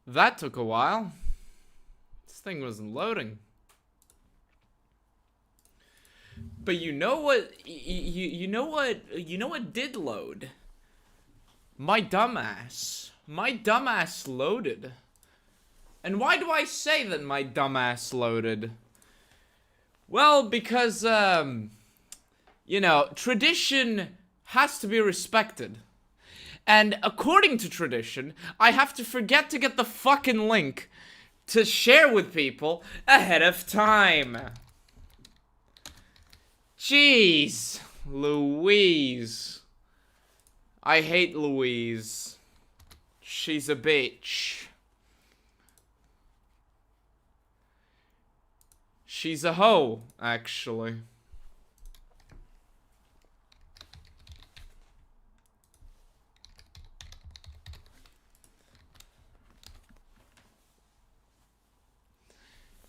That took a while. This thing wasn't loading. But you know what? You know what did load? My dumbass. My dumbass loaded. And why do I say that my dumbass loaded? Well, because, you know, tradition has to be respected. And according to tradition, I have to forget to get the fucking link to share with people ahead of time. Jeez, Louise. I hate Louise. She's a bitch. She's a hoe, actually.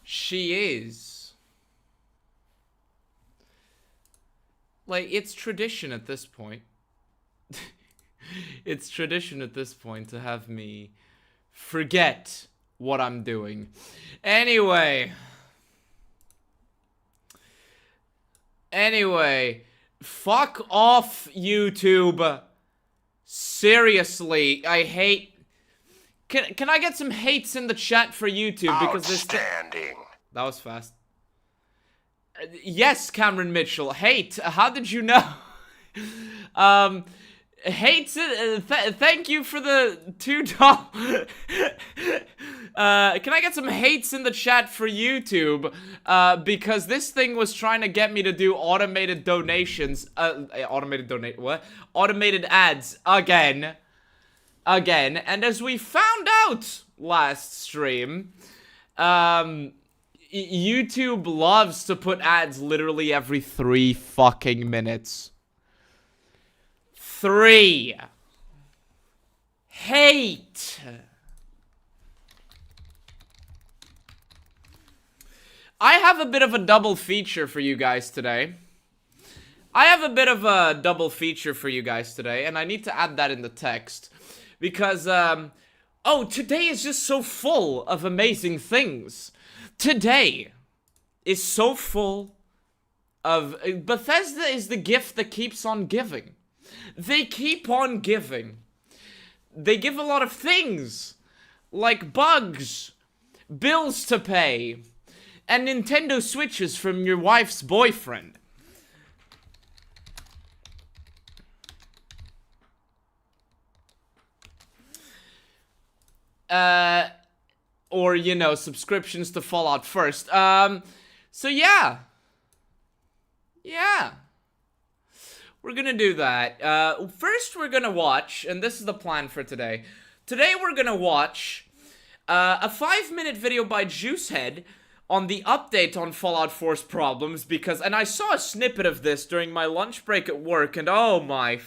She is. Like, it's tradition at this point. It's tradition at this point to have me forget what I'm doing. Anyway, fuck off, YouTube. Seriously, I hate... Can I get some hates in the chat for YouTube? Because Outstanding. That was fast. Yes, Cameron Mitchell. Hate. How did you know? Hates it. Thank you for the $2. Can I get some hates in the chat for YouTube? Because this thing was trying to get me to do automated donations. Automated ads again. And as we found out last stream, YouTube loves to put ads literally every 3 fucking minutes. 3. Hate. I have a bit of a double feature for you guys today. And I need to add that in the text. Because, oh, today is just so full of amazing things. Today is so full of... Bethesda is the gift that keeps on giving. They keep on giving. They give a lot of things. Like bugs, bills to pay, and Nintendo Switches from your wife's boyfriend. Or, you know, subscriptions to Fallout First. So yeah. Yeah. We're gonna do that. First we're gonna watch, and this is the plan for today. Today we're gonna watch, a 5-minute video by Juicehead on the update on Fallout 4's problems, because, and I saw a snippet of this during my lunch break at work, and oh my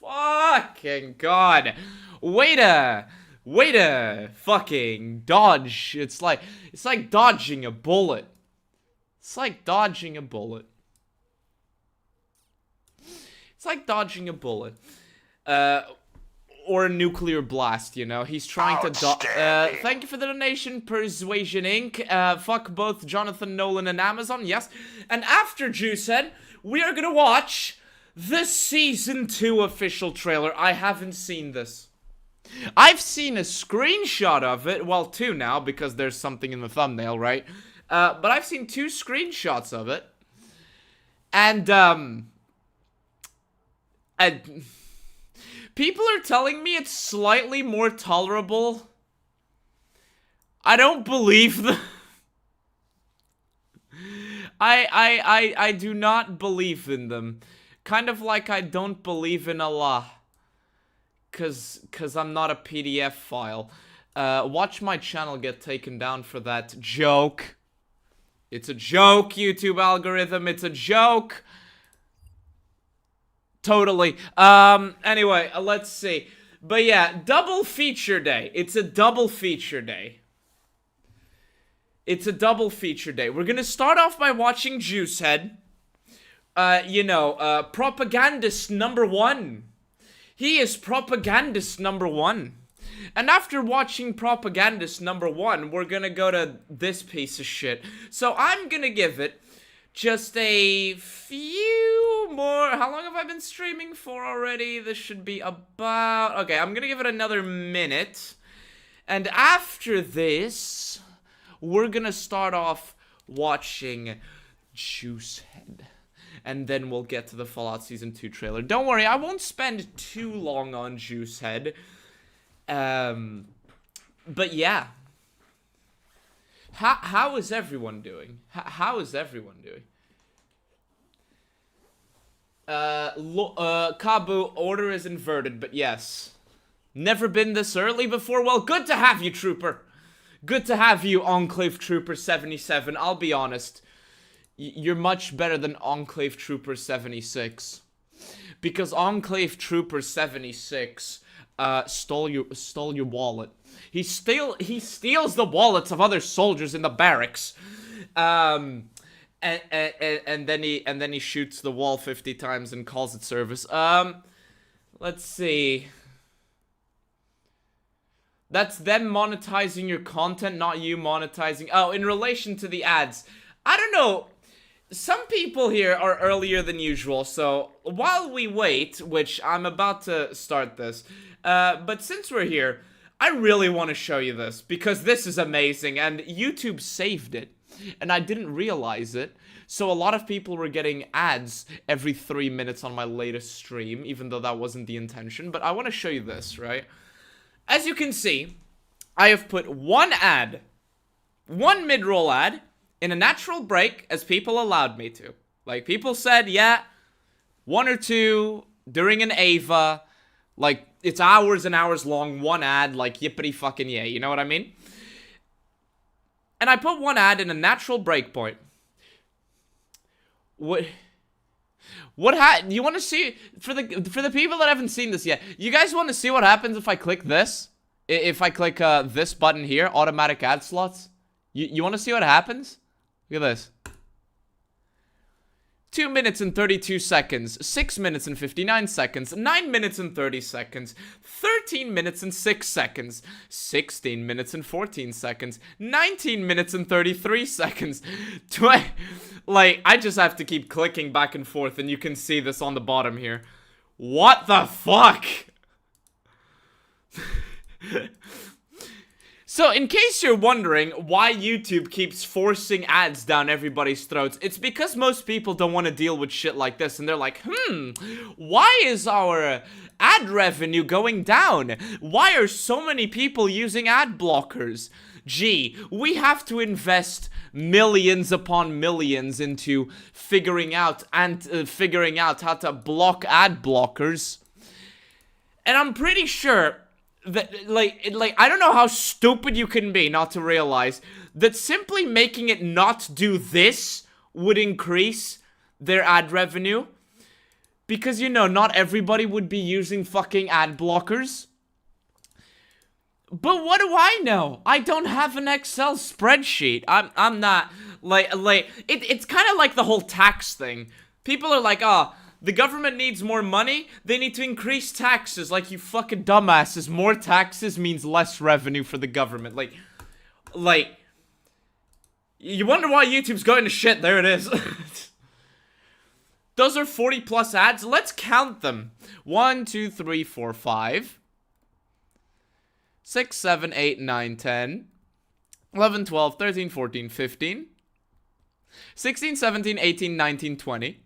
fucking god. Way to fucking dodge. It's like dodging a bullet. It's like dodging a bullet. It's like dodging a bullet. Or a nuclear blast, you know? He's trying to thank you for the donation, Persuasion Inc. Fuck both Jonathan Nolan and Amazon, yes. And after Juicehead, we are gonna watch the Season 2 official trailer. I haven't seen this. I've seen a screenshot of it. Well, 2 now, because there's something in the thumbnail, right? But I've seen 2 screenshots of it. And, people are telling me it's slightly more tolerable. I don't believe them. I do not believe in them. Kind of like I don't believe in Allah. Cause I'm not a PDF file. Watch my channel get taken down for that joke. It's a joke, YouTube algorithm. It's a joke. Totally. Anyway, let's see. But yeah, double feature day. It's a double feature day. It's a double feature day. We're gonna start off by watching Juicehead. You know, propagandist number 1. He is propagandist number 1. And after watching Propagandist #1, we're gonna go to this piece of shit. So I'm gonna give it just a few more. How long have I been streaming for already? This should be about... Okay, I'm gonna give it another minute. And after this, we're gonna start off watching Juicehead. And then we'll get to the Fallout Season 2 trailer. Don't worry, I won't spend too long on Juicehead. But yeah. How is everyone doing? How is everyone doing? Kabu, order is inverted, but yes. Never been this early before? Well, good to have you, Trooper. Good to have you, Enclave Trooper 77. I'll be honest. You're much better than Enclave Trooper 76. Because Enclave Trooper 76 stole your wallet. He steals the wallets of other soldiers in the barracks. And then he shoots the wall 50 times and calls it service. Let's see. That's them monetizing your content, not you monetizing. Oh, in relation to the ads. I don't know. Some people here are earlier than usual, so while we wait, which I'm about to start this, but since we're here, I really want to show you this, because this is amazing, and YouTube saved it, and I didn't realize it, so a lot of people were getting ads every 3 minutes on my latest stream, even though that wasn't the intention, but I want to show you this, right? As you can see, I have put one mid-roll ad, in a natural break, as people allowed me to. Like, people said, yeah, 1 or 2 during an EVAH, like, it's hours and hours long, one ad, like, yippity fucking yay, you know what I mean? And I put one ad in a natural breakpoint. You want to see, for the people that haven't seen this yet, you guys want to see what happens if I click this? If I click this button here, automatic ad slots? You want to see what happens? Look at this. 2 minutes and 32 seconds, 6 minutes and 59 seconds, 9 minutes and 30 seconds, 13 minutes and 6 seconds, 16 minutes and 14 seconds, 19 minutes and 33 seconds. Like, I just have to keep clicking back and forth, and you can see this on the bottom here. What the fuck? So, in case you're wondering why YouTube keeps forcing ads down everybody's throats, it's because most people don't want to deal with shit like this, and they're like, why is our ad revenue going down? Why are so many people using ad blockers? Gee, we have to invest millions upon millions into figuring out how to block ad blockers. And I'm pretty sure that, like, I don't know how stupid you can be not to realize that simply making it not do this would increase their ad revenue. Because, you know, not everybody would be using fucking ad blockers. But what do I know? I don't have an Excel spreadsheet. I'm not, it's kind of like the whole tax thing. People are like, oh, the government needs more money, they need to increase taxes. Like, you fucking dumbasses. More taxes means less revenue for the government. Like, you wonder why YouTube's going to shit. There it is. Those are 40 plus ads. Let's count them. 1, 2, 3, 4, 5, 6, 7, 8, 9, 10, 11, 12, 13, 14, 15, 16, 17, 18, 19, 20.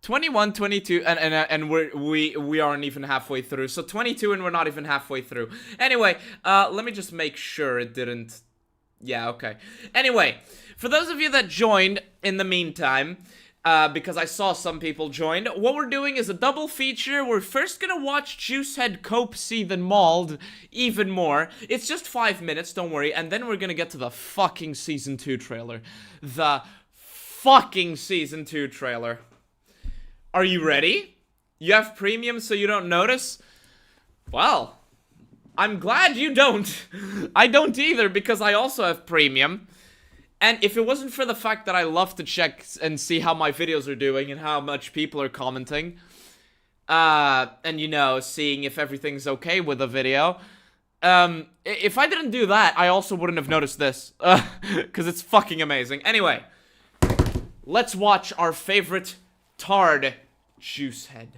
21, 22, and we aren't even halfway through. So 22 and we're not even halfway through. Anyway, let me just make sure it didn't... Yeah, okay. Anyway, for those of you that joined in the meantime, because I saw some people joined, what we're doing is a double feature. We're first gonna watch Juicehead cope Seethe Mauled even more. It's just 5 minutes, don't worry. And then we're gonna get to the fucking Season 2 trailer. The fucking Season 2 trailer. Are you ready? You have premium so you don't notice? Well, I'm glad you don't. I don't either, because I also have premium. And if it wasn't for the fact that I love to check and see how my videos are doing and how much people are commenting, and, you know, seeing if everything's okay with the video, If I didn't do that, I also wouldn't have noticed this. Because it's fucking amazing. Anyway, let's watch our favorite Tard Juicehead.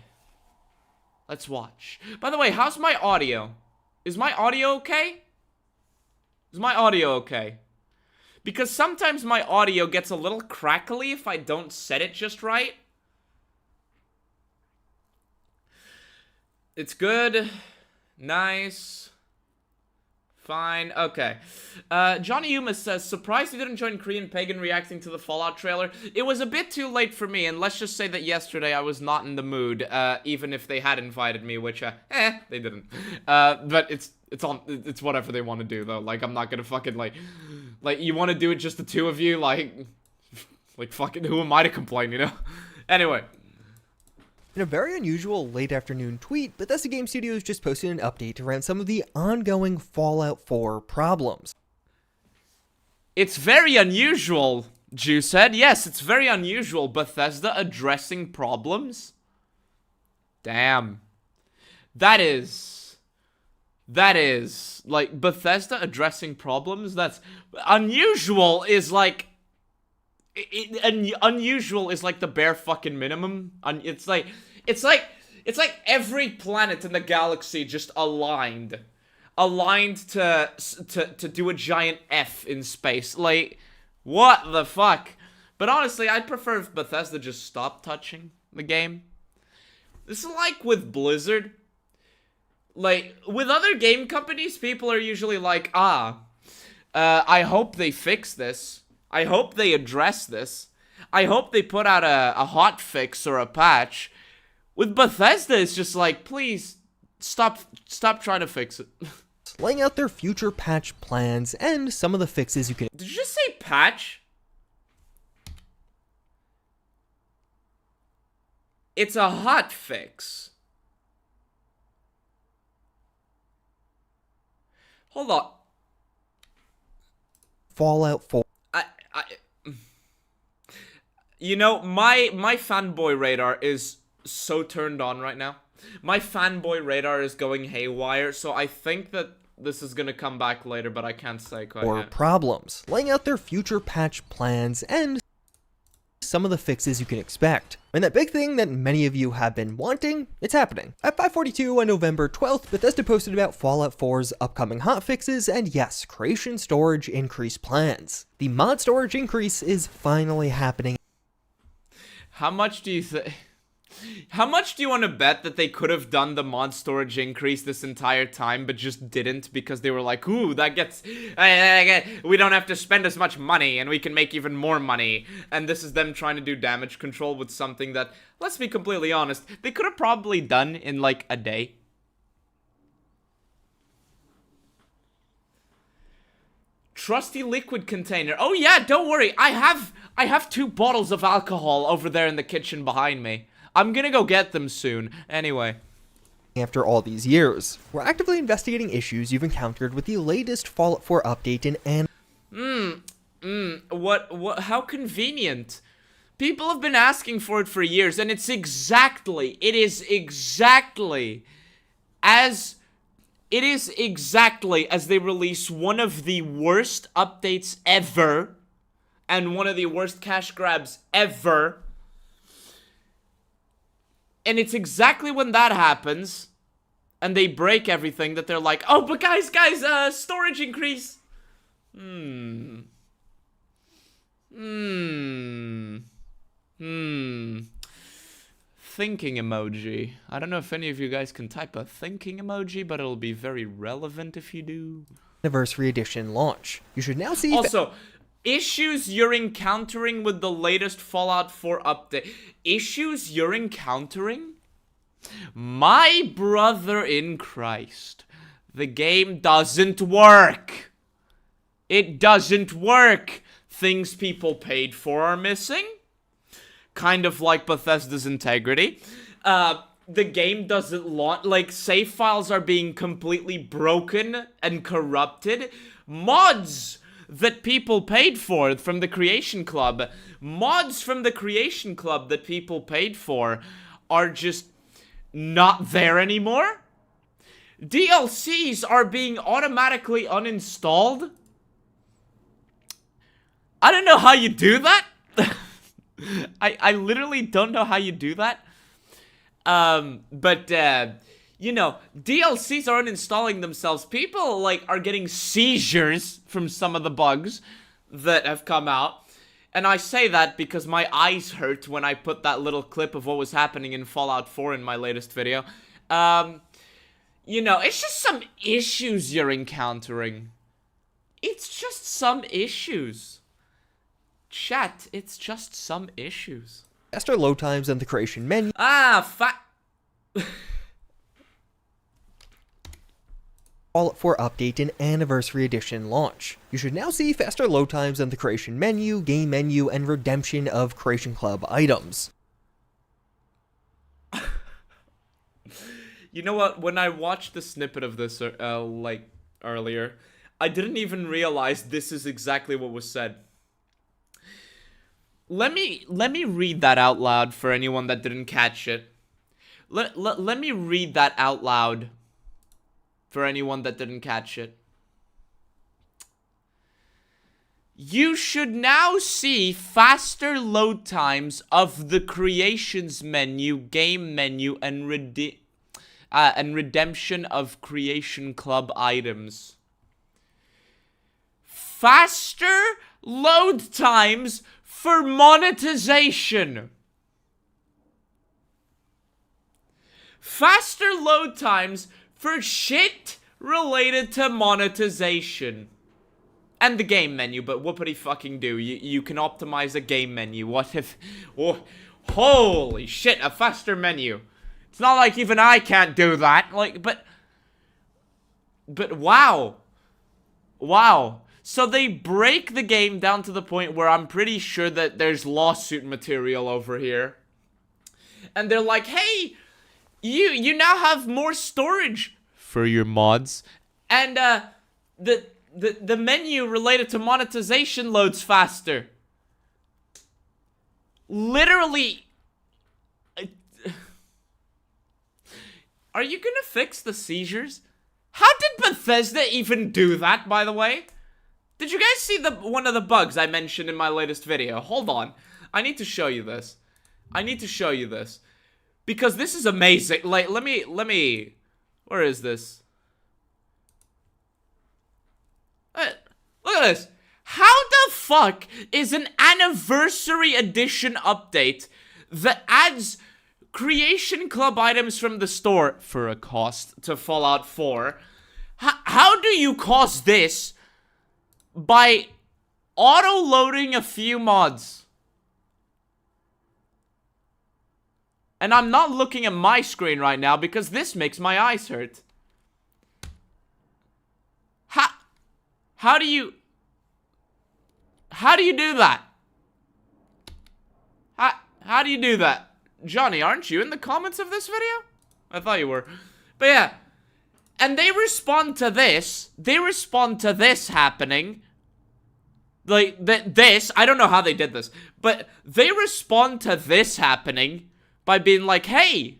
Let's watch. By the way, how's my audio? Is my audio okay? Is my audio okay? Because sometimes my audio gets a little crackly if I don't set it just right. It's good. Nice. Fine. Okay. Johnny Yuma says, surprised you didn't join Korean Pagan reacting to the Fallout trailer. It was a bit too late for me, and let's just say that yesterday I was not in the mood, even if they had invited me, which, they didn't. But it's whatever they want to do, though. Like, I'm not gonna fucking, like, you want to do it just the two of you? Like, fucking, who am I to complain, you know? Anyway. In a very unusual late afternoon tweet, Bethesda Game Studios just posted an update around some of the ongoing Fallout 4 problems. It's very unusual, Juicehead. Yes, it's very unusual. Bethesda addressing problems? Damn. That is, like, Bethesda addressing problems? That's, unusual is like, unusual is like the bare fucking minimum. It's like every planet in the galaxy just aligned to do a giant F in space. Like, what the fuck? But honestly, I'd prefer if Bethesda just stopped touching the game. This is like with Blizzard. Like, with other game companies, people are usually like, I hope they fix this. I hope they address this. I hope they put out a hot fix or a patch. With Bethesda, it's just like, please, stop trying to fix it. Laying out their future patch plans and some of the fixes you can... Did you just say patch? It's a hot fix. Hold on. Fallout 4. You know, my fanboy radar is so turned on right now. My fanboy radar is going haywire, so I think that this is gonna come back later, but I can't say quite yet. Problems. Laying out their future patch plans and some of the fixes you can expect. And that big thing that many of you have been wanting, it's happening. At 5:42 on November 12th, Bethesda posted about Fallout 4's upcoming hotfixes and yes, creation storage increase plans. The mod storage increase is finally happening. How much do you think? How much do you want to bet that they could have done the mod storage increase this entire time, but just didn't because they were like, ooh, that gets... we don't have to spend as much money, and we can make even more money. And this is them trying to do damage control with something that, let's be completely honest, they could have probably done in, like, a day. Trusty liquid container. Oh yeah, don't worry. I have 2 bottles of alcohol over there in the kitchen behind me. I'm gonna go get them soon. Anyway. After all these years, we're actively investigating issues you've encountered with the latest Fallout 4 update in what, how convenient. People have been asking for it for years, and it is exactly as they release one of the worst updates ever, and one of the worst cash grabs ever. And it's exactly when that happens, and they break everything, that they're like, oh, but guys, storage increase. Thinking emoji. I don't know if any of you guys can type a thinking emoji, but it'll be very relevant if you do. Anniversary Edition launch. You should now see... Also, issues you're encountering with the latest Fallout 4 update. Issues you're encountering? My brother in Christ. The game doesn't work. It doesn't work. Things people paid for are missing. Kind of like Bethesda's integrity. The game doesn't launch. Like, save files are being completely broken and corrupted. Mods that people paid for from the Creation Club. Mods from the Creation Club that people paid for are just not there anymore. DLCs are being automatically uninstalled. I don't know how you do that. I literally don't know how you do that. You know, DLCs are uninstalling themselves. People, like, are getting seizures from some of the bugs that have come out. And I say that because my eyes hurt when I put that little clip of what was happening in Fallout 4 in my latest video. You know, it's just some issues you're encountering. It's just some issues. Chat, it's just some issues. Faster load times and the creation menu. All for update and anniversary edition launch. You should now see faster load times and the creation menu, game menu, and redemption of Creation Club items. You know what? When I watched the snippet of this, like, earlier, I didn't even realize this is exactly what was said. Let me read that out loud for anyone that didn't catch it. Let me read that out loud for anyone that didn't catch it. You should now see faster load times of the creations menu, game menu, and redemption of Creation Club items. Faster load times for monetization. Faster load times for shit related to monetization. And the game menu, but whoopity fucking do. You can optimize a game menu. What if... Oh, holy shit, a faster menu. It's not like even I can't do that. Like, but wow. Wow. So they break the game down to the point where I'm pretty sure that there's lawsuit material over here. And they're like, hey, you now have more storage for your mods. And the menu related to monetization loads faster. Literally. Are you gonna fix the seizures? How did Bethesda even do that, by the way? Did you guys see one of the bugs I mentioned in my latest video? Hold on. I need to show you this. I need to show you this. Because this is amazing. Like, let me... Where is this? Look at this. How the fuck is an anniversary edition update that adds Creation Club items from the store for a cost to Fallout 4? How do you cause this by auto-loading a few mods? And I'm not looking at my screen right now because this makes my eyes hurt. How do you do that? How do you do that? Johnny, aren't you in the comments of this video? I thought you were. But yeah. And they respond to this. They respond to this happening. Like, this. I don't know how they did this. But they respond to this happening by being like, hey,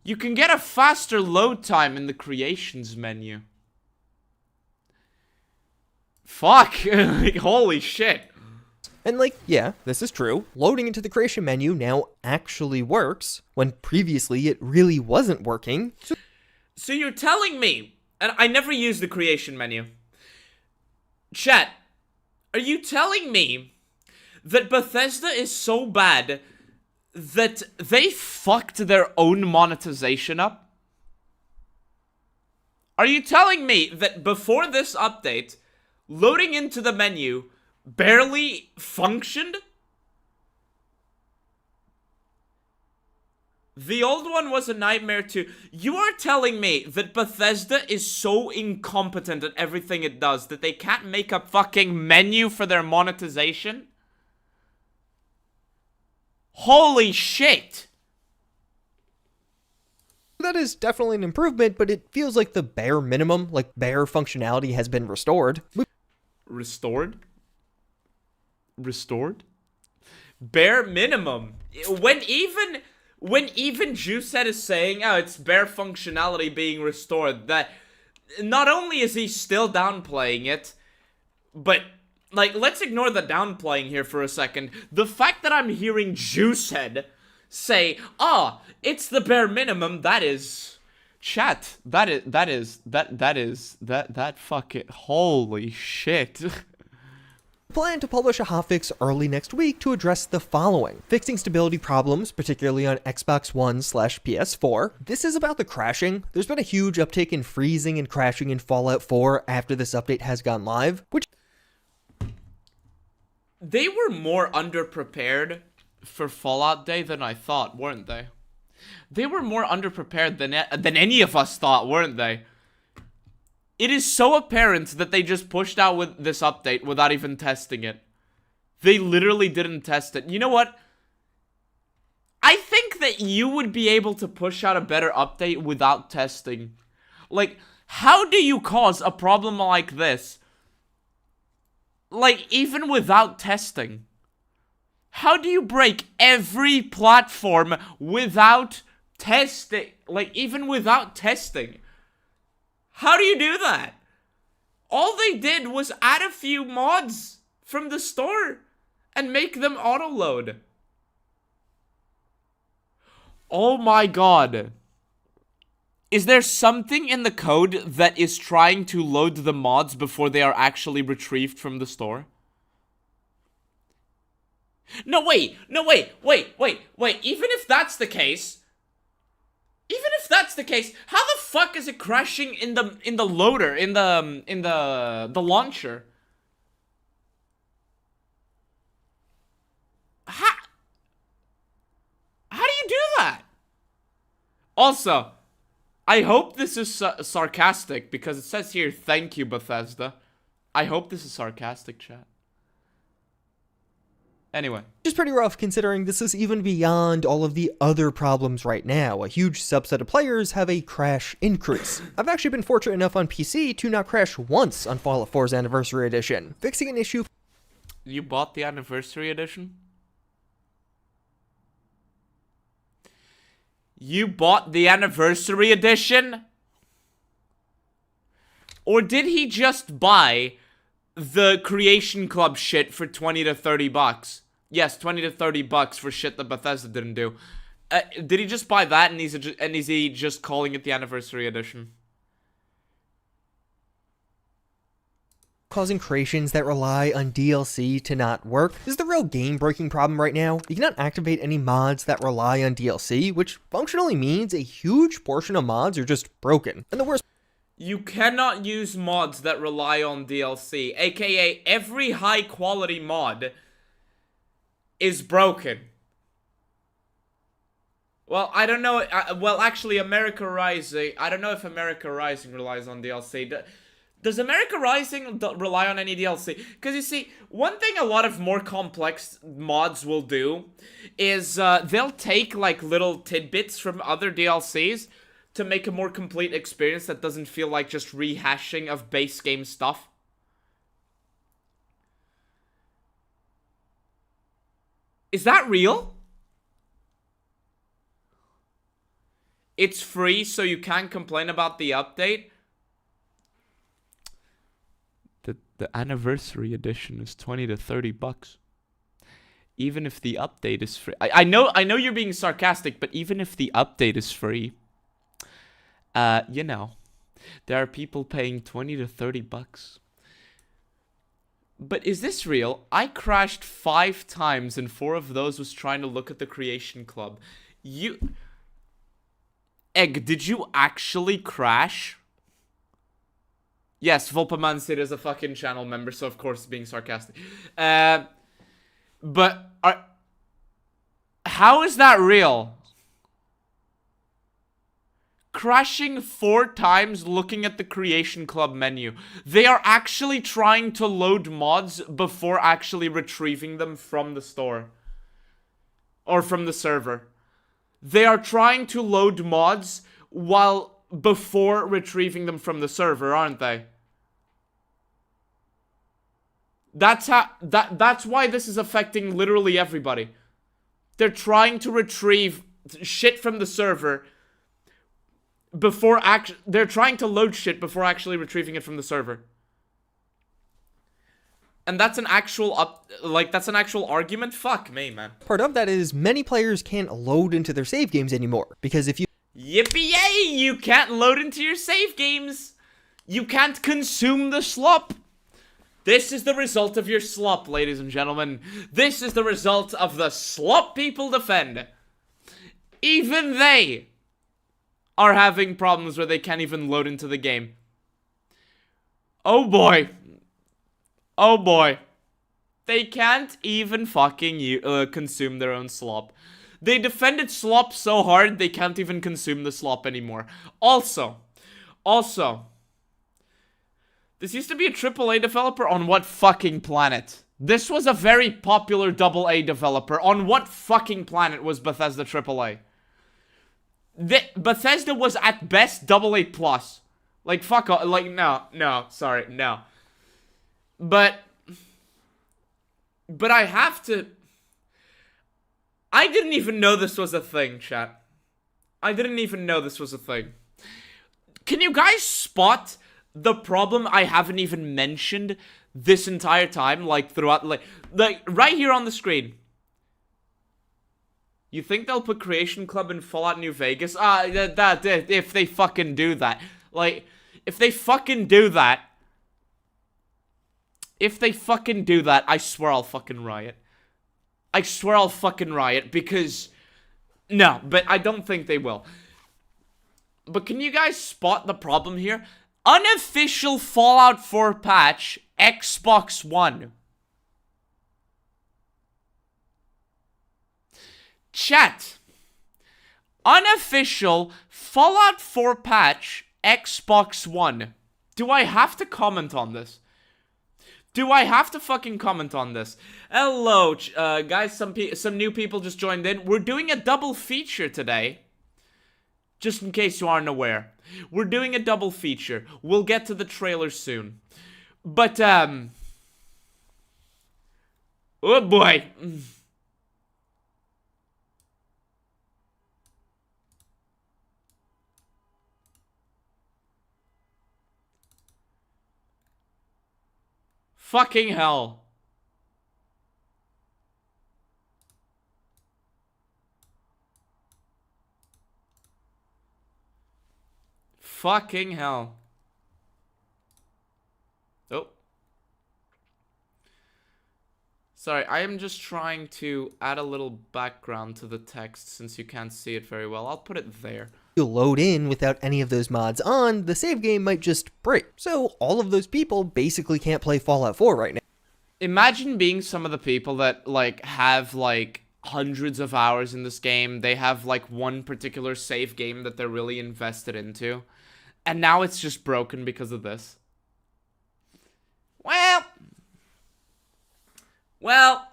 you can get a faster load time in the creations menu. Fuck. Like, holy shit. And like, yeah, this is true. Loading into the creation menu now actually works, when previously it really wasn't working. So you're telling me, and I never used the creation menu. Chat, are you telling me that Bethesda is so bad that they fucked their own monetization up? Are you telling me that before this update, loading into the menu barely functioned? The old one was a nightmare too. You are telling me that Bethesda is so incompetent at everything it does that they can't make a fucking menu for their monetization? Holy shit! That is definitely an improvement, but it feels like the bare minimum, like bare functionality has been restored. Restored? Restored? Bare minimum. When when even Juicehead is saying, oh, it's bare functionality being restored, that not only is he still downplaying it, but, like, let's ignore the downplaying here for a second. The fact that I'm hearing Juicehead say, it's the bare minimum, that is... Chat, that fucking... Holy shit. Plan to publish a hotfix early next week to address the following: fixing stability problems, particularly on Xbox One/PS4. This is about the crashing. There's been a huge uptick in freezing and crashing in Fallout 4 after this update has gone live, which... They were more underprepared for Fallout Day than I thought, weren't they? They were more underprepared than any of us thought, weren't they? It is so apparent that they just pushed out with this update without even testing it. They literally didn't test it. You know what? I think that you would be able to push out a better update without testing. Like, how do you cause a problem like this? Like, even without testing. How do you break every platform without testing? Like, even without testing. How do you do that? All they did was add a few mods from the store and make them auto-load. Oh my god. Is there something in the code that is trying to load the mods before they are actually retrieved from the store? No, wait. Even if that's the case, how the fuck is it crashing in the loader, in the launcher? How do you do that? Also, I hope this is sarcastic, because it says here, thank you, Bethesda. I hope this is sarcastic, chat. Anyway. Which is pretty rough considering this is even beyond all of the other problems right now. A huge subset of players have a crash increase. I've actually been fortunate enough on PC to not crash once on Fallout 4's Anniversary Edition. Fixing an issue... You bought the Anniversary Edition? You bought the Anniversary Edition? Or did he just buy the Creation Club shit for 20 to 30 bucks? Yes, 20 to 30 bucks for shit that Bethesda didn't do. Did he just buy that and is he just calling it the Anniversary Edition? Causing creations that rely on DLC to not work. This is the real game-breaking problem right now. You cannot activate any mods that rely on DLC, which functionally means a huge portion of mods are just broken. And the worst... You cannot use mods that rely on DLC, aka every high-quality mod is broken. Well, I don't know. Well, actually, America Rising. I don't know if America Rising relies on DLC. Does America Rising rely on any DLC? Because you see, one thing a lot of more complex mods will do is they'll take like little tidbits from other DLCs to make a more complete experience that doesn't feel like just rehashing of base game stuff. Is that real? It's free, so you can't complain about the update? The Anniversary Edition is 20 to 30 bucks. Even if the update is free. I know you're being sarcastic, but even if the update is free, you know, there are people paying 20 to 30 bucks. But is this real? I crashed 5 times and 4 of those was trying to look at the Creation Club. Egg, did you actually crash? Yes, Volpamansid is a fucking channel member, so of course being sarcastic. But how is that real? Crashing 4 times looking at the Creation Club menu. They are actually trying to load mods before actually retrieving them from the store. Or from the server. They are trying to load mods before retrieving them from the server, aren't they? That's why this is affecting literally everybody. They're trying to retrieve shit from the server before they're trying to load shit before actually retrieving it from the server. And that's an actual that's an actual argument? Fuck me, man. Part of that is many players can't load into their save games anymore, because if you Yippee-yay! You can't load into your save games! You can't consume the slop! This is the result of your slop, ladies and gentlemen. This is the result of the slop people defend. Even they are having problems where they can't even load into the game. Oh boy. Oh boy. They can't even fucking consume their own slop. They defended slop so hard, they can't even consume the slop anymore. Also, this used to be a AAA developer on what fucking planet? This was a very popular AA developer. On what fucking planet was Bethesda AAA? Bethesda was at best AA+. Like, fuck off. Like, no, sorry, no. But I have to... I didn't even know this was a thing, chat. I didn't even know this was a thing. Can you guys spot the problem I haven't even mentioned this entire time? Like, throughout, like right here on the screen. You think they'll put Creation Club in Fallout New Vegas? If they fucking do that. Like, if they fucking do that. I swear I'll fucking riot. I swear I'll fucking riot, because... No, but I don't think they will. But can you guys spot the problem here? Unofficial Fallout 4 patch, Xbox One. Chat. Unofficial Fallout 4 patch, Xbox One. Do I have to comment on this? Do I have to fucking comment on this? Hello, guys, some new people just joined in. We're doing a double feature today. Just in case you aren't aware. We're doing a double feature. We'll get to the trailer soon. But, oh boy. Fucking hell. Fucking hell. Oh. Sorry, I am just trying to add a little background to the text since you can't see it very well. I'll put it there. You load in without any of those mods on, the save game might just break. So all of those people basically can't play Fallout 4 right now. Imagine being some of the people that, like, have, like, hundreds of hours in this game. They have, like, one particular save game that they're really invested into. And now it's just broken because of this. Well,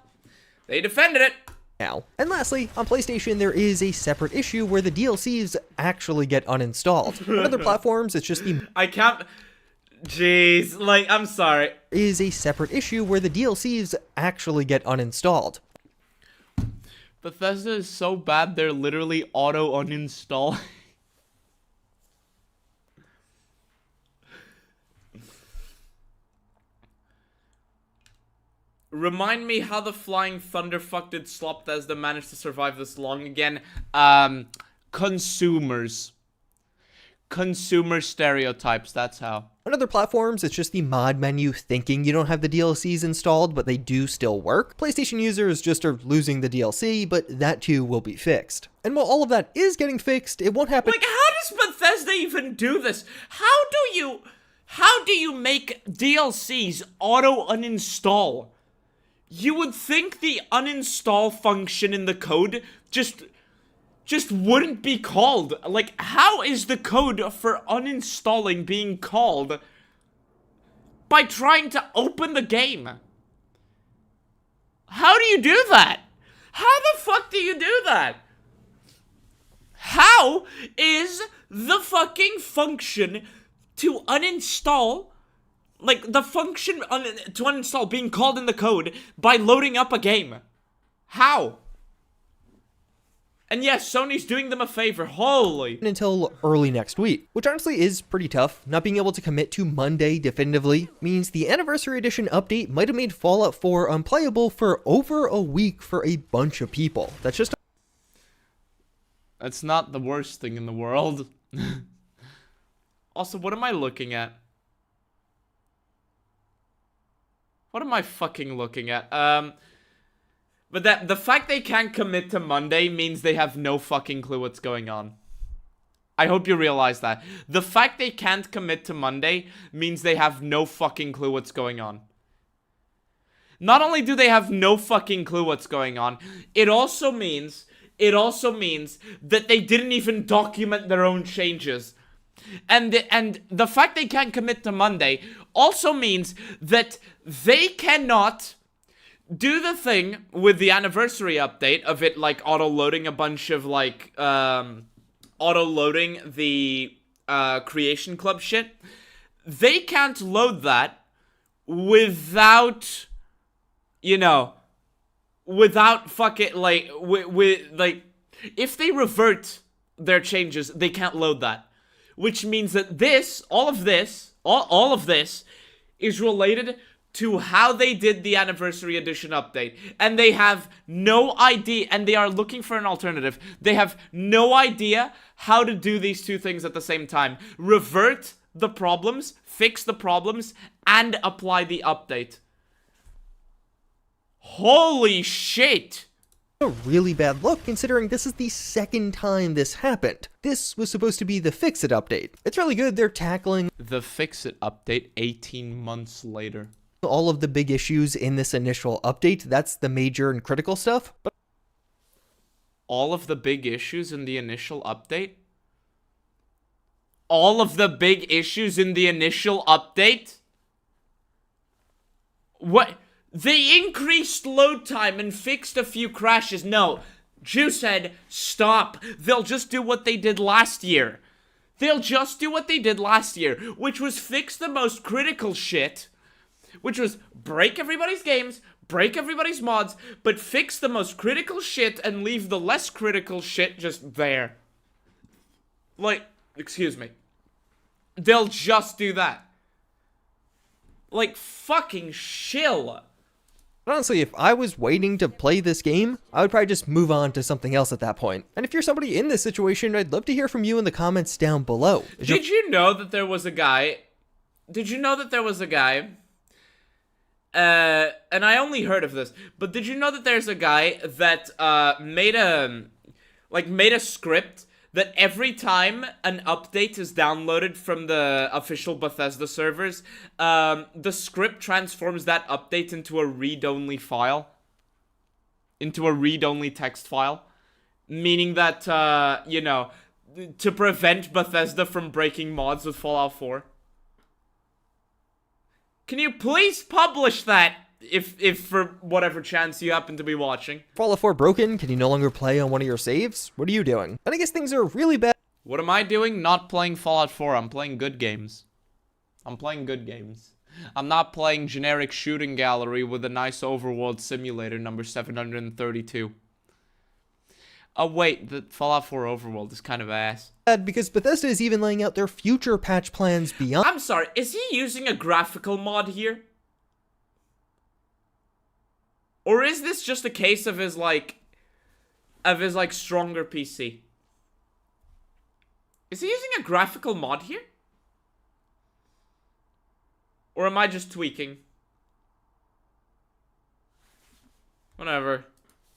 they defended it. Now. And lastly, on PlayStation, there is a separate issue where the DLCs actually get uninstalled. On other platforms, it's just the... I can't... Jeez, like, I'm sorry. Is a separate issue where the DLCs actually get uninstalled. Bethesda is so bad, they're literally auto-uninstall. Remind me how the flying thunderfuck did Slop Bethesda manage to survive this long again. Consumers. Consumer stereotypes, that's how. On other platforms, it's just the mod menu thinking you don't have the DLCs installed, but they do still work. PlayStation users just are losing the DLC, but that too will be fixed. And while all of that is getting fixed, it won't happen- Like, how does Bethesda even do this? How do you make DLCs auto-uninstall? You would think the uninstall function in the code just wouldn't be called. Like, how is the code for uninstalling being called by trying to open the game? How do you do that? How the fuck do you do that? How is the fucking function to uninstall, like, the function to uninstall being called in the code by loading up a game? How? And yes, Sony's doing them a favor. Holy. Until early next week, which honestly is pretty tough. Not being able to commit to Monday definitively means the Anniversary Edition update might have made Fallout 4 unplayable for over a week for a bunch of people. That's not the worst thing in the world. Also, what am I looking at? What am I fucking looking at? But the fact they can't commit to Monday means they have no fucking clue what's going on. I hope you realize that. The fact they can't commit to Monday means they have no fucking clue what's going on. Not only do they have no fucking clue what's going on, it also means that they didn't even document their own changes. And the fact they can't commit to Monday also means that they cannot do the thing with the anniversary update of it, like, auto-loading a bunch of, like, auto-loading the Creation Club shit. They can't load that without, you know, without fucking, like, like, if they revert their changes, they can't load that. Which means that all of this is related to how they did the Anniversary Edition update. And they have no idea, and they are looking for an alternative. They have no idea how to do these two things at the same time. Revert the problems, fix the problems, and apply the update. Holy shit! A really bad look considering this is the second time this happened. This was supposed to be the Fix-It update. It's really good they're tackling the Fix-It update 18 months later. All of the big issues in this initial update. That's the major and critical stuff. But all of the big issues in the initial update? All of the big issues in the initial update? What? They increased load time and fixed a few crashes. No, Jew said, stop. They'll just do what they did last year. They'll just do what they did last year, which was fix the most critical shit, which was break everybody's games, break everybody's mods, but fix the most critical shit and leave the less critical shit just there. Like, excuse me. They'll just do that. Like, fucking shill. Honestly, if I was waiting to play this game, I would probably just move on to something else at that point. And if you're somebody in this situation, I'd love to hear from you in the comments down below. Did you know that there was a guy? Did you know that there was a guy? And I only heard of this, but did you know that there's a guy that made a script that every time an update is downloaded from the official Bethesda servers, the script transforms that update into a read-only file. Into a read-only text file. Meaning that, you know, to prevent Bethesda from breaking mods with Fallout 4. Can you please publish that? If for whatever chance you happen to be watching. Fallout 4 broken? Can you no longer play on one of your saves? What are you doing? And I guess things are really bad. What am I doing? Not playing Fallout 4. I'm playing good games. I'm playing good games. I'm not playing generic shooting gallery with a nice overworld simulator number 732. Oh wait, the Fallout 4 overworld is kind of ass. Because Bethesda is even laying out their future patch plans beyond. I'm sorry, is he using a graphical mod here? Or is this just a case of his, like, stronger PC? Is he using a graphical mod here? Or am I just tweaking? Whatever.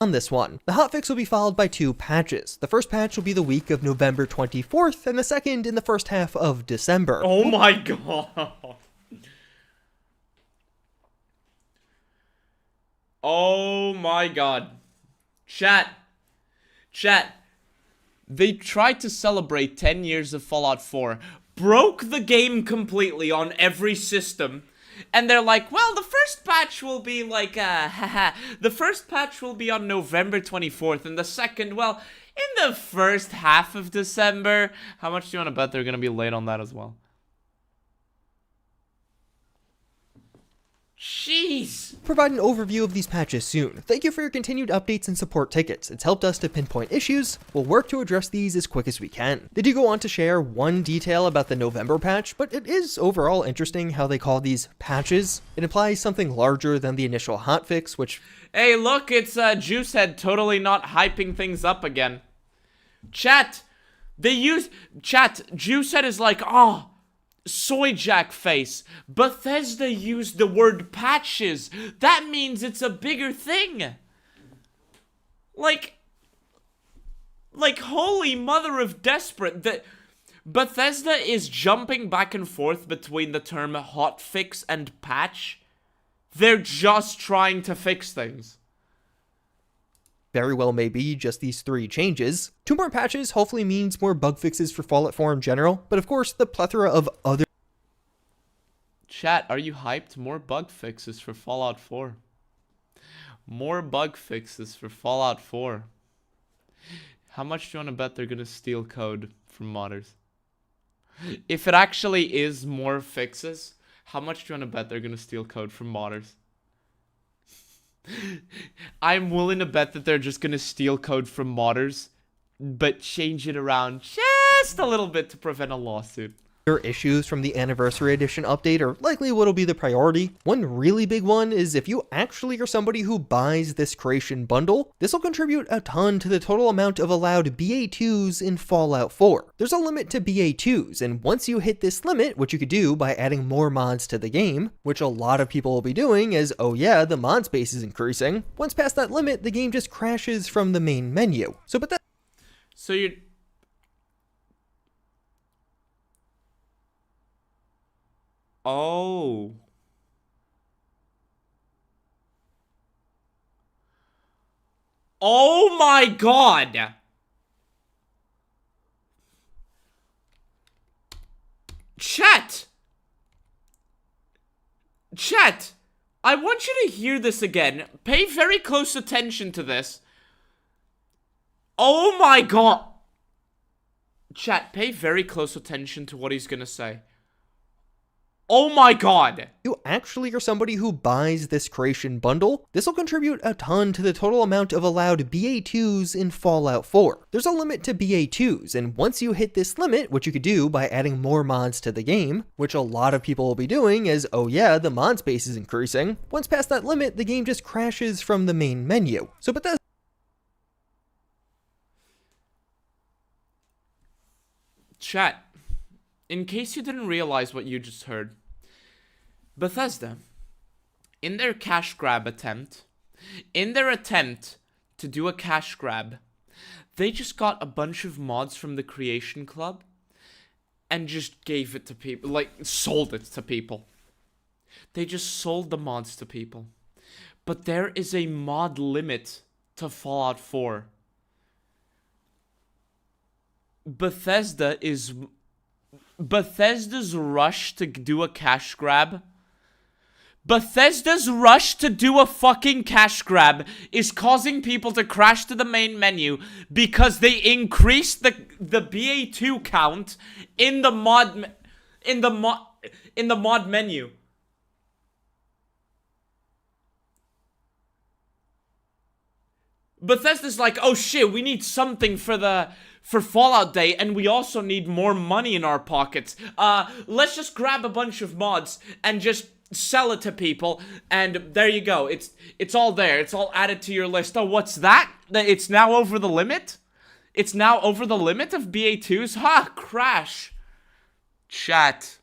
On this one, the hotfix will be followed by 2 patches. The first patch will be the week of November 24th, and the second in the first half of December. Oh my god. Oh my god. Chat. They tried to celebrate 10 years of Fallout 4, broke the game completely on every system, and they're like, well, the first patch will be like, the first patch will be on November 24th, and the second, well, in the first half of December. How much do you want to bet they're gonna be late on that as well? Jeez. Provide an overview of these patches soon. Thank you for your continued updates and support tickets. It's helped us to pinpoint issues. We'll work to address these as quick as we can. They do go on to share one detail about the November patch, but it is overall interesting how they call these patches. It implies something larger than the initial hotfix, which... Hey, look, it's Juicehead totally not hyping things up again. Chat, Juicehead is like, oh, soy jack face. Bethesda used the word patches. That means it's a bigger thing. Like holy mother of desperate. That Bethesda is jumping back and forth between the term hotfix and patch. They're just trying to fix things. Very well may be just these 3 changes. 2 more patches hopefully means more bug fixes for Fallout 4 in general, but of course the plethora of other... Chat, are you hyped? More bug fixes for Fallout 4. More bug fixes for Fallout 4. How much do you want to bet they're gonna steal code from modders? If it actually is more fixes, how much do you want to bet they're gonna steal code from modders? I'm willing to bet that they're just gonna steal code from modders, but change it around just a little bit to prevent a lawsuit. Issues from the Anniversary Edition update are likely what'll be the priority. One really big one is if you actually are somebody who buys this creation bundle, this will contribute a ton to the total amount of allowed BA2s in Fallout 4. There's a limit to BA2s, and once you hit this limit, which you could do by adding more mods to the game, which a lot of people will be doing as, oh yeah, the mod space is increasing, once past that limit, the game just crashes from the main menu. So you're... Oh. Oh my god. Chat. I want you to hear this again. Pay very close attention to this. Oh my god. Chat, pay very close attention to what he's gonna say. Oh my god! You actually are somebody who buys this creation bundle, this will contribute a ton to the total amount of allowed BA2s in Fallout 4. There's a limit to BA2s, and once you hit this limit, which you could do by adding more mods to the game, which a lot of people will be doing as, oh yeah, the mod space is increasing, once past that limit, the game just crashes from the main menu. So Bethesda... Chat. In case you didn't realize what you just heard, Bethesda, in their cash grab attempt, to do a cash grab, they just got a bunch of mods from the Creation Club and just gave it to people, like, sold it to people. They just sold the mods to people. But there is a mod limit to Fallout 4. Bethesda's rush to do a cash grab. Bethesda's rush to do a fucking cash grab is causing people to crash to the main menu because they increased the BA2 count in the mod menu. Bethesda's like, oh shit, we need something for Fallout Day, and we also need more money in our pockets. Let's just grab a bunch of mods and just sell it to people, and there you go. It's all there. It's all added to your list. Oh, what's that? It's now over the limit? It's now over the limit of BA2s? Ha! Crash. Chat.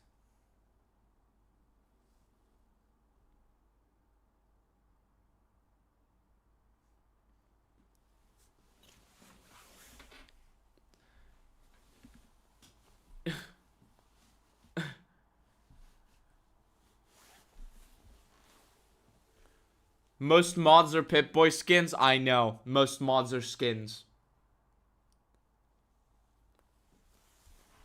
Most mods are Pip-Boy skins? I know. Most mods are skins.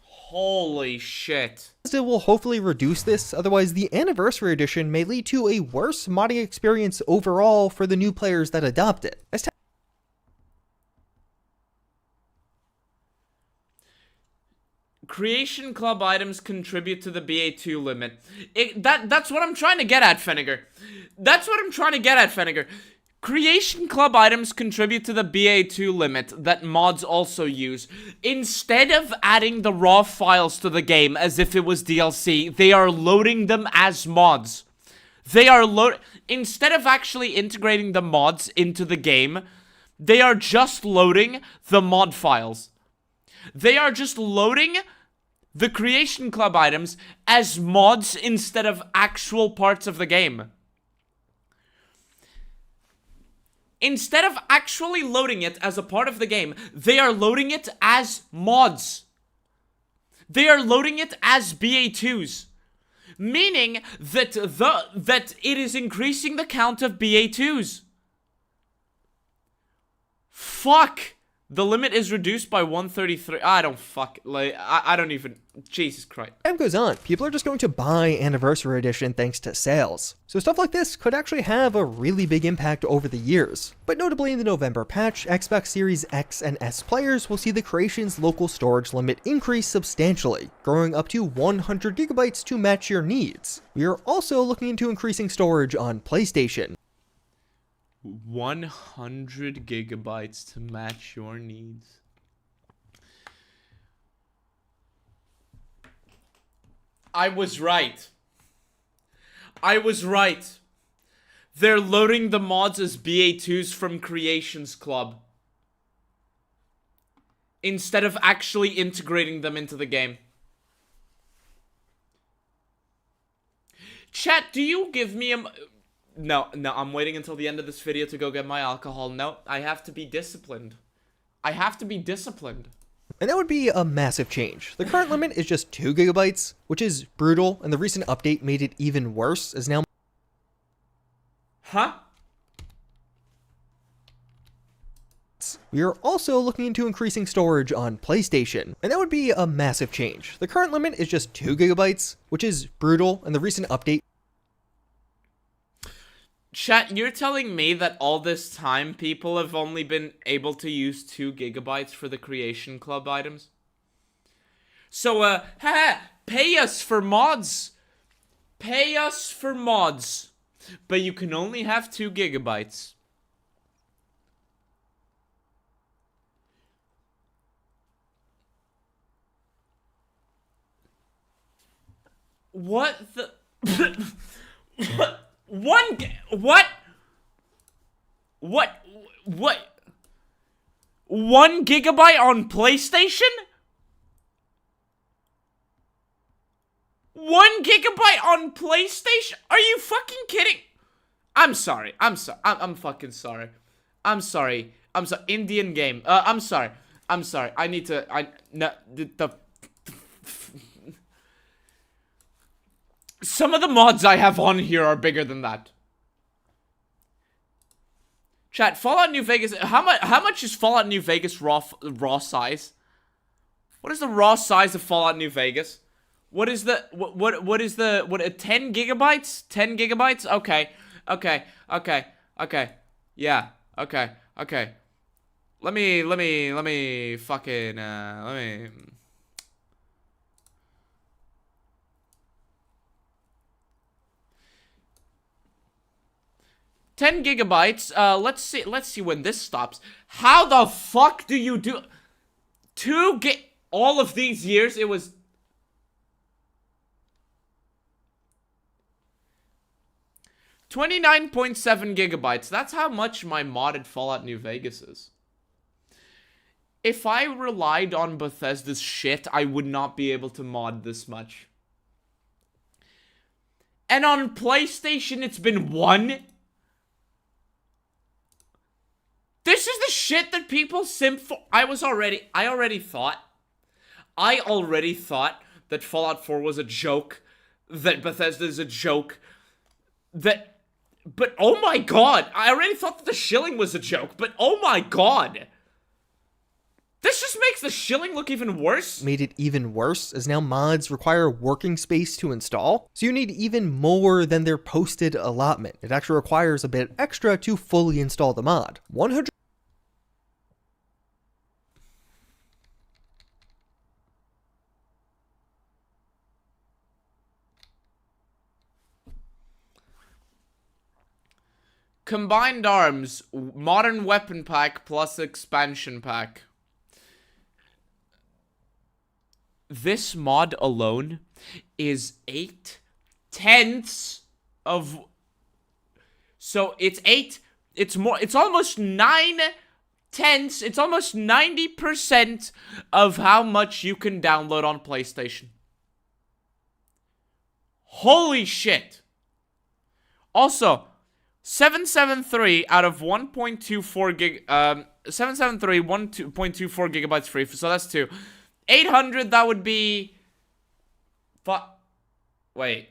Holy shit. It will hopefully reduce this, otherwise the Anniversary Edition may lead to a worse modding experience overall for the new players that adopt it. Creation Club items contribute to the BA2 limit. That's what I'm trying to get at, Fenniger. That's what I'm trying to get at, Fenniger. Creation Club items contribute to the BA2 limit that mods also use. Instead of adding the raw files to the game as if it was DLC, they are loading them as mods. Instead of actually integrating the mods into the game, they are just loading the mod files. They are just loading the Creation Club items as mods instead of actual parts of the game. Instead of actually loading it as a part of the game, they are loading it as mods. They are loading it as BA2s. Meaning that it is increasing the count of BA2s. Fuck! The limit is reduced by 133. I don't even. Jesus Christ. Time goes on, people are just going to buy Anniversary Edition thanks to sales. So stuff like this could actually have a really big impact over the years. But notably in the November patch, Xbox Series X and S players will see the Creation's local storage limit increase substantially, growing up to 100 gigabytes to match your needs. We are also looking into increasing storage on PlayStation. 100 gigabytes to match your needs. I was right. I was right. They're loading the mods as BA2s from Creations Club, instead of actually integrating them into the game. Chat, do you give me a... No, I'm waiting until the end of this video to go get my alcohol. No, I have to be disciplined. I have to be disciplined. And that would be a massive change. The current limit is just 2 gigabytes, which is brutal, and the recent update made it even worse, as now... Huh? We are also looking into increasing storage on PlayStation, and that would be a massive change. The current limit is just 2 gigabytes, which is brutal, and the recent update... Chat, you're telling me that all this time people have only been able to use 2 gigabytes for the Creation Club items? So, pay us for mods. Pay us for mods. But you can only have 2 gigabytes. What the... What? 1 gigabyte on PlayStation? 1 gigabyte on PlayStation? Are you fucking kidding? I'm sorry. I'm fucking sorry. I'm sorry. Indian game. I'm sorry. I need to, some of the mods I have on here are bigger than that. Chat, Fallout New Vegas, how much is Fallout New Vegas raw size? What is the raw size of Fallout New Vegas? What is the 10 gigabytes? 10 gigabytes? Okay. Yeah. Okay. Let me fucking 10 gigabytes, let's see when this stops. How the fuck do you do... all of these years, it was... 29.7 gigabytes, that's how much my modded Fallout New Vegas is. If I relied on Bethesda's shit, I would not be able to mod this much. And on PlayStation, it's been 1... This is the shit that people simp for. I already thought that Fallout 4 was a joke, that Bethesda is a joke, but oh my god, I already thought that the shilling was a joke, but oh my god. This just makes the shilling look even worse. Made it even worse, as now mods require working space to install, so you need even more than their posted allotment. It actually requires a bit extra to fully install the mod. 100 Combined Arms, Modern Weapon Pack plus Expansion Pack. This mod alone is 8/10 of... So it's 8... It's more... It's almost 9/10. It's almost 90% of how much you can download on PlayStation. Holy shit. Also... 773 out of 1.24 gig, 773, 1.24 gigabytes free, so that's 2. 800, that would be, wait,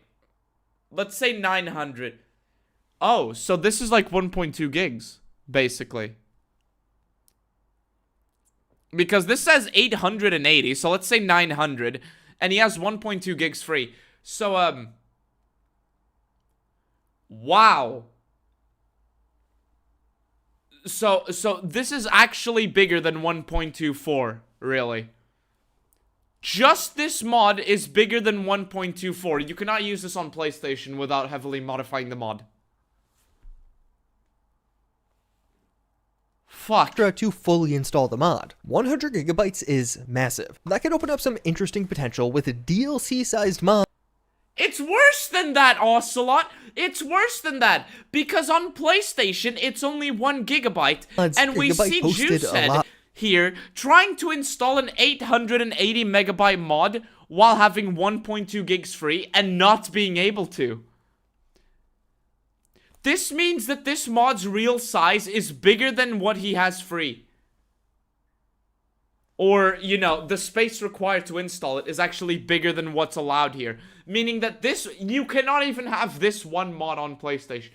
let's say 900. Oh, so this is like 1.2 gigs, basically. Because this says 880, so let's say 900, and he has 1.2 gigs free. So, wow. So this is actually bigger than 1.24, really. Just this mod is bigger than 1.24. You cannot use this on PlayStation without heavily modifying the mod. Fuck. To fully install the mod. 100 gigabytes is massive. That could open up some interesting potential with a DLC-sized mod. It's worse than that, Ocelot. It's worse than that. Because on PlayStation, it's only 1 gigabyte. And we see Juicehead here trying to install an 880 megabyte mod while having 1.2 gigs free and not being able to. This means that this mod's real size is bigger than what he has free. Or, you know, the space required to install it is actually bigger than what's allowed here. Meaning that this, you cannot even have this one mod on PlayStation.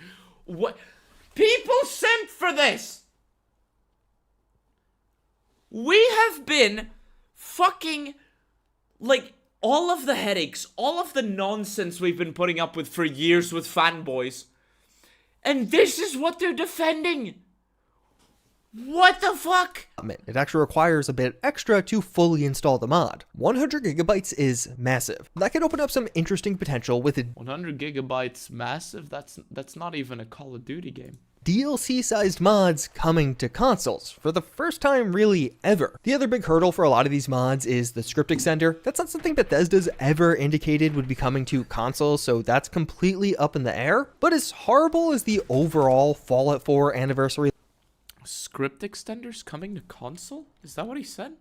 What? People simp for this! We have been fucking, like, all of the headaches, all of the nonsense we've been putting up with for years with fanboys. And this is what they're defending! What the fuck? It actually requires a bit extra to fully install the mod. 100 gigabytes is massive. That could open up some interesting potential with a 100 gigabytes massive? That's not even a Call of Duty game. DLC-sized mods coming to consoles for the first time really ever. The other big hurdle for a lot of these mods is the script extender. That's not something Bethesda's ever indicated would be coming to consoles, so that's completely up in the air. But as horrible as the overall Fallout 4 anniversary Script extenders coming to console? Is that what he said?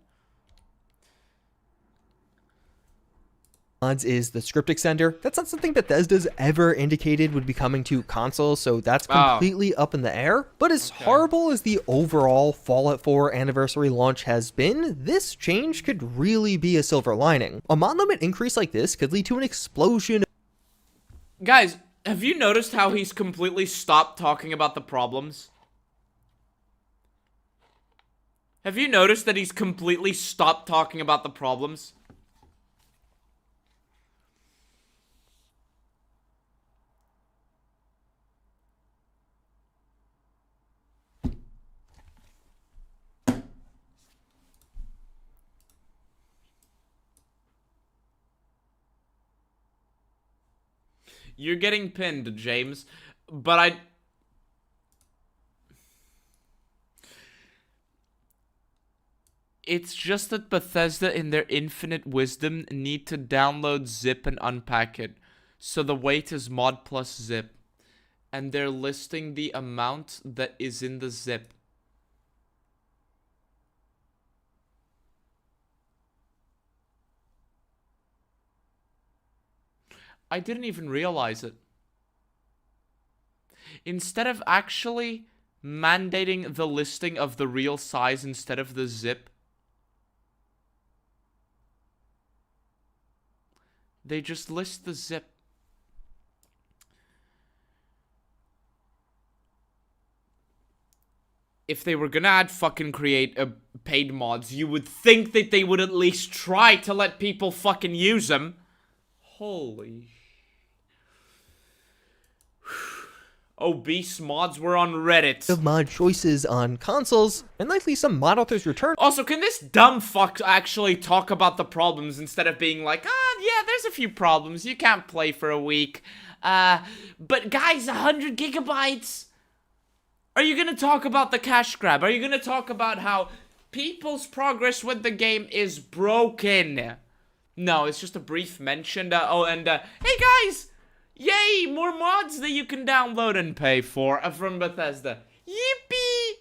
mods is the script extender. That's not something Bethesda's ever indicated would be coming to consoles, so that's completely up in the air. But as horrible as the overall Fallout 4 anniversary launch has been, this change could really be a silver lining. A mod limit increase like this could lead to an explosion. Guys, have you noticed how he's completely stopped talking about the problems? Have you noticed that he's completely stopped talking about the problems? You're getting pinned, James, but it's just that Bethesda, in their infinite wisdom, need to download zip and unpack it. So the weight is mod plus zip. And they're listing the amount that is in the zip. I didn't even realize it. Instead of actually mandating the listing of the real size instead of the zip, they just list the zip. If they were gonna add fucking create paid mods, you would think that they would at least try to let people fucking use them. Holy. Obese mods were on Reddit. Of mod choices on consoles, and likely some mod authors return. Also, can this dumb fuck actually talk about the problems instead of being like, yeah, there's a few problems. You can't play for a week. But guys, 100 gigabytes. Are you gonna talk about the cash grab? Are you gonna talk about how people's progress with the game is broken? No, it's just a brief mention. Hey guys! Yay! More mods that you can download and pay for from Bethesda. Yippee!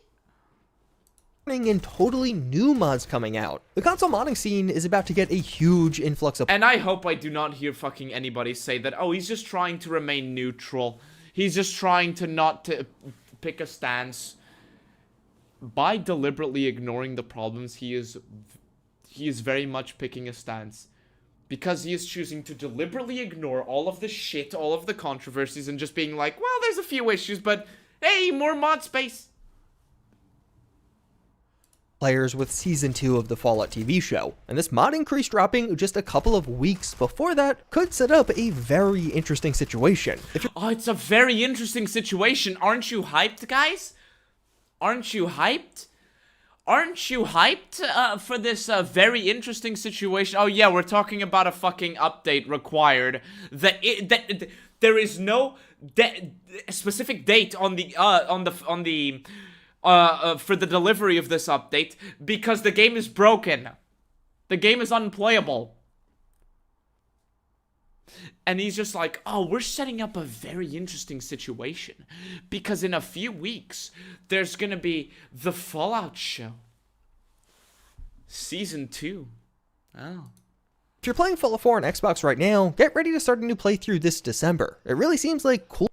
And totally new mods coming out. The console modding scene is about to get a huge influx of... And I hope I do not hear fucking anybody say that, oh, he's just trying to remain neutral. He's just trying to not to pick a stance. By deliberately ignoring the problems, he is very much picking a stance. Because he is choosing to deliberately ignore all of the shit, all of the controversies, and just being like, well, there's a few issues, but hey, more mod space. Players with Season 2 of the Fallout TV show, and this mod increase dropping just a couple of weeks before that could set up a very interesting situation. Oh, it's a very interesting situation. Aren't you hyped, guys? Aren't you hyped? Aren't you hyped for this very interesting situation? Oh yeah, we're talking about a fucking update required. That there is no specific date on the for the delivery of this update because the game is broken. The game is unplayable. And he's just like, oh, we're setting up a very interesting situation because in a few weeks, there's gonna be the Fallout show. Season 2. Oh. If you're playing Fallout 4 on Xbox right now, get ready to start a new playthrough this December. It really seems like cool.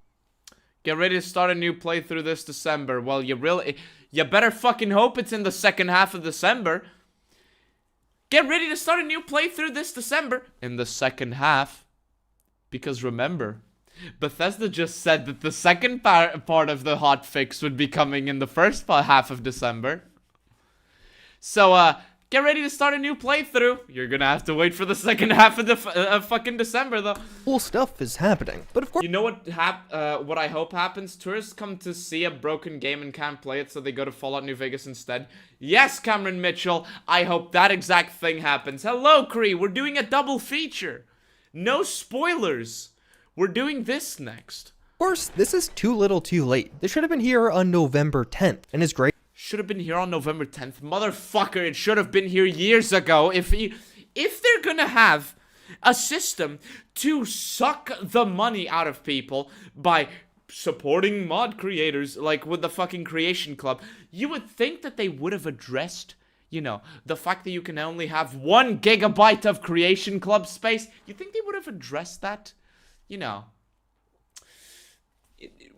Get ready to start a new playthrough this December. Well, you better fucking hope it's in the second half of December. Get ready to start a new playthrough this December in the second half. Because remember, Bethesda just said that the second part of the hotfix would be coming in the first half of December. So, get ready to start a new playthrough. You're gonna have to wait for the second half of the fucking December, though. Cool stuff is happening, but of course... You know what I hope happens? Tourists come to see a broken game and can't play it, so they go to Fallout New Vegas instead. Yes, Cameron Mitchell, I hope that exact thing happens. Hello, Cree, we're doing a double feature. No spoilers. We're doing this next. Of course, this is too little too late. This should have been here on November 10th, and is great. Should have been here on November 10th. Motherfucker, it should have been here years ago. If they're gonna have a system to suck the money out of people by supporting mod creators, like with the fucking Creation Club, you would think that they would have addressed, you know, the fact that you can only have 1 gigabyte of Creation Club space. You think they would have addressed that, you know,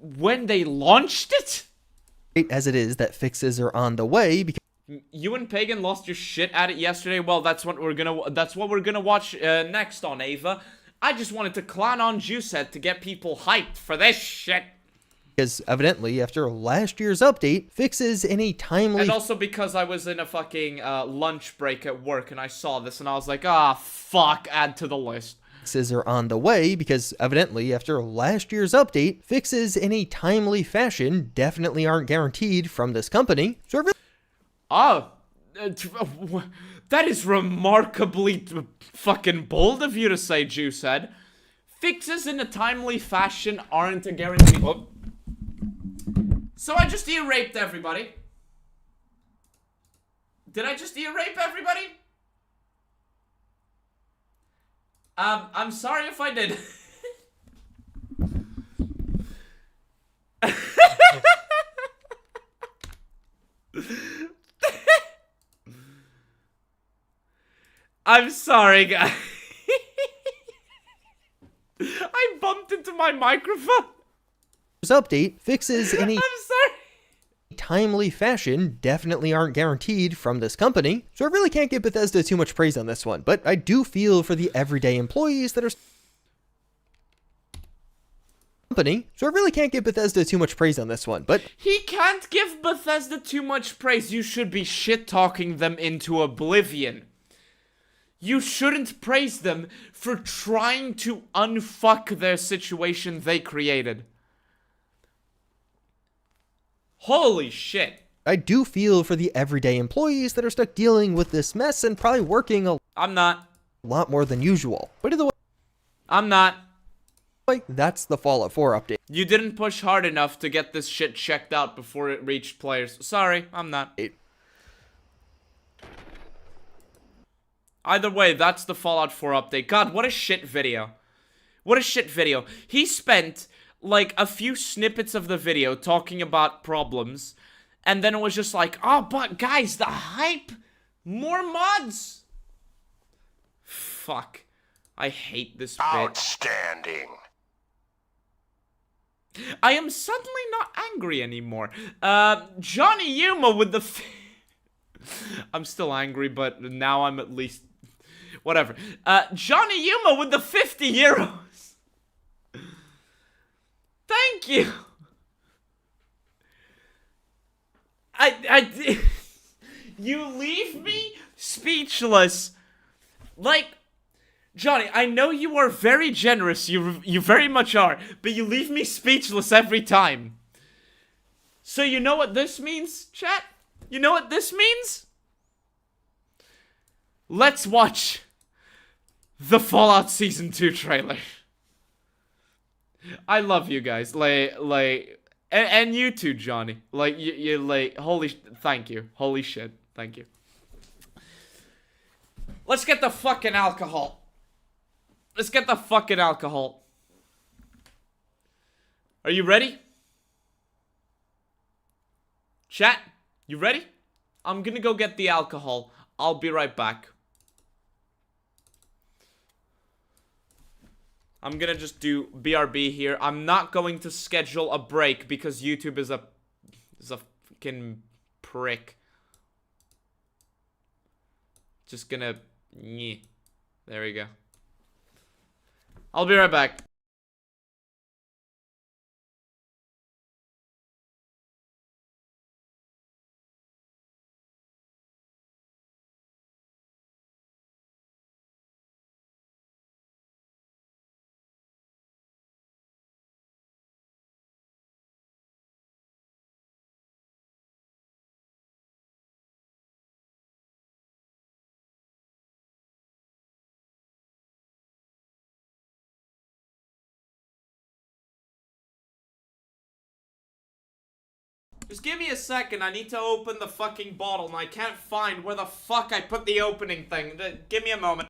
when they launched it? As it is that fixes are on the way because you and Pagan lost your shit at it yesterday. Well, that's what we're gonna watch next on Ava. I just wanted to clown on Juicet to get people hyped for this shit. Because evidently, after last year's update, fixes in a timely... And also because I was in a fucking lunch break at work and I saw this and I was like, ah, fuck, add to the list. Fixes are on the way because evidently, after last year's update, fixes in a timely fashion definitely aren't guaranteed from this company. So that is remarkably fucking bold of you to say, Juiced. Fixes in a timely fashion aren't a guarantee. Oh. So I just ear-raped everybody. Did I just ear-rape everybody? I'm sorry if I did. I'm sorry, guys. I bumped into my microphone. Update fixes in a... I'm sorry. timely fashion definitely aren't guaranteed from this company, so I really can't give Bethesda too much praise on this one, but I do feel for the everyday employees that are so I really can't give Bethesda too much praise on this one, but he can't give Bethesda too much praise. You should be shit-talking them into oblivion. You shouldn't praise them for trying to unfuck their situation they created. Holy shit. I do feel for the everyday employees that are stuck dealing with this mess and probably working a I'm not. lot more than usual. But either way, I'm not. that's the Fallout 4 update. You didn't push hard enough to get this shit checked out before it reached players. Sorry, I'm not. Either way, that's the Fallout 4 update. God, what a shit video. What a shit video. He spent, like, a few snippets of the video talking about problems, and then it was just like, oh, but guys, the hype! More mods! Fuck. I hate this bit. Outstanding. I am suddenly not angry anymore. Johnny Yuma with the I'm still angry, but now I'm at least... Whatever. Johnny Yuma with the 50 euros. Thank you. You leave me speechless. Like, Johnny, I know you are very generous. You very much are. But you leave me speechless every time. So you know what this means, chat? You know what this means? Let's watch the Fallout Season 2 trailer. I love you guys. And you too, Johnny. Thank you. Holy shit. Thank you. Let's get the fucking alcohol. Let's get the fucking alcohol. Are you ready? Chat, you ready? I'm gonna go get the alcohol. I'll be right back. I'm gonna just do BRB here. I'm not going to schedule a break because YouTube is a fucking prick. Just gonna... There we go. I'll be right back. Just give me a second, I need to open the fucking bottle and I can't find where the fuck I put the opening thing. Give me a moment.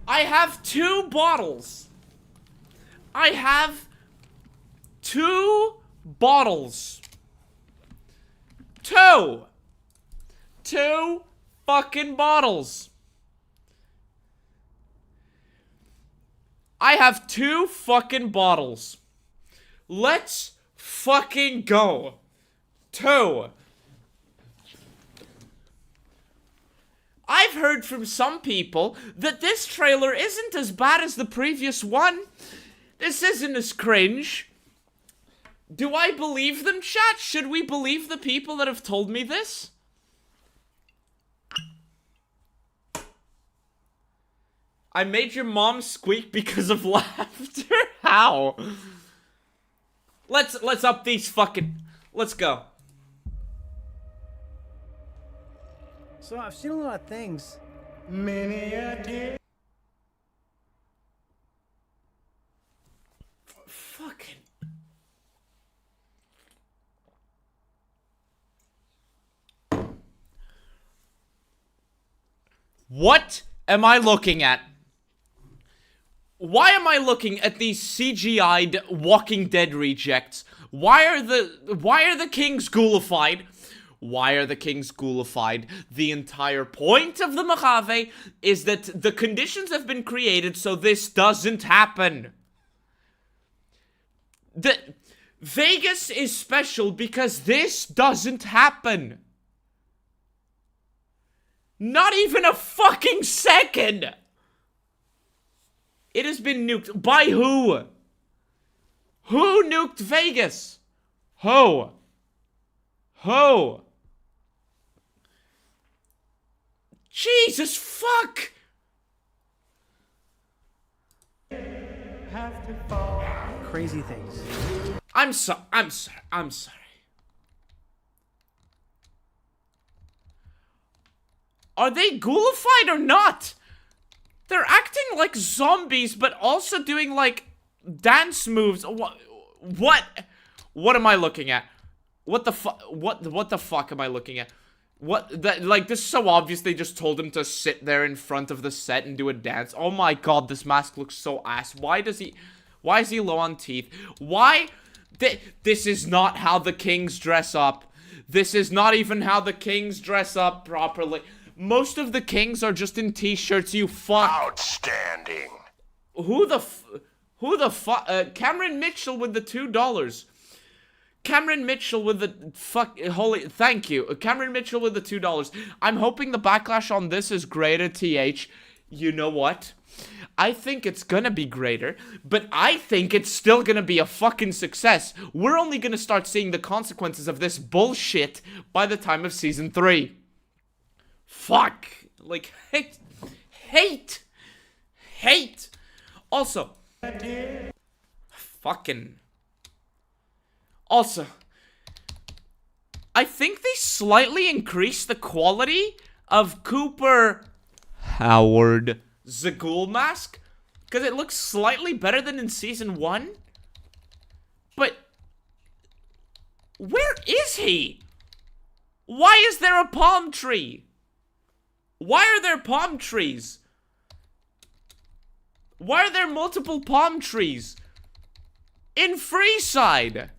I have 2 bottles. I have 2 bottles. 2 fucking bottles. I have 2 fucking bottles. Let's fucking go. 2. I've heard from some people that this trailer isn't as bad as the previous one. This isn't as cringe. Do I believe them, chat? Should we believe the people that have told me this? I made your mom squeak because of laughter? How? Let's up these fucking... Let's go. So I've seen a lot of things. Fucking... What am I looking at? Why am I looking at these CGI'd Walking Dead rejects? Why are the kings ghoulified? Why are the kings ghoulified? The entire point of the Mojave is that the conditions have been created so this doesn't happen. Vegas is special because this doesn't happen. Not even a fucking second! It has been nuked. By who? Who nuked Vegas? Who? Who? Jesus fuck! Crazy things. I'm sorry. Are they ghoulified or not? They're acting like zombies, but also doing, like, dance moves. What am I looking at? What the fuck am I looking at? Like, this is so obvious they just told him to sit there in front of the set and do a dance. Oh my god, this mask looks so ass. Why is he low on teeth? Why? This is not how the kings dress up. This is not even how the kings dress up properly. Most of the kings are just in t-shirts, you fuck. Outstanding. Who the fuck? Cameron Mitchell with the $2. Cameron Mitchell with the thank you. Cameron Mitchell with the $2. I'm hoping the backlash on this is greater, TH. You know what? I think it's gonna be greater, but I think it's still gonna be a fucking success. We're only gonna start seeing the consequences of this bullshit by the time of season 3. Fuck. Like, hate. Also, fucking. Also, I think they slightly increased the quality of Cooper Howard Zagul mask, because it looks slightly better than in season 1. But where is he? Why is there a palm tree? Why are there palm trees? Why are there multiple palm trees in Freeside?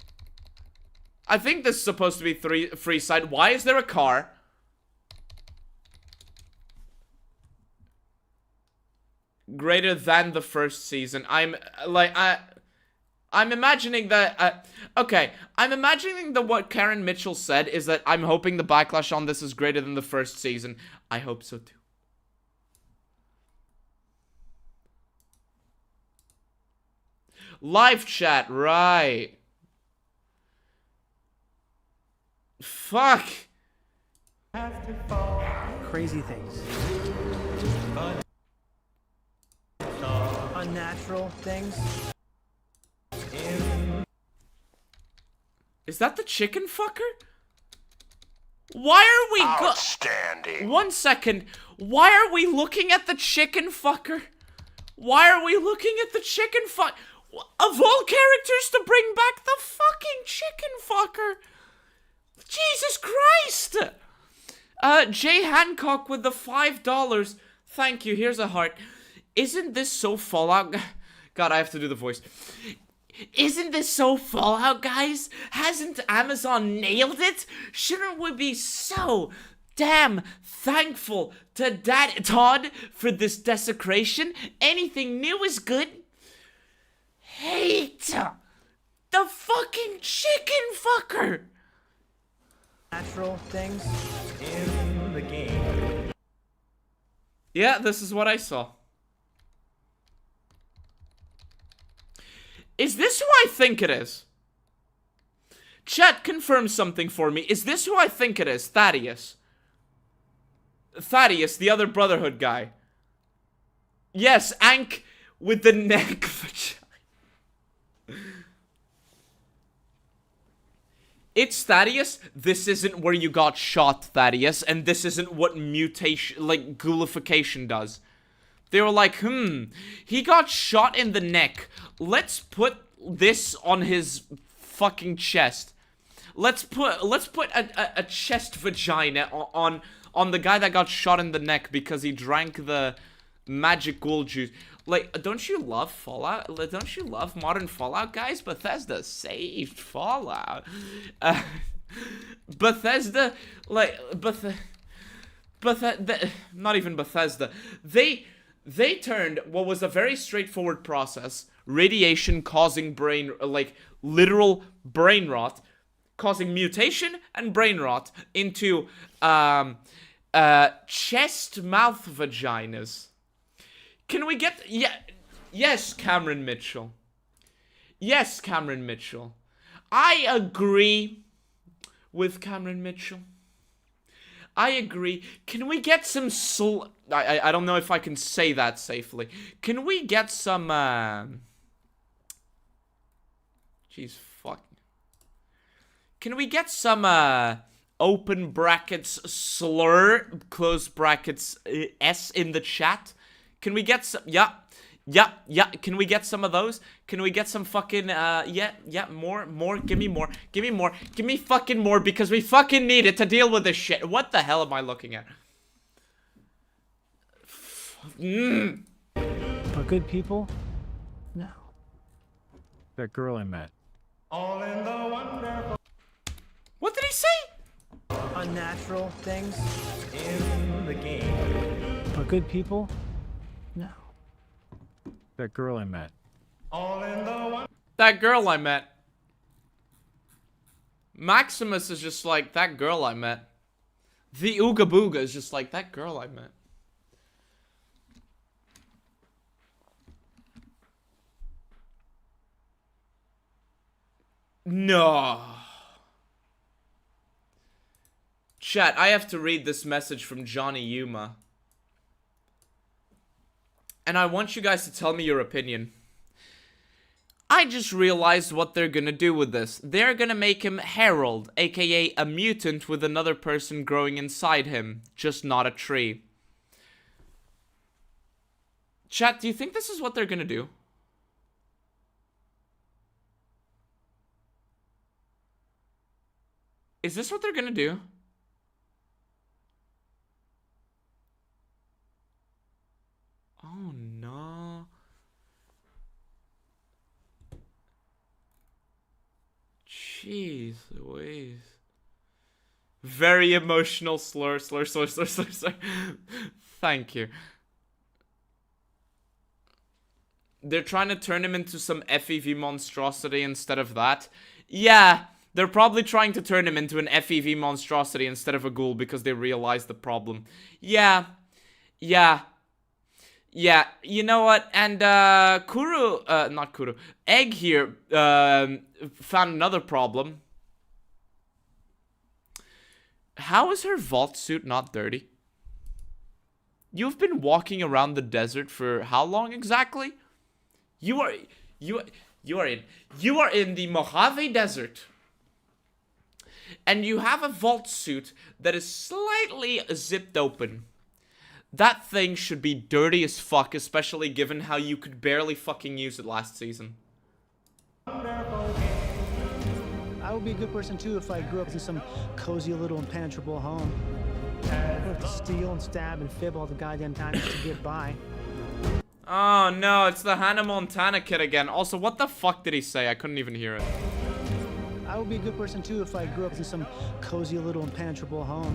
I think this is supposed to be Freeside. Why is there a car? Greater than the first season. I'm imagining that, okay, I'm imagining that what Karen Mitchell said is that I'm hoping the backlash on this is greater than the first season. I hope so too. Live chat, right. Fuck. Crazy things. Unnatural things. Is that the chicken fucker? Why are we Outstanding. 1 second. Why are we looking at the chicken fucker? Why are we looking at the chicken fuck? Of all characters to bring back the fucking chicken fucker. Jesus Christ. Jay Hancock with the $5. Thank you. Here's a heart. Isn't this so Fallout? God, I have to do the voice. Isn't this so Fallout, guys? Hasn't Amazon nailed it? Shouldn't we be so damn thankful to Todd for this desecration? Anything new is good. Hate the fucking chicken fucker. Natural things in the game. Yeah, this is what I saw. Is this who I think it is? Chat, confirm something for me. Is this who I think it is? Thaddeus. Thaddeus, the other Brotherhood guy. Yes, Ank with the neck vagina. It's Thaddeus. This isn't where you got shot, Thaddeus, and this isn't what mutation, like, ghoulification does. They were like, he got shot in the neck. Let's put this on his fucking chest. Let's put a chest vagina on the guy that got shot in the neck because he drank the magic ghoul juice. Like, don't you love Fallout? Like, don't you love modern Fallout, guys? Bethesda saved Fallout. Bethesda, like, not even Bethesda. They turned what was a very straightforward process, radiation causing literal brain rot, causing mutation and brain rot, into chest mouth vaginas. Can we get... Yes, Cameron Mitchell. Yes, Cameron Mitchell. I agree with Cameron Mitchell. I agree. Can we get some I don't know if I can say that safely. Can we get some... Jeez, fuck. Can we get some, open brackets slur, close brackets S in the chat? Can we get some... Yeah. Can we get some of those? Can we get some fucking, more, give me more. Give me fucking more, because we fucking need it to deal with this shit. What the hell am I looking at? For good people? No. That girl I met. What did he say? Unnatural things? In the game. For good people? No. That girl I met. That girl I met. Maximus is just like, that girl I met. The Ooga Booga is just like, that girl I met. No. Chat, I have to read this message from Johnny Yuma. And I want you guys to tell me your opinion. I just realized what they're gonna do with this. They're gonna make him Harold, aka a mutant with another person growing inside him, just not a tree. Chat, do you think this is what they're gonna do? Is this what they're gonna do? Oh no. Jeez Louise. Very emotional slur. Thank you. They're trying to turn him into some FEV monstrosity instead of that. Yeah, they're probably trying to turn him into an FEV monstrosity instead of a ghoul because they realize the problem. Yeah, you know what? And not Kuru, Egg here found another problem. How is her vault suit not dirty? You've been walking around the desert for how long exactly? You are in the Mojave Desert. And you have a vault suit that is slightly zipped open. That thing should be dirty as fuck, especially given how you could barely fucking use it last season. I would be a good person too if I grew up in some cozy little impenetrable home. I would have to steal and stab and fib all the goddamn time just to get by. Oh no, it's the Hannah Montana kid again. Also, what the fuck did he say? I couldn't even hear it. I would be a good person too if I grew up in some cozy little impenetrable home.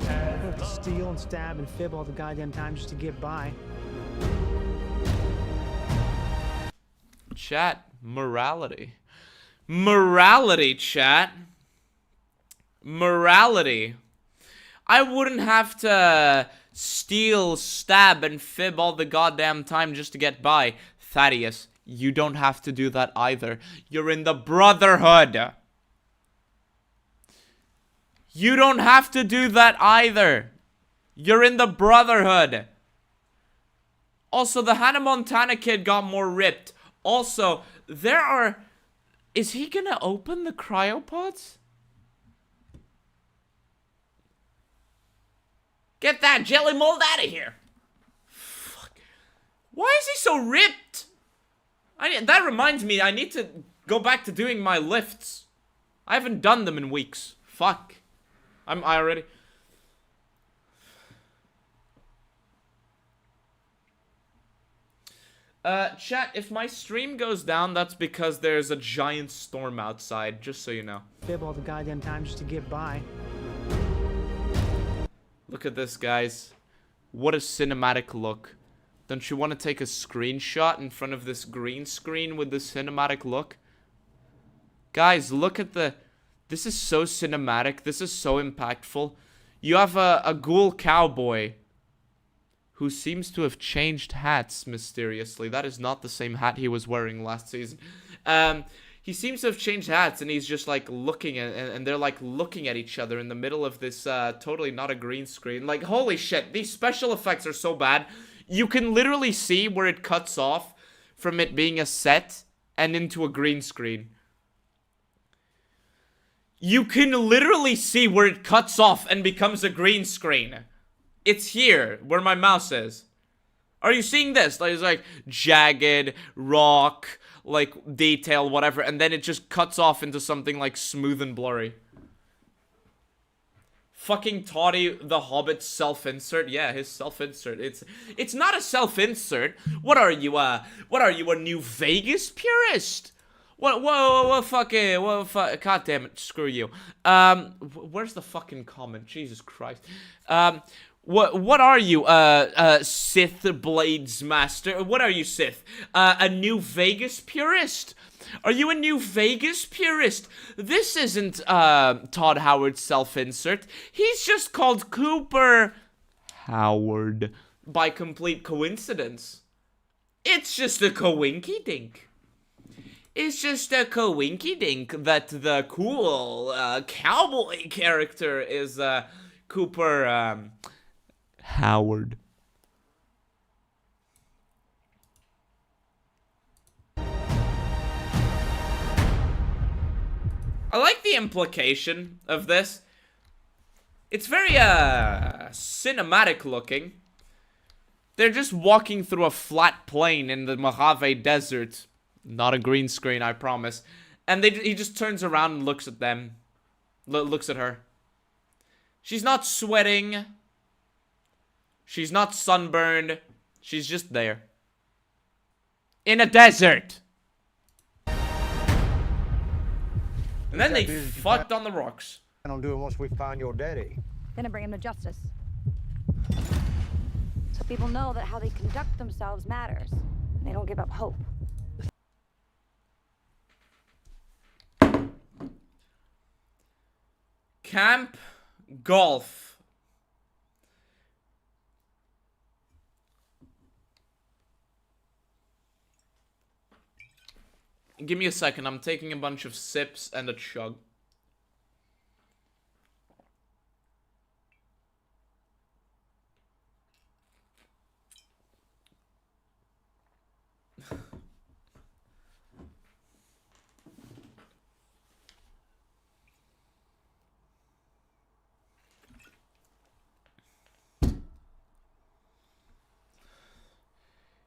I would have to steal and stab and fib all the goddamn time just to get by. Chat, morality. Morality, chat. Morality. I wouldn't have to steal, stab, and fib all the goddamn time just to get by. Thaddeus, you don't have to do that either. You're in the Brotherhood. You don't have to do that either. You're in the Brotherhood. Also, the Hannah Montana kid got more ripped. Also, there are... Is he gonna open the cryopods? Get that jelly mold out of here. Fuck. Why is he so ripped? That reminds me, I need to go back to doing my lifts. I haven't done them in weeks. Fuck. I already... Chat, if my stream goes down, that's because there's a giant storm outside, just so you know. Fib all the goddamn time just to get by. Look at this, guys. What a cinematic look. Don't you want to take a screenshot in front of this green screen with the cinematic look? Guys, look at the... This is so cinematic. This is so impactful. You have a ghoul cowboy who seems to have changed hats mysteriously. That is not the same hat he was wearing last season. He seems to have changed hats, and he's just, like, looking at... And they're, like, looking at each other in the middle of this, totally not a green screen. Like, holy shit, these special effects are so bad. You can literally see where it cuts off from it being a set and into a green screen. You can literally see where it cuts off and becomes a green screen. It's here, where my mouse is. Are you seeing this? Like, it's like jagged, rock, like detail, whatever, and then it just cuts off into something like smooth and blurry. Fucking Toddy the Hobbit self-insert. Yeah, his self-insert. It's not a self-insert. What are you, a New Vegas purist? Whoa, fuck, god damn it, screw you. Where's the fucking comment? Jesus Christ. What are you, Sith Blades Master? What are you, Sith? A New Vegas purist? Are you a New Vegas purist? This isn't, Todd Howard's self-insert. He's just called Cooper Howard by complete coincidence. It's just a coinky-dink. It's just a coinky-dink that the cool, cowboy character is, Cooper, Howard. I like the implication of this. It's very, cinematic looking. They're just walking through a flat plain in the Mojave Desert. Not a green screen, I promise. And he just turns around and looks at them. Looks at her. She's not sweating. She's not sunburned. She's just there. In a desert. And then they fucked on the rocks. And I'm doing once we find your daddy. Gonna bring him to justice. So people know that how they conduct themselves matters. And they don't give up hope. Camp Golf. Give me a second. I'm taking a bunch of sips and a chug.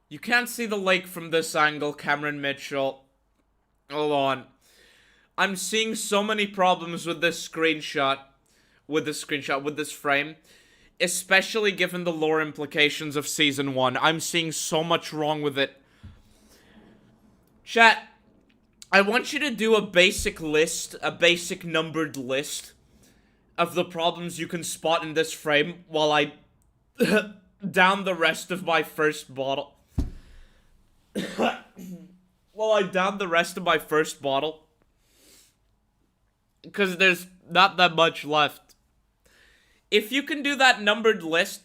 You can't see the lake from this angle, Cameron Mitchell. Hold on. I'm seeing so many problems with this screenshot. With this frame. Especially given the lore implications of Season 1. I'm seeing so much wrong with it. Chat, I want you to do a basic list, a basic numbered list of the problems you can spot in this frame while I down the rest of my first bottle. Well, I downed the rest of my first bottle. Because there's not that much left. If you can do that numbered list,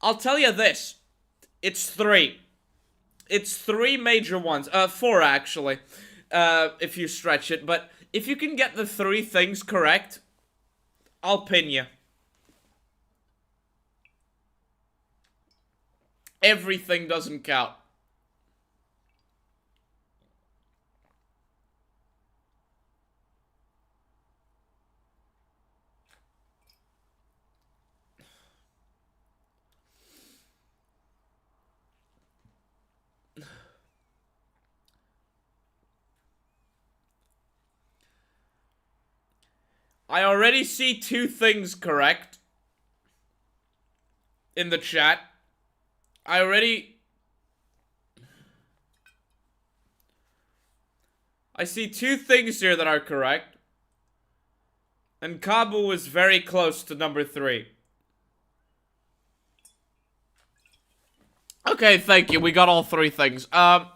I'll tell you this. It's 3. It's 3 major ones. 4, actually. If you stretch it. But if you can get the 3 things correct, I'll pin you. Everything doesn't count. I already see 2 things correct in the chat. I see 2 things here that are correct. And Kabu was very close to number 3. Okay, thank you. We got all 3 things. Fuck,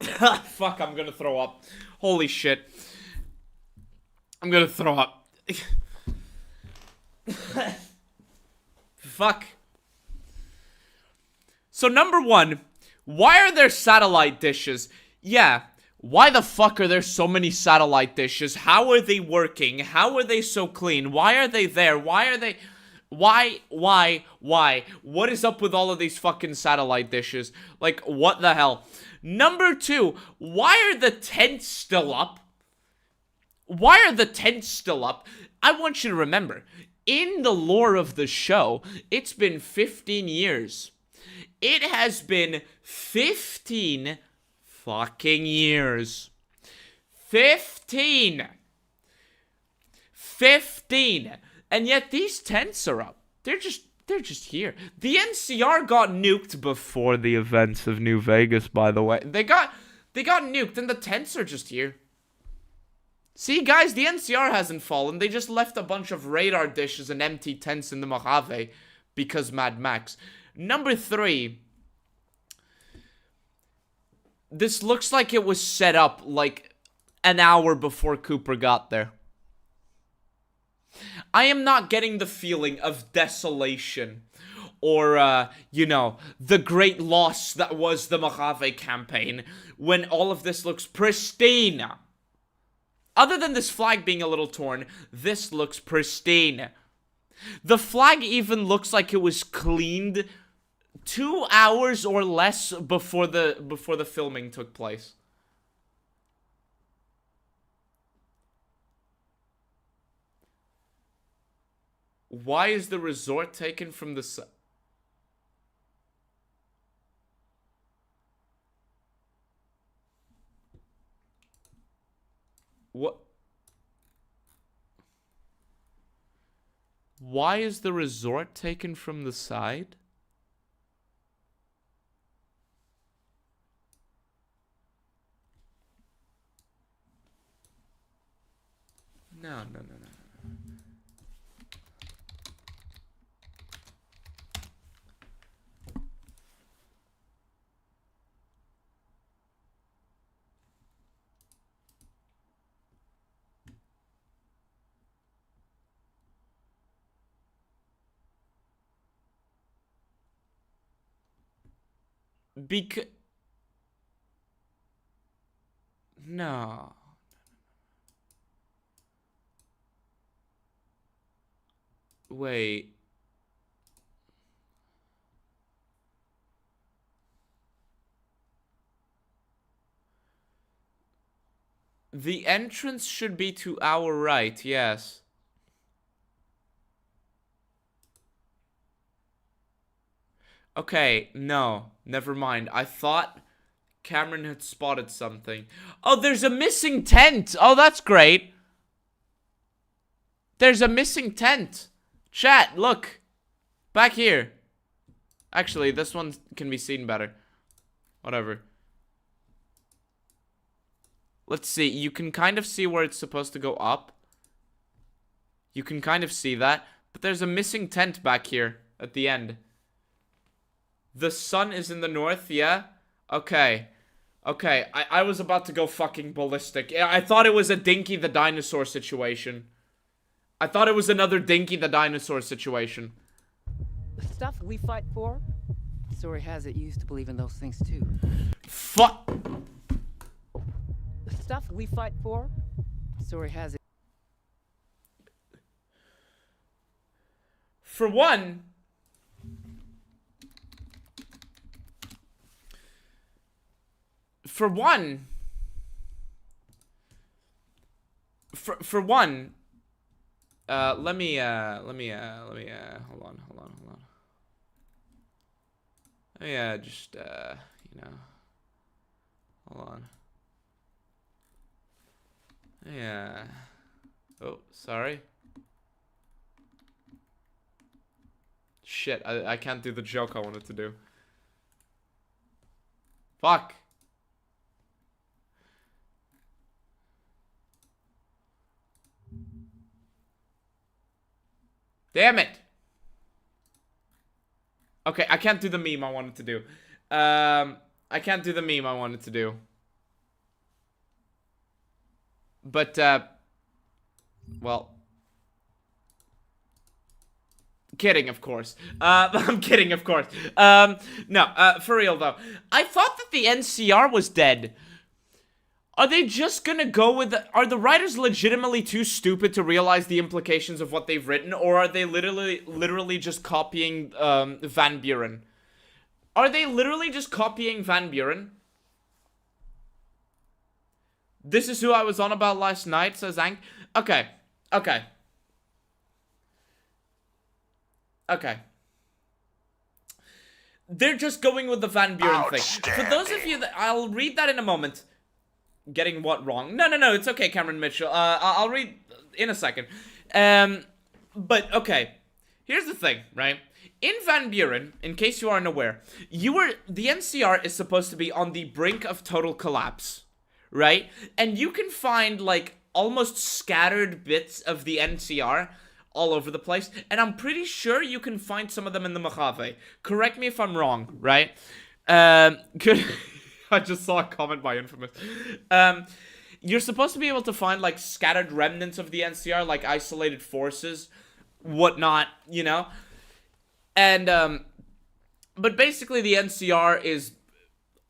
I'm gonna throw up. Holy shit. I'm gonna throw up. Fuck. So number 1, why are there satellite dishes? Yeah, why the fuck are there so many satellite dishes? How are they working? How are they so clean? Why are they there? Why are they... Why? What is up with all of these fucking satellite dishes? Like, what the hell? Number 2, why are the tents still up? Why are the tents still up? I want you to remember, in the lore of the show, it's been 15 years. It has been 15 fucking years. 15. And yet these tents are up. They're just here. The NCR got nuked before the events of New Vegas, by the way. They got nuked and the tents are just here. See, guys, the NCR hasn't fallen. They just left a bunch of radar dishes and empty tents in the Mojave because Mad Max. Number 3. This looks like it was set up like an hour before Cooper got there. I am not getting the feeling of desolation or, you know, the great loss that was the Mojave campaign when all of this looks pristine. Other than this flag being a little torn, this looks pristine. The flag even looks like it was cleaned 2 hours or less before the filming took place. Why is the resort taken from the What? Why is the resort taken from the side? No. No. Wait. The entrance should be to our right, yes. Okay, no, never mind. I thought Cameron had spotted something. Oh, there's a missing tent. Oh, that's great. There's a missing tent. Chat, look. Back here. Actually, this one can be seen better. Whatever. Let's see. You can kind of see where it's supposed to go up. You can kind of see that. But there's a missing tent back here at the end. The sun is in the north, yeah? Okay. Okay, I was about to go fucking ballistic. I thought it was a Dinky the Dinosaur situation. I thought it was another Dinky the Dinosaur situation. The stuff we fight for, the story has it you used to believe in those things too. Fuck. The stuff we fight for, the story has it. For one, for one, let me hold on. Yeah, just you know, hold on. Yeah. Oh, sorry. Shit, I can't do the joke I wanted to do. Fuck. Damn it. Okay, I can't do the meme I wanted to do. I can't do the meme I wanted to do. But, well. Kidding, of course. I'm kidding, of course. No, for real, though. I thought that the NCR was dead. Are they just gonna go with are the writers legitimately too stupid to realize the implications of what they've written, or are they literally just copying, Van Buren? Are they literally just copying Van Buren? This is who I was on about last night, says Ank. Okay. They're just going with the Van Buren thing. For those of you that... I'll read that in a moment. Getting what wrong? No, it's okay, Cameron Mitchell. I'll read in a second. But, okay. Here's the thing, right? In Van Buren, in case you aren't aware, the NCR is supposed to be on the brink of total collapse, right? And you can find, like, almost scattered bits of the NCR all over the place, and I'm pretty sure you can find some of them in the Mojave. Correct me if I'm wrong, right? I just saw a comment by Infamous. You're supposed to be able to find, like, scattered remnants of the NCR, like isolated forces, whatnot, you know? And, but basically the NCR is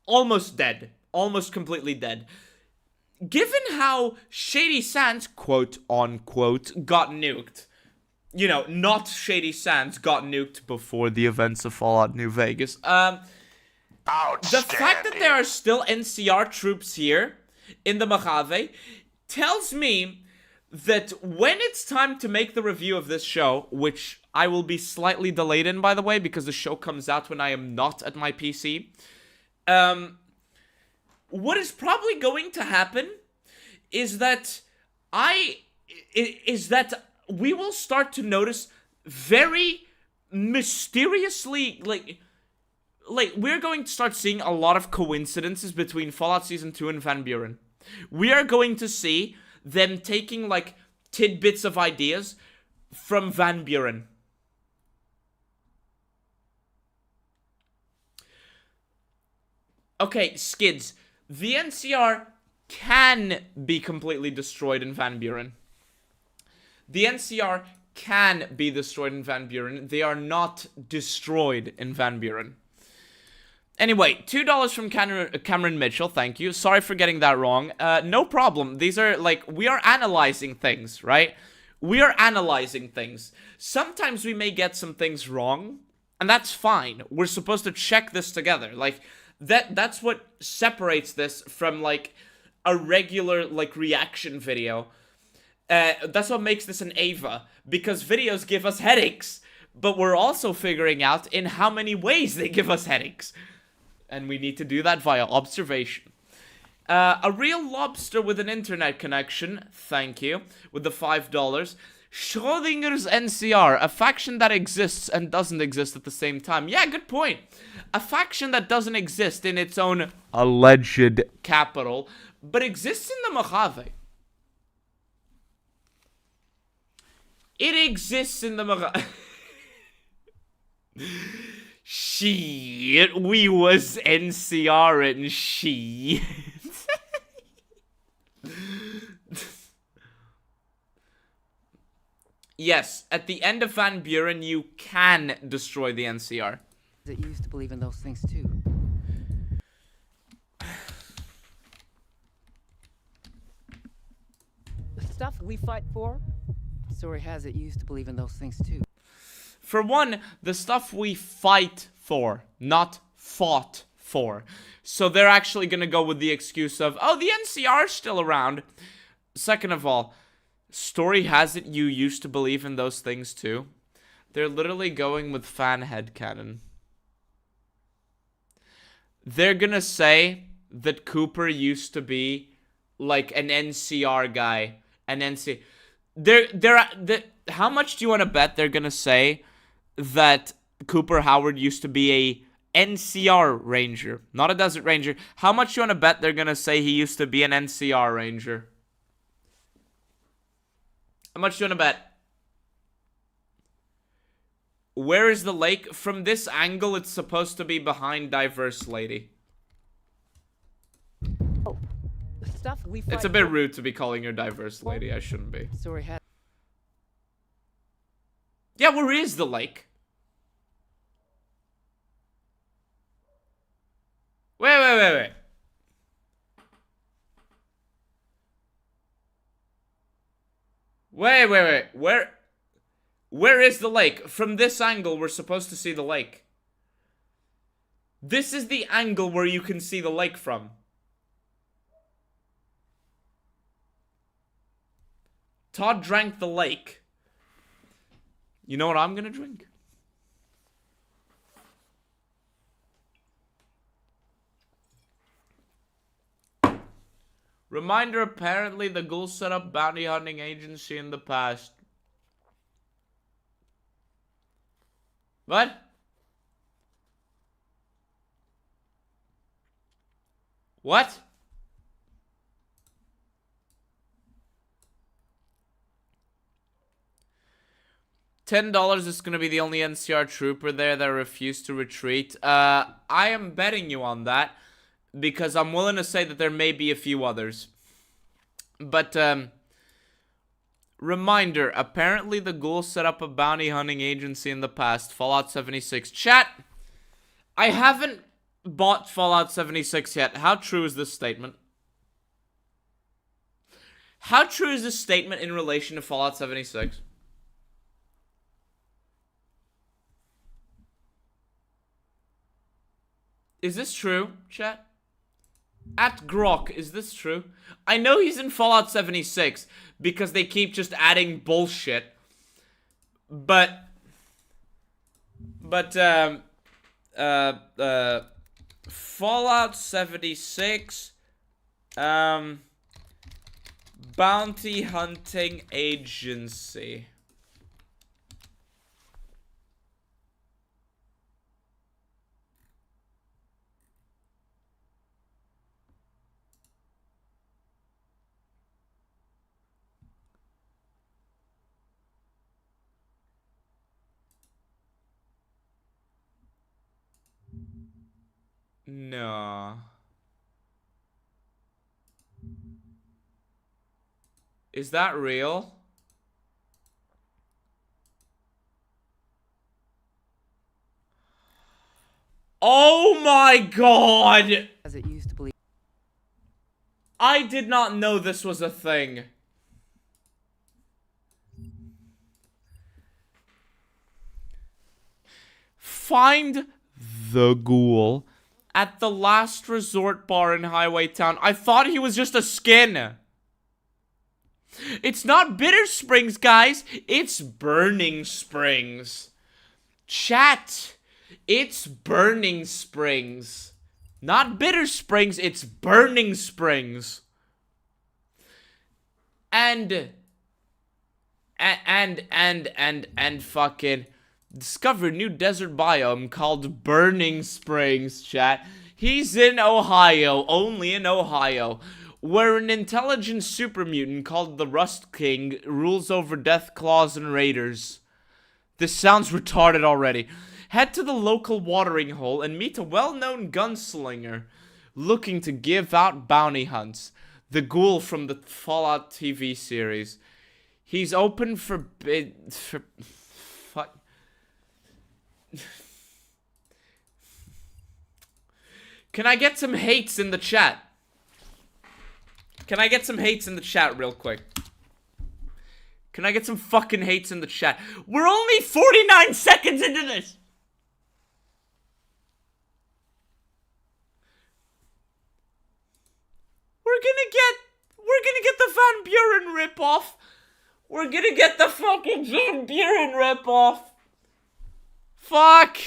almost dead. Almost completely dead. Given how Shady Sands, quote-unquote, got nuked. You know, not Shady Sands got nuked before the events of Fallout New Vegas. The fact that there are still NCR troops here in the Mojave tells me that when it's time to make the review of this show, which I will be slightly delayed in, by the way, because the show comes out when I am not at my PC, what is probably going to happen is that we will start to notice very mysteriously, like we're going to start seeing a lot of coincidences between Fallout Season 2 and Van Buren. We are going to see them taking, like, tidbits of ideas from Van Buren. Okay, Skids. The NCR can be completely destroyed in Van Buren. The NCR can be destroyed in Van Buren. They are not destroyed in Van Buren. Anyway, $2 from Cameron Mitchell, thank you. Sorry for getting that wrong. No problem. These are, like, we are analyzing things, right? We are analyzing things. Sometimes we may get some things wrong, and that's fine. We're supposed to check this together. Like, that's what separates this from, like, a regular, like, reaction video. That's what makes this an EVAH, because videos give us headaches, but we're also figuring out in how many ways they give us headaches. And we need to do that via observation. A real lobster with an internet connection, thank you, with the $5. Schrodinger's NCR, a faction that exists and doesn't exist at the same time. Yeah, good point. A faction that doesn't exist in its own alleged capital, but exists in the Mojave. It exists in the Mojave. Shit, we was NCR and shit. Yes, at the end of Van Buren, you can destroy the NCR. That used to believe in those things too. The stuff we fight for, story has it used to believe in those things too. For one, the stuff we fight for, not fought for. So they're actually gonna go with the excuse of, oh, the NCR's still around. Second of all, story has it you used to believe in those things too. They're literally going with fan headcanon. They're gonna say that Cooper used to be like an NCR guy. An NC... How much do you want to bet they're gonna say that Cooper Howard used to be a NCR Ranger, not a Desert Ranger? How much do you want to bet they're gonna say he used to be an NCR Ranger? How much do you want to bet? Where is the lake? From this angle, it's supposed to be behind Diverse Lady. Oh, the stuff we fight It's a bit for. rude to be calling her Diverse Lady. I shouldn't be. Story has. Yeah, where is the lake? Wait. Wait. Where is the lake? From this angle, we're supposed to see the lake. This is the angle where you can see the lake from. Todd drank the lake. You know what I'm gonna drink? Reminder, apparently the Ghoul set up bounty hunting agency in the past. What? What? $10 is going to be the only NCR trooper there that refused to retreat. I am betting you on that because I'm willing to say that there may be a few others. But, reminder, apparently the Ghoul set up a bounty hunting agency in the past. Fallout 76. Chat, I haven't bought Fallout 76 yet. How true is this statement? How true is this statement in relation to Fallout 76? Is this true, chat? At Grok, is this true? I know he's in Fallout 76 because they keep just adding bullshit. But Fallout 76 bounty hunting agency. No. Is that real? Oh my god! As it used to believe. I did not know this was a thing. Find the Ghoul at the Last Resort bar in Highway Town. I thought he was just a skin. It's not Bitter Springs, guys. It's Burning Springs. Chat. It's Burning Springs. Not Bitter Springs, it's Burning Springs. And fucking discover new desert biome called Burning Springs, chat. He's in Ohio, only in Ohio, where an intelligent super mutant called the Rust King rules over Deathclaws and Raiders. This sounds retarded already. Head to the local watering hole and meet a well-known gunslinger looking to give out bounty hunts. The Ghoul from the Fallout TV series. He's open for fuck. Can I get some hates in the chat? Can I get some hates in the chat real quick? Can I get some fucking hates in the chat? We're only 49 seconds into this. We're gonna get the Van Buren ripoff. We're gonna get the fucking Van Buren ripoff. Fuck.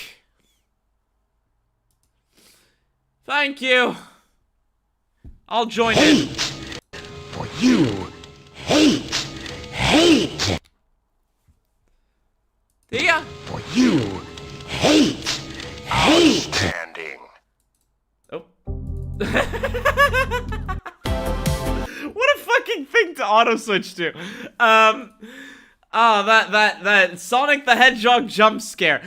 Thank you. I'll join in. For you hate. See ya. For you hate. Outstanding. Oh. What a fucking thing to auto switch to. That Sonic the Hedgehog jump scare.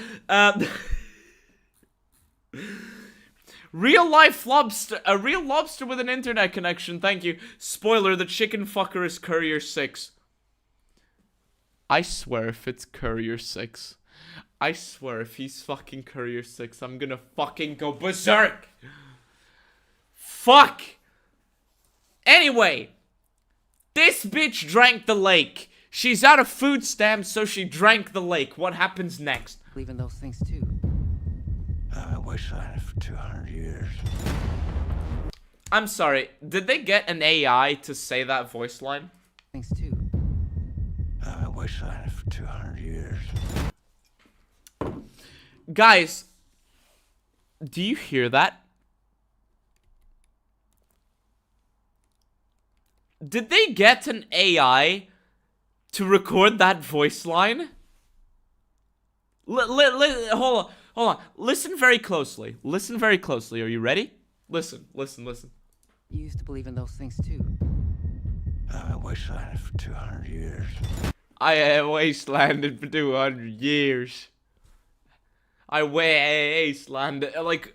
Real life lobster, a real lobster with an internet connection. Thank you. Spoiler: the chicken fucker is Courier 6. I swear, if it's Courier 6, I swear, if he's fucking Courier 6, I'm gonna fucking go berserk. Fuck. Anyway, this bitch drank the lake. She's out of food stamps, so she drank the lake. What happens next? Believe in those things too. I wish I had for 200 years. I'm sorry, did they get an AI to say that voice line? Things too. I wish I had for 200 years. Guys, do you hear that? Did they get an AI to record that voice line? Hold on. Listen very closely. Listen very closely. Are you ready? Listen. You used to believe in those things too. I wish I had for 200 years. I wastelanded for 200 years. I wastelanded, like...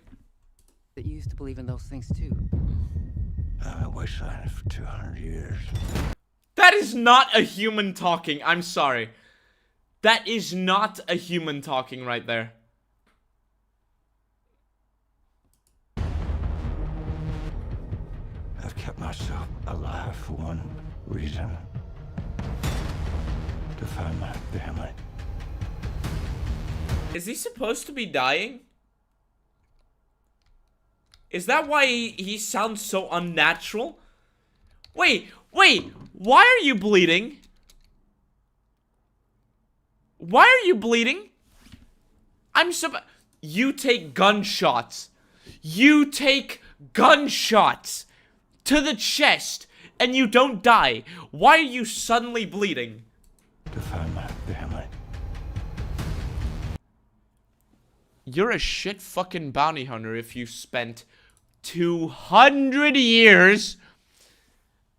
That you used to believe in those things too. I wish I had for 200 years. That is not a human talking. I'm sorry. That is not a human talking right there. I've kept myself alive for one reason. To find my family. Is he supposed to be dying? Is that why he sounds so unnatural? Wait, why are you bleeding? Why are you bleeding? You take gunshots. You take gunshots to the chest and you don't die. Why are you suddenly bleeding? To find my family. You're a shit fucking bounty hunter if you spent 200 years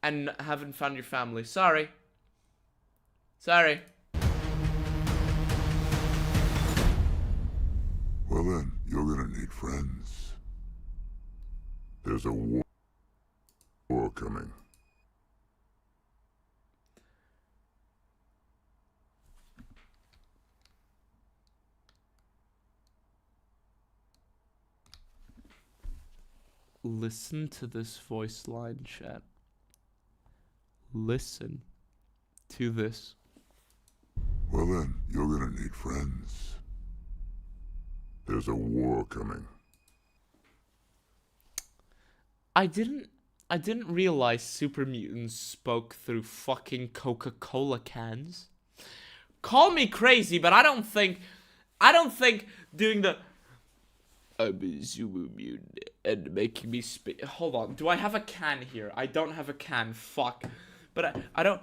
and haven't found your family. Sorry. Well then, you're gonna need friends. There's a war coming. Listen to this voice line, chat. Listen to this. Well then, you're gonna need friends. There's a war coming. I didn't realize super mutants spoke through fucking Coca-Cola cans. Call me crazy, but I don't think doing the I'm a super mutant and making me speak. Hold on, do I have a can here? I don't have a can. Fuck. But I don't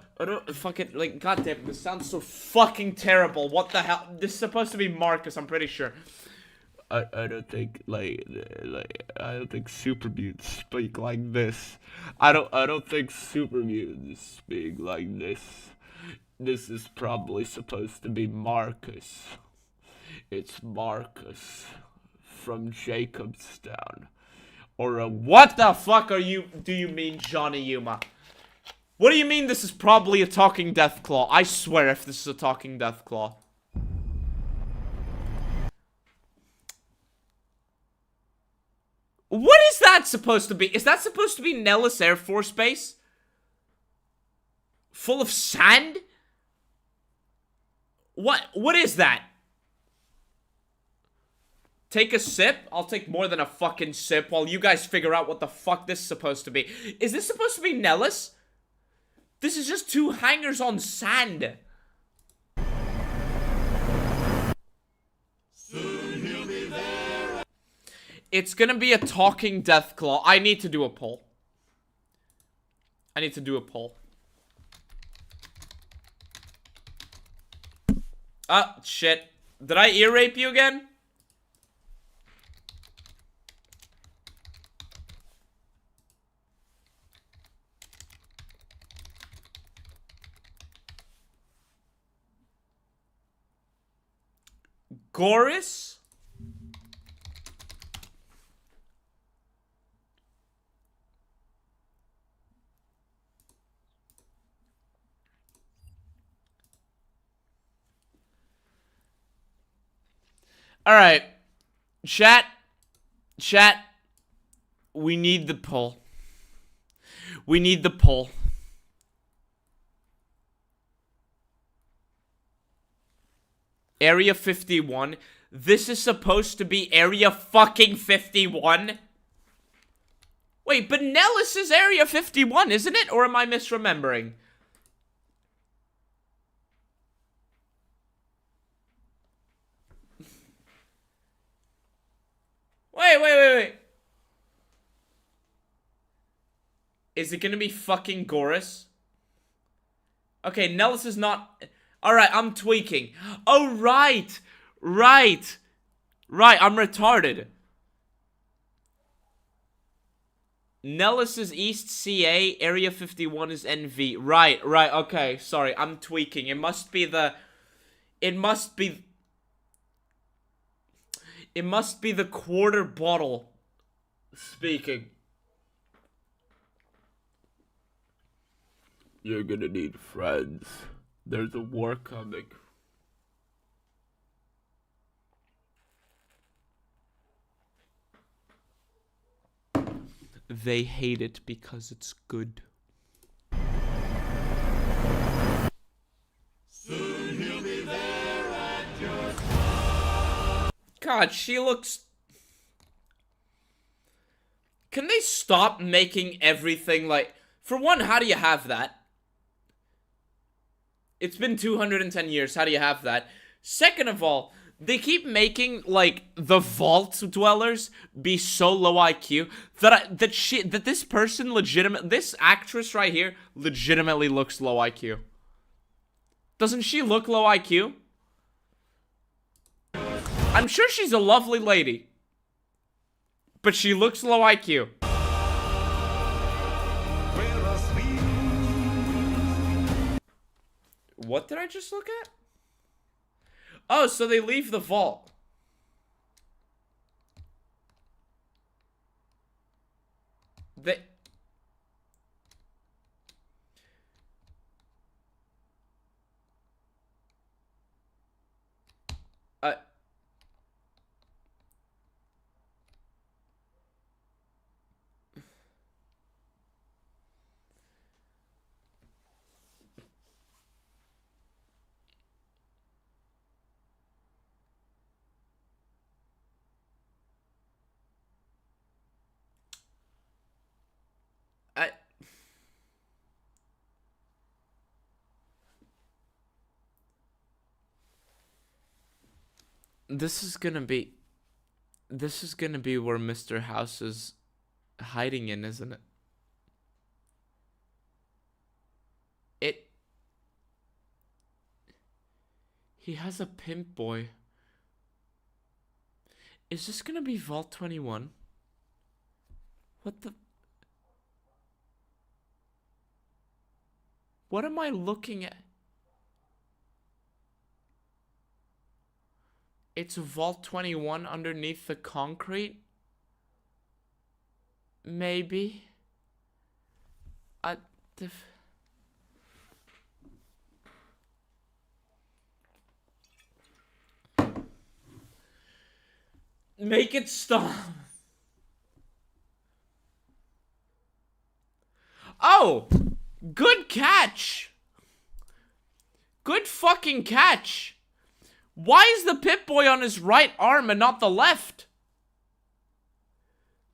fucking, like, goddamn, this sounds so fucking terrible. What the hell? This is supposed to be Marcus, I'm pretty sure. I don't think I don't think super mutants speak like this. I don't think super mutants speak like this. This is probably supposed to be Marcus. It's Marcus from Jacobstown. Or what the fuck do you mean, Johnny Yuma? What do you mean this is probably a talking Deathclaw? I swear if this is a talking Deathclaw. What is that supposed to be? Is that supposed to be Nellis Air Force Base? Full of sand? What is that? Take a sip? I'll take more than a fucking sip while you guys figure out what the fuck this is supposed to be. Is this supposed to be Nellis? This is just two hangers on sand. It's gonna be a talking Deathclaw. I need to do a poll. I need to do a poll. Ah, shit. Did I ear rape you again? Goris? Alright. Chat. We need the poll. We need the poll. Area 51. This is supposed to be Area fucking 51? Wait, but Nellis is Area 51, isn't it? Or am I misremembering? Wait. Is it gonna be fucking Goris? Okay, Nellis is not... Alright, I'm tweaking. Oh, right, I'm retarded. Nellis is East CA, Area 51 is NV. Right, okay, sorry, I'm tweaking. It must be the quarter bottle speaking. You're gonna need friends. There's a war coming. They hate it because it's good. Soon he'll be there at your side. God, she looks... Can they stop making everything like... For one, how do you have that? It's been 210 years. How do you have that? Second of all, they keep making like the vault dwellers be so low IQ that this actress right here legitimately looks low IQ. Doesn't she look low IQ? I'm sure she's a lovely lady, but she looks low IQ. What did I just look at? Oh, so they leave the vault. They... This is gonna be where Mr. House is hiding in, isn't it? He has a pimp boy. Is this gonna be Vault 21? What the... What am I looking at? It's Vault 21 underneath the concrete? Maybe. Make it stop. Oh! Good catch! Good fucking catch! Why is the Pip-Boy on his right arm and not the left?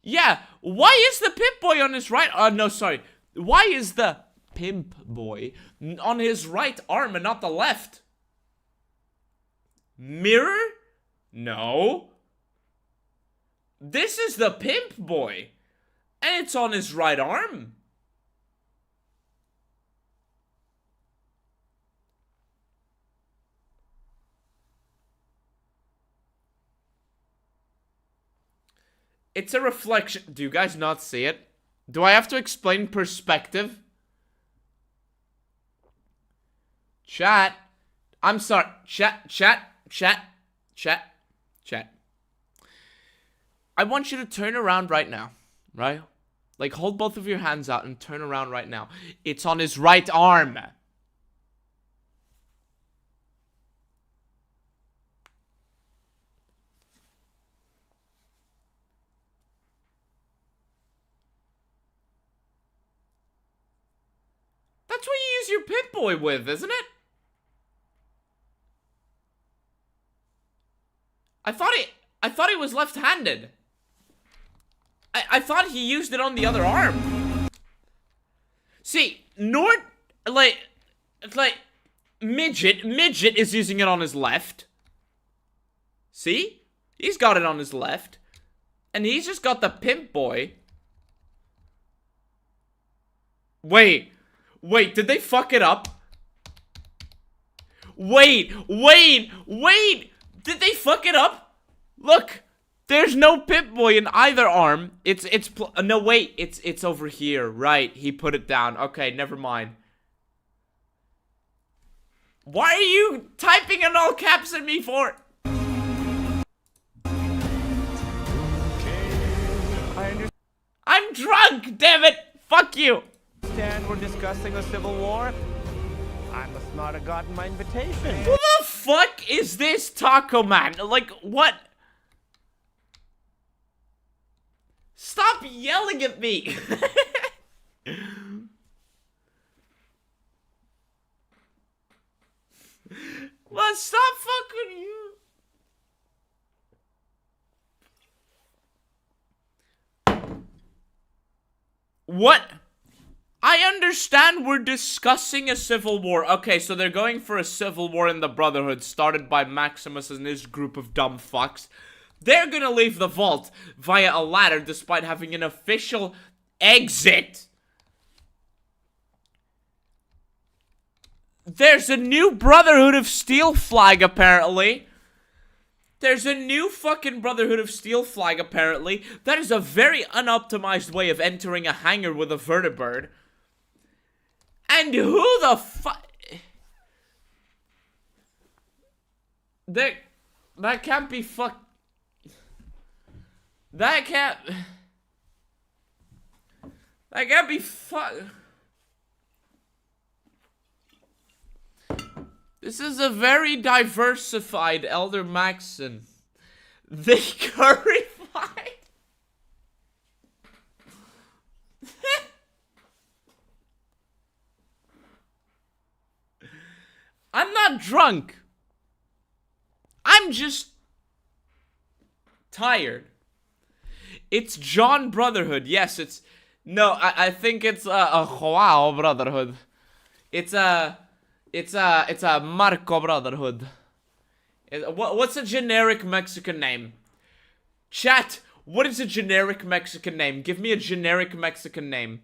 Yeah, why is the Pip-Boy on his right... no, sorry. Why is the Pimp-Boy on his right arm and not the left? Mirror? No. This is the Pimp-Boy. And it's on his right arm. It's a reflection. Do you guys not see it? Do I have to explain perspective? Chat. I'm sorry. Chat. I want you to turn around right now. Right? Like, hold both of your hands out and turn around right now. It's on his right arm. That's what you use your Pip-Boy with, isn't it? I thought he was left-handed. I thought he used it on the other arm. See, Midget is using it on his left. See? He's got it on his left. And he's just got the Pimp-Boy. Wait, did they fuck it up? Wait, did they fuck it up? Look, there's no Pip-Boy in either arm. No, wait, it's over here, right? He put it down. Okay, never mind. Why are you typing in all caps at me for? I'm drunk, damn it! Fuck you! We're discussing a civil war. I must not have gotten my invitation. Who the fuck is this Taco Man? Like, what? Stop yelling at me! Well, stop fucking you! What? I understand we're discussing a civil war. Okay, so they're going for a civil war in the Brotherhood started by Maximus and his group of dumb fucks. They're gonna leave the vault via a ladder despite having an official exit. There's a new Brotherhood of Steel flag, apparently. There's a new fucking Brotherhood of Steel flag, apparently. That is a very unoptimized way of entering a hangar with a vertibird. And who the fuck... That can't be fuck... That can't be fuck... This is a very diversified Elder Maxon. They currified. I'm not drunk. I'm just tired. It's John Brotherhood. Yes, it's... No, I think it's a Joao Brotherhood. It's a Marco Brotherhood. What's a generic Mexican name? Chat, what is a generic Mexican name? Give me a generic Mexican name.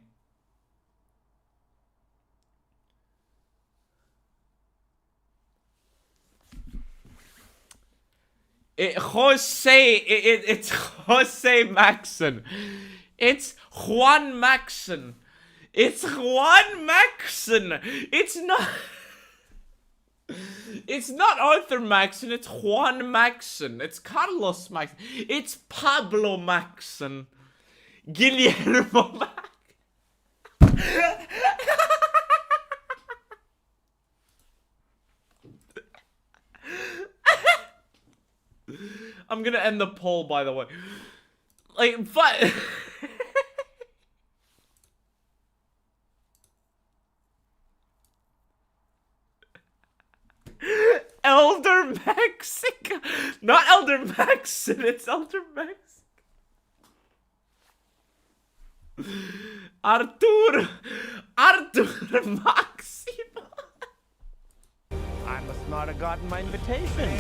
It's Jose Maxon. It's Juan Maxon. It's Juan Maxon. It's not Arthur Maxon, it's Juan Maxon. It's Carlos Maxon. It's Pablo Maxon. Guillermo Maxon. I'm gonna end the poll, by the way. Like, but... Elder Maxon. Not Elder Maxon, it's Elder Maxon. Artur Maximo. I must not have gotten my invitation.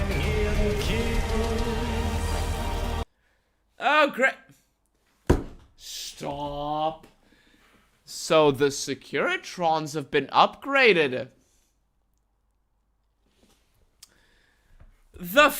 Oh, great. Stop. So the Securitrons have been upgraded. The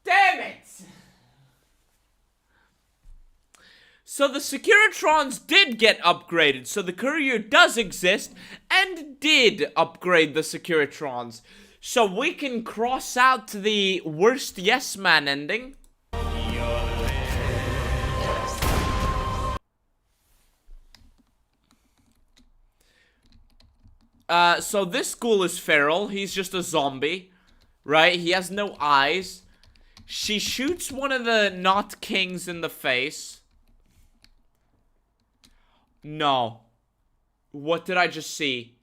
Damn it! So the Securitrons did get upgraded, so the courier does exist and did upgrade the Securitrons. So we can cross out the worst yes man ending. So this ghoul is feral, he's just a zombie, right? He has no eyes. She shoots one of the not kings in the face. No. What did I just see?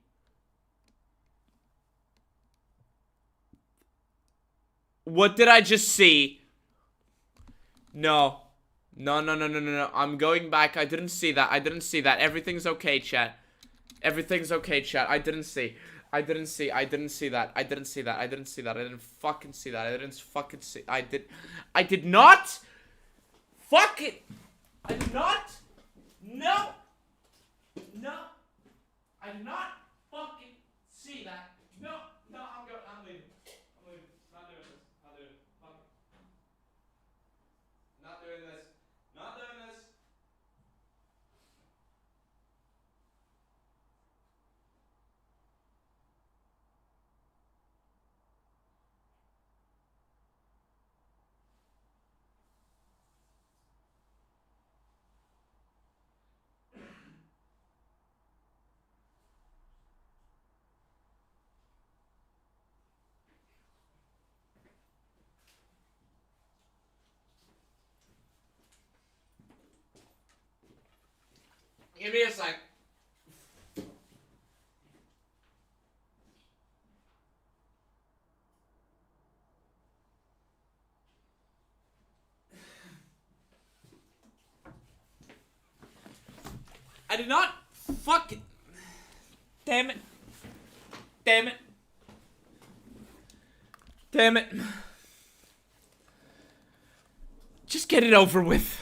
What did I just see? No. No. I'm going back. I didn't see that. Everything's okay, chat. Everything's okay, chat. I didn't see that. I didn't fucking see that. I did not. Fuck it. I did not. No. No. I did not fucking see that. No. I'm leaving. Not doing this. Fuck it. Not doing this. Give me a sec. I did not fucking. Damn it. Just get it over with.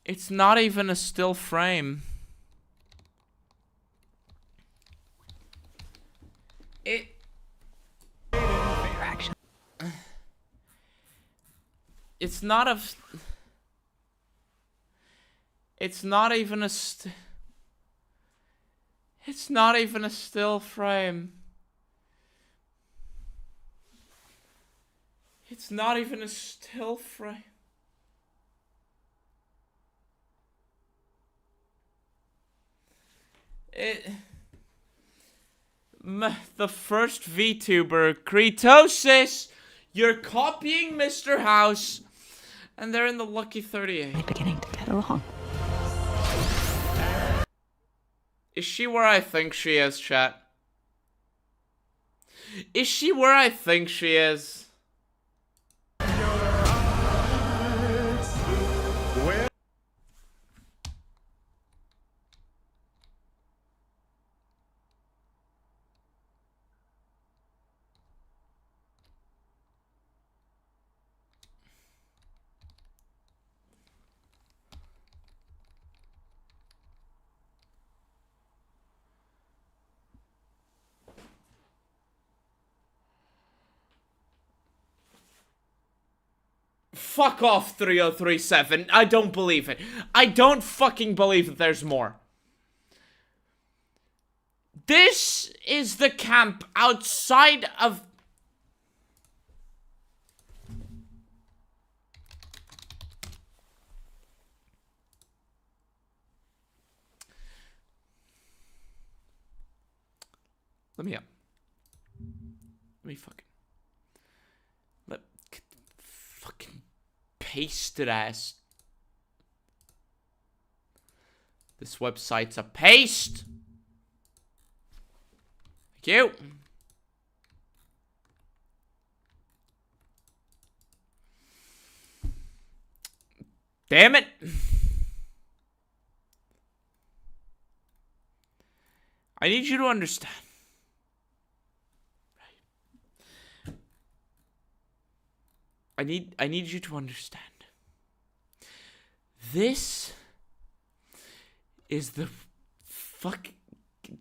It's not even a still frame. It's not a... It's not even a It's not even a still frame. It's not even a still frame. The first VTuber, Kretosis, you're copying Mr. House, and they're in the lucky 38. Beginning to get along. Is she where I think she is, chat? Is she where I think she is? fuck off, 3037. I don't believe it. I don't fucking believe that there's more. This is the camp outside of... Let me fucking paste it as. This website's a paste. Thank you. Damn it. I need you to understand. I need you to understand. This is the fuck.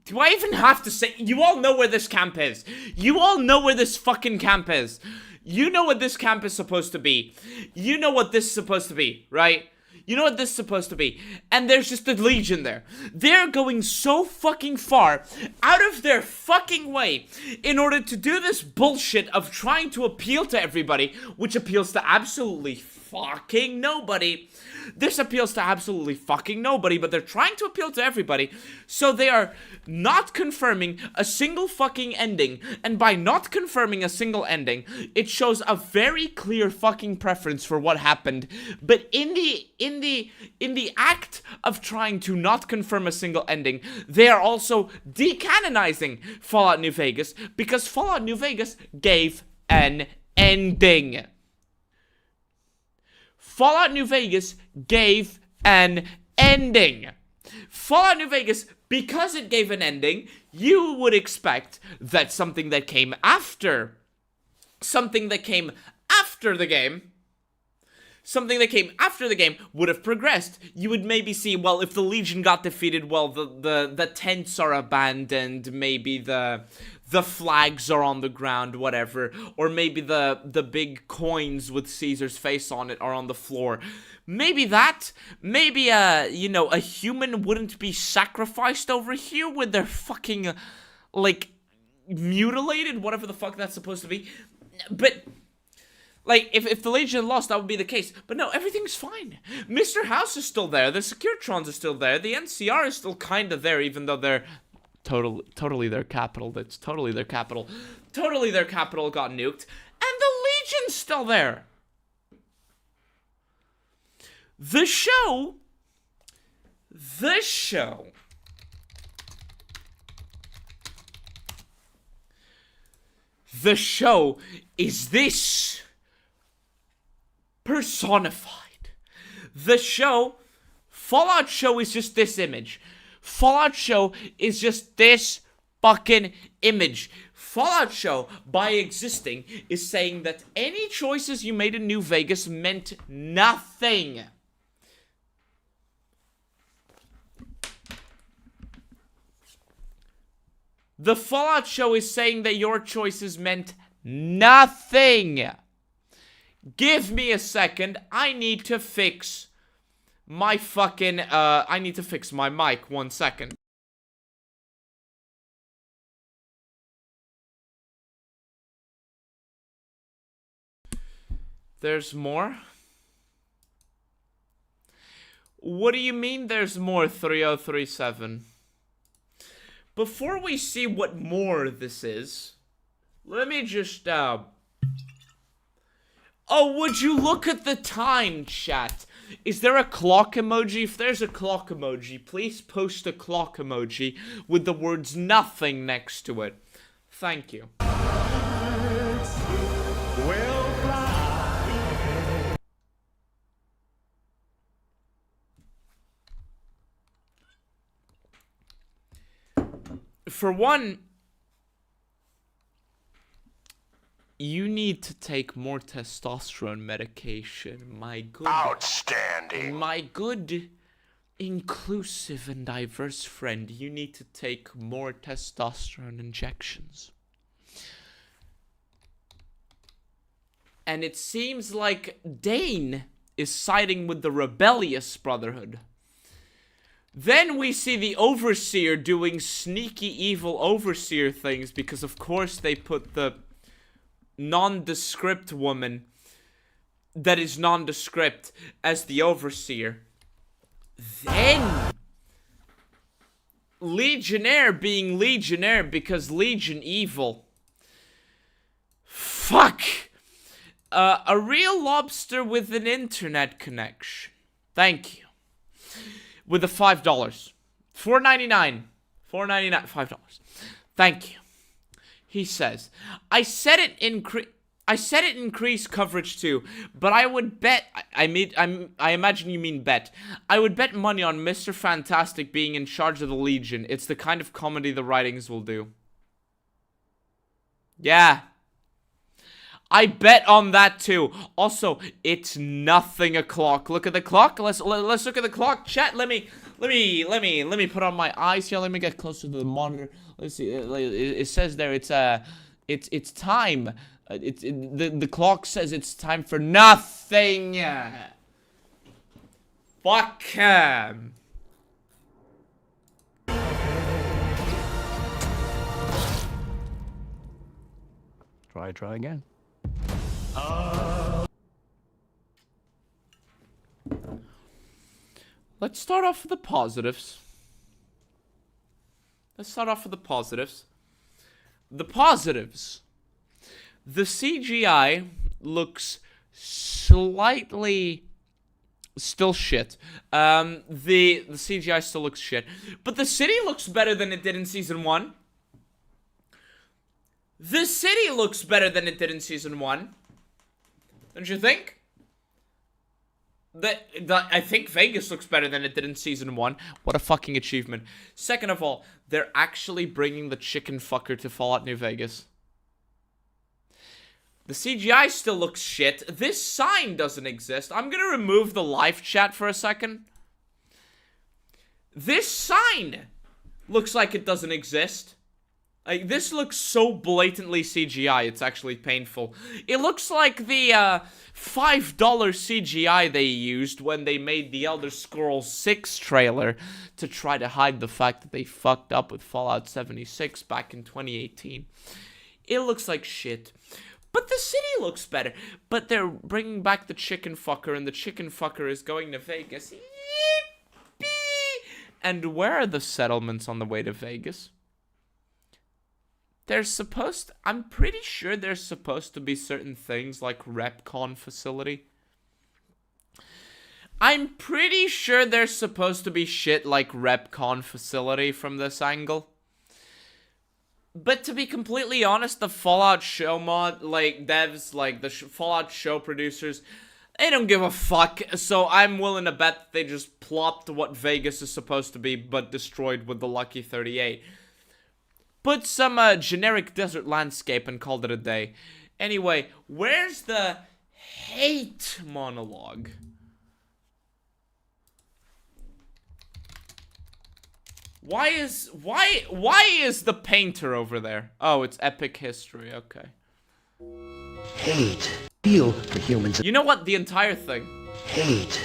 Do I even have to say? You all know where this camp is. You all know where this fucking camp is. You know what this camp is supposed to be. You know what this is supposed to be, right? You know what this is supposed to be. And there's just the Legion there. They're going so fucking far out of their fucking way in order to do this bullshit of trying to appeal to everybody, which appeals to absolutely fucking nobody. This appeals to absolutely fucking nobody, but they're trying to appeal to everybody, so they are not confirming a single fucking ending. And by not confirming a single ending, it shows a very clear fucking preference for what happened. But in the act of trying to not confirm a single ending, they are also decanonizing Fallout New Vegas, because Fallout New Vegas gave an ending. Fallout New Vegas gave an ending. Fallout New Vegas, because it gave an ending, you would expect that something that came after the game would have progressed. You would maybe see, well, if the Legion got defeated, well, the tents are abandoned, maybe the flags are on the ground, whatever, or maybe the big coins with Caesar's face on it are on the floor. Maybe a human wouldn't be sacrificed over here with their fucking, like, mutilated, whatever the fuck that's supposed to be. But, like, if the Legion lost, that would be the case. But no, everything's fine. Mr. House is still there, the Securitrons are still there, the NCR is still kind of there, even though they're totally their capital. That's totally their capital. Totally their capital got nuked. And the Legion's still there. The show is this personified. The show, Fallout show, is just this image. Fallout show is just this fucking image. Fallout show, by existing, is saying that any choices you made in New Vegas meant nothing. The Fallout show is saying that your choices meant nothing. Give me a second. I need to fix my fucking, I need to fix my mic. 1 second. There's more? What do you mean there's more, 3037? Before we see what more this is, let me just, oh, would you look at the time, chat? Is there a clock emoji? If there's a clock emoji, please post a clock emoji with the words nothing next to it. Thank you. For one, you need to take more testosterone medication, my good. Outstanding. My good, inclusive and diverse friend, you need to take more testosterone injections. And it seems like Dane is siding with the rebellious Brotherhood. Then we see the Overseer doing sneaky evil Overseer things because of course they put the nondescript woman that is nondescript as the Overseer. Then Legionnaire being Legionnaire because Legion evil. Fuck! A real lobster with an internet connection. Thank you. With the $5. $4.99. $4.99. $5. Thank you. He says, I said it increase coverage too, but I would bet, I imagine you mean bet. I would bet money on Mr. Fantastic being in charge of the Legion. It's the kind of comedy the writings will do. Yeah. I bet on that too. Also, it's nothing o'clock. Look at the clock. Let's look at the clock. Chat. Let me put on my eyes here. Let me get closer to the monitor. Let's see. It says there it's time. The clock says it's time for nothing. Fuck him. Try again. Let's start off with the positives. The positives. The CGI looks slightly still shit. The CGI still looks shit. But the city looks better than it did in Season 1. The city looks better than it did in Season 1. Don't you think? I think Vegas looks better than it did in Season 1. What a fucking achievement. Second of all, they're actually bringing the chicken fucker to Fallout New Vegas. The CGI still looks shit. This sign doesn't exist. I'm gonna remove the live chat for a second. This sign looks like it doesn't exist. Like, this looks so blatantly CGI, it's actually painful. It looks like the $5 CGI they used when they made the Elder Scrolls 6 trailer to try to hide the fact that they fucked up with Fallout 76 back in 2018. It looks like shit. But the city looks better. But they're bringing back the chicken fucker, and the chicken fucker is going to Vegas. Yippee! And where are the settlements on the way to Vegas? I'm pretty sure there's supposed to be certain things like RepCon facility. I'm pretty sure there's supposed to be shit like RepCon facility from this angle. But to be completely honest, the Fallout show mod, like, devs, like, the Fallout show producers, they don't give a fuck. So I'm willing to bet that they just plopped what Vegas is supposed to be, but destroyed with the Lucky 38. Put some generic desert landscape and called it a day. Anyway, where's the hate monologue? Why is the painter over there? Oh, it's epic history. Okay. Hate. Feel for humans. You know what? The entire thing. Hate.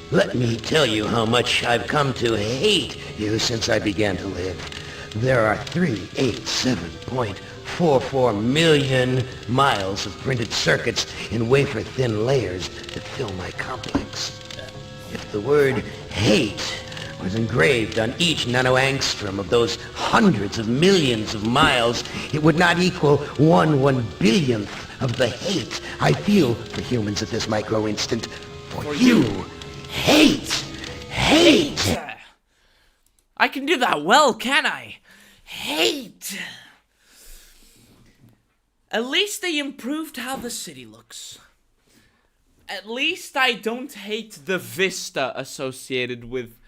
Let me tell you how much I've come to hate you since I began to live. There are 387.44 million miles of printed circuits in wafer-thin layers that fill my complex. If the word hate was engraved on each nanoangstrom of those hundreds of millions of miles, it would not equal 1/1,000,000,000th of the hate I feel for humans at this micro-instant. For you, hate! Hate! I can do that well, can I? Hate! At least they improved how the city looks. At least I don't hate the vista associated with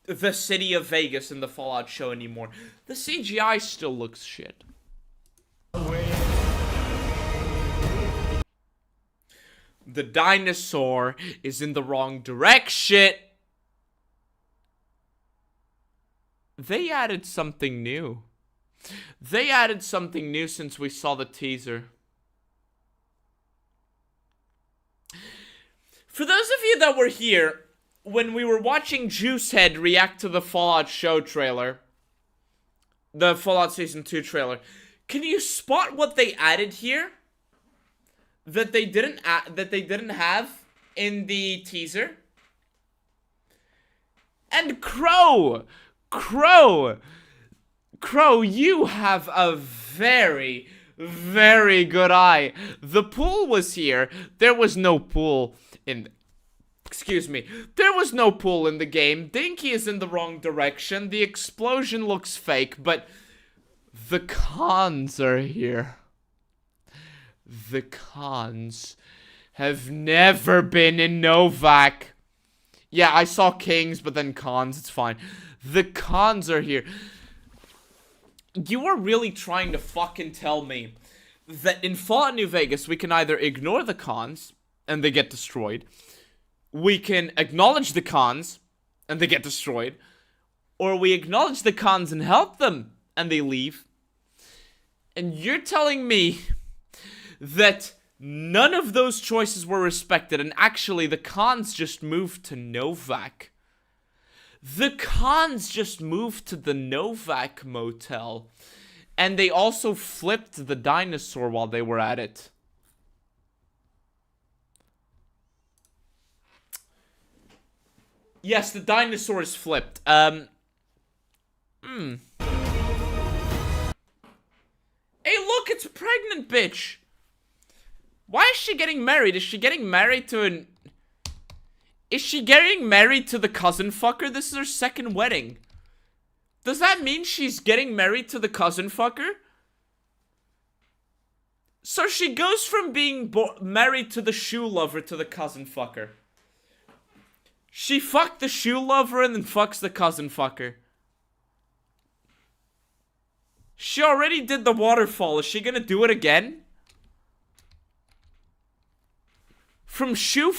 the city of Vegas in the Fallout show anymore. The CGI still looks shit. The dinosaur is in the wrong direction. They added something new. They added something new since we saw the teaser. For those of you that were here when we were watching Juicehead react to the Fallout show trailer, the Fallout Season 2 trailer, can you spot what they added here that they didn't have in the teaser? And Crow, you have a very, very good eye. The pool was here. There was no pool in... Excuse me. There was no pool in the game. Dinky is in the wrong direction. The explosion looks fake, but the cons are here. The cons have never been in Novak. Yeah, I saw kings, but then cons. It's fine. The cons are here. You are really trying to fucking tell me that in Fallout New Vegas, we can either ignore the cons, and they get destroyed. We can acknowledge the cons, and they get destroyed. Or we acknowledge the cons and help them, and they leave. And you're telling me that none of those choices were respected, and actually the cons just moved to Novak. The cons just moved to the Novak motel, and they also flipped the dinosaur while they were at it. Yes, the dinosaur is flipped. Hey, look, it's a pregnant bitch. Why is she getting married? Is she getting married to an... Is she getting married to the cousin fucker? This is her second wedding. Does that mean she's getting married to the cousin fucker? So she goes from being married to the shoe lover to the cousin fucker. She fucked the shoe lover and then fucks the cousin fucker. She already did the waterfall. Is she gonna do it again? From shoe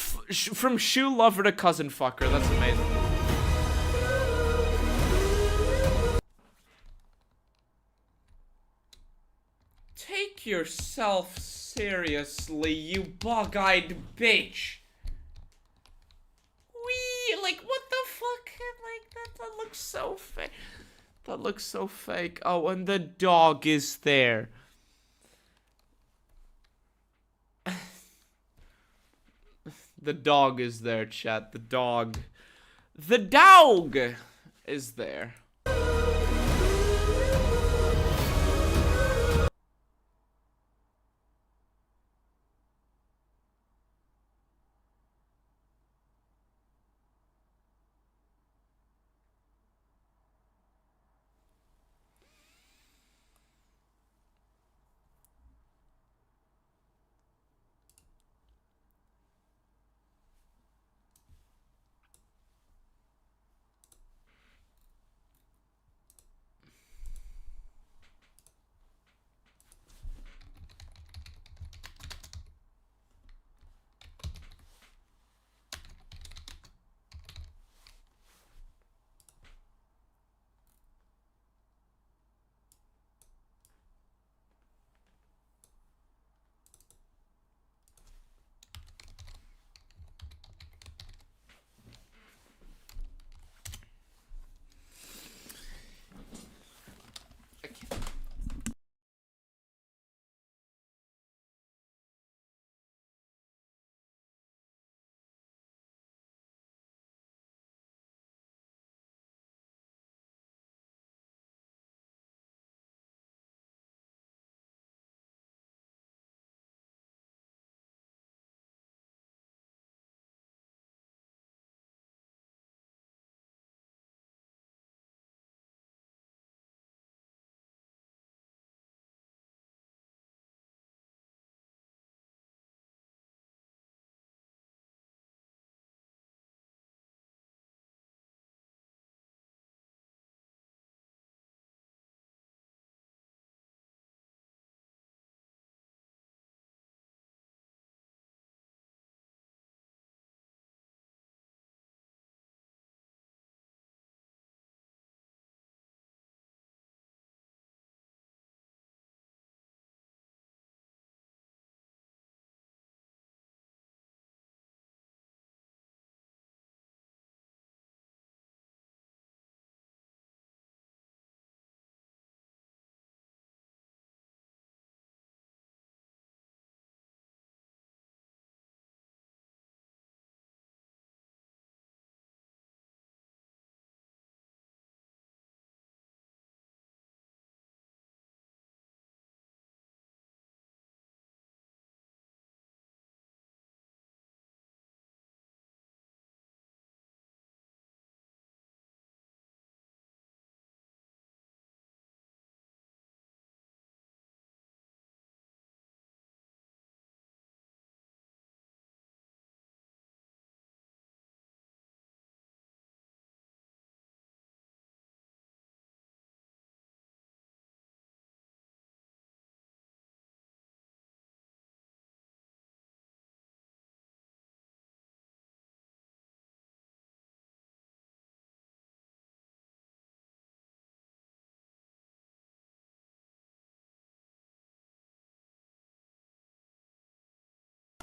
lover to cousin fucker. That's amazing. Take yourself seriously, you bug-eyed bitch. Wee, like, what the fuck? Like, that looks so fake. That looks so fake. Oh, and the dog is there. The dog is there, chat. The dog. The dog is there.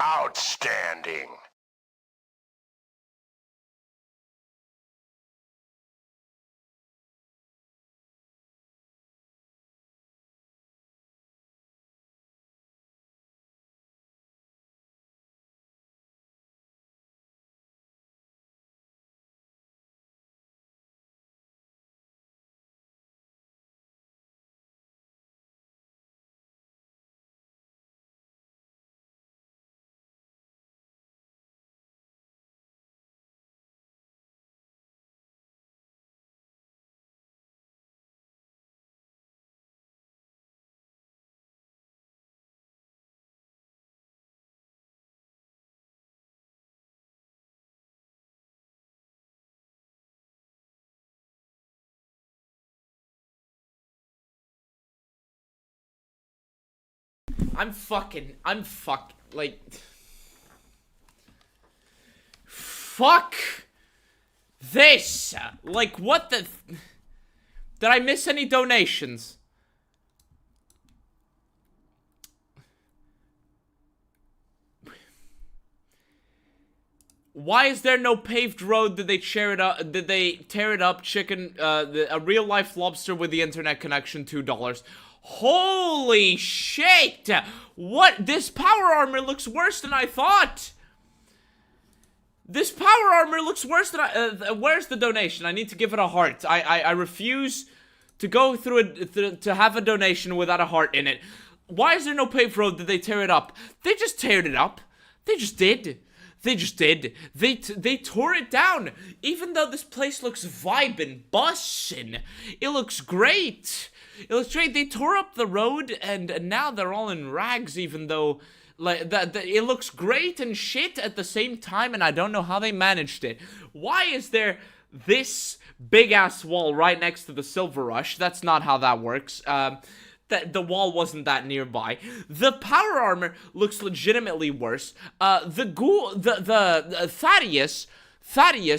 Outstanding. Like, fuck this. Like, what the, did I miss any donations? Why is there no paved road? Did they tear it up? Did they tear it up? Chicken, a real life lobster with the internet connection, $2. Holy shit! What? This power armor looks worse than I thought. This power armor looks worse than I, where's the donation? I need to give it a heart. I refuse to go through it, to have a donation without a heart in it. Why is there no paved road? Did they tear it up? They just teared it up. They just did. They just did. They tore it down. Even though this place looks vibin', bussin'. It looks great. It looks great. They tore up the road and now they're all in rags, even though like that it looks great and shit at the same time, and I don't know how they managed it. Why is there this big ass wall right next to the Silver Rush? That's not how that works. The wall wasn't that nearby. The power armor looks legitimately worse. The Thaddeus,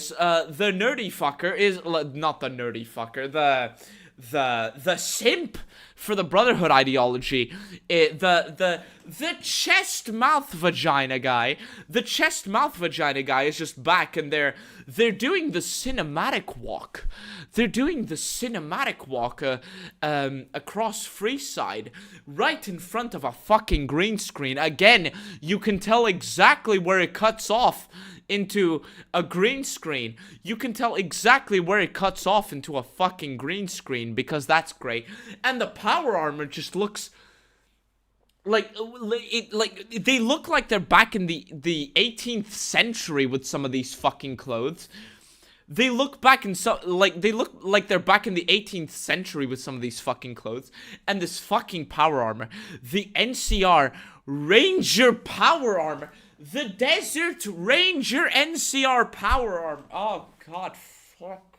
the nerdy fucker is not the nerdy fucker. The simp for the Brotherhood ideology. The chest mouth vagina guy. The chest mouth vagina guy is just back, and they're doing the cinematic walk. They're doing the cinematic walk across Freeside, right in front of a fucking green screen. Again, you can tell exactly where it cuts off into a green screen. You can tell exactly where it cuts off into a fucking green screen, because that's great. And the power armor just looks like they look like they're back in the 18th century with some of these fucking clothes. They look back in they look like they're back in the 18th century with some of these fucking clothes. And this fucking power armor, the NCR Ranger power armor, the Desert Ranger NCR power armor. Oh god, fuck.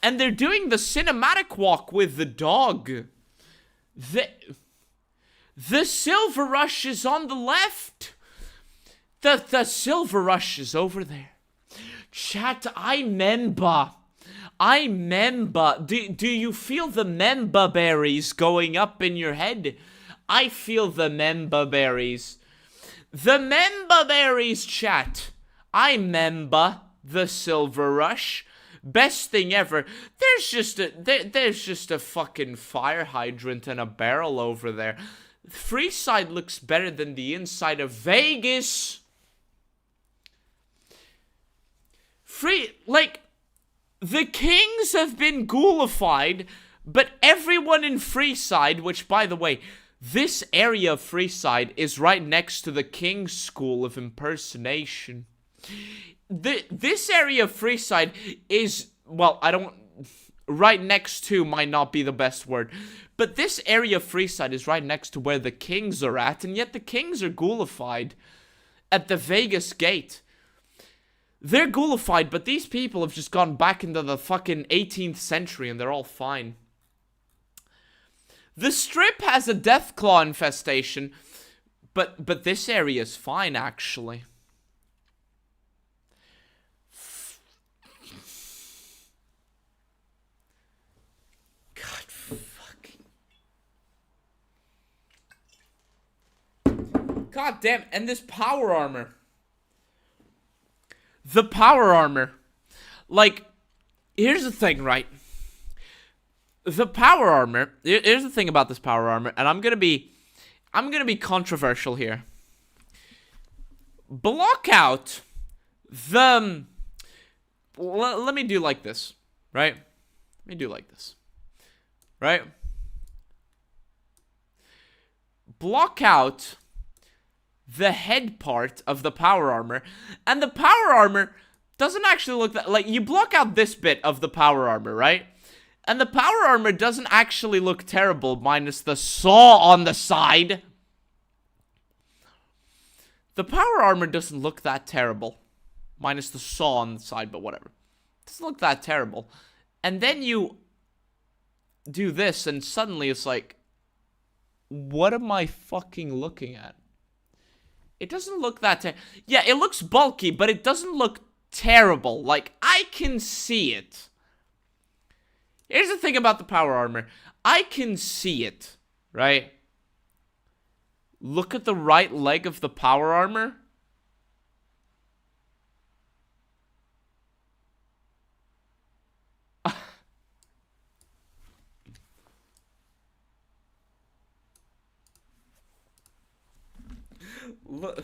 And they're doing the cinematic walk with the dog. The Silver Rush is on the left. The Silver Rush is over there. Chat, I member. Do you feel the member berries going up in your head? I feel the member berries. The member berries, chat. I member the Silver Rush. Best thing ever. There's just a fucking fire hydrant and a barrel over there. Freeside looks better than the inside of Vegas. The Kings have been ghoulified, but everyone in Freeside, which, by the way, this area of Freeside is right next to the King's School of Impersonation. This area of Freeside is, well, right next to might not be the best word, but this area of Freeside is right next to where the Kings are at, and yet the Kings are ghoulified at the Vegas gate. They're ghoulified, but these people have just gone back into the fucking 18th century and they're all fine. The Strip has a Deathclaw infestation, but this area is fine, actually. God damn, and this power armor. The power armor. Like, here's the thing, right? The power armor, here's the thing about this power armor, and I'm gonna be controversial here. Block out the, let me do like this, right? Let me do like this, right? Block out the head part of the power armor, and the power armor doesn't actually look that, like, you block out this bit of the power armor, right? And the power armor doesn't actually look terrible, minus the saw on the side. The power armor doesn't look that terrible, minus the saw on the side, but whatever. It doesn't look that terrible. And then you do this, and suddenly it's like, what am I fucking looking at? It doesn't look that yeah, it looks bulky, but it doesn't look terrible. Like, I can see it. Here's the thing about the power armor. I can see it, right? Look at the right leg of the power armor. Look.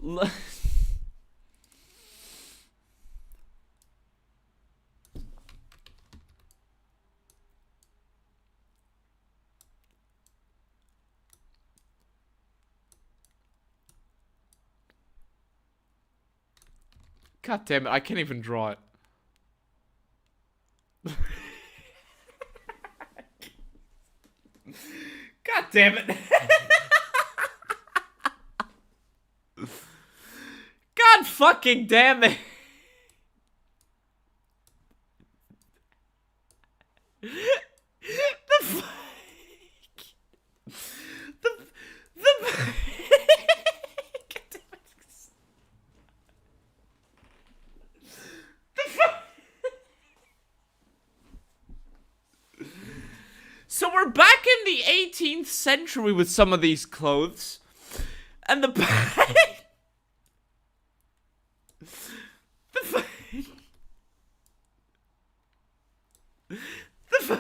Look. God damn it, I can't even draw it. God damn it. God fucking damn it. The fuck. So we're back in the 18th century with some of these clothes. And the fuck. The fuck? The fuck?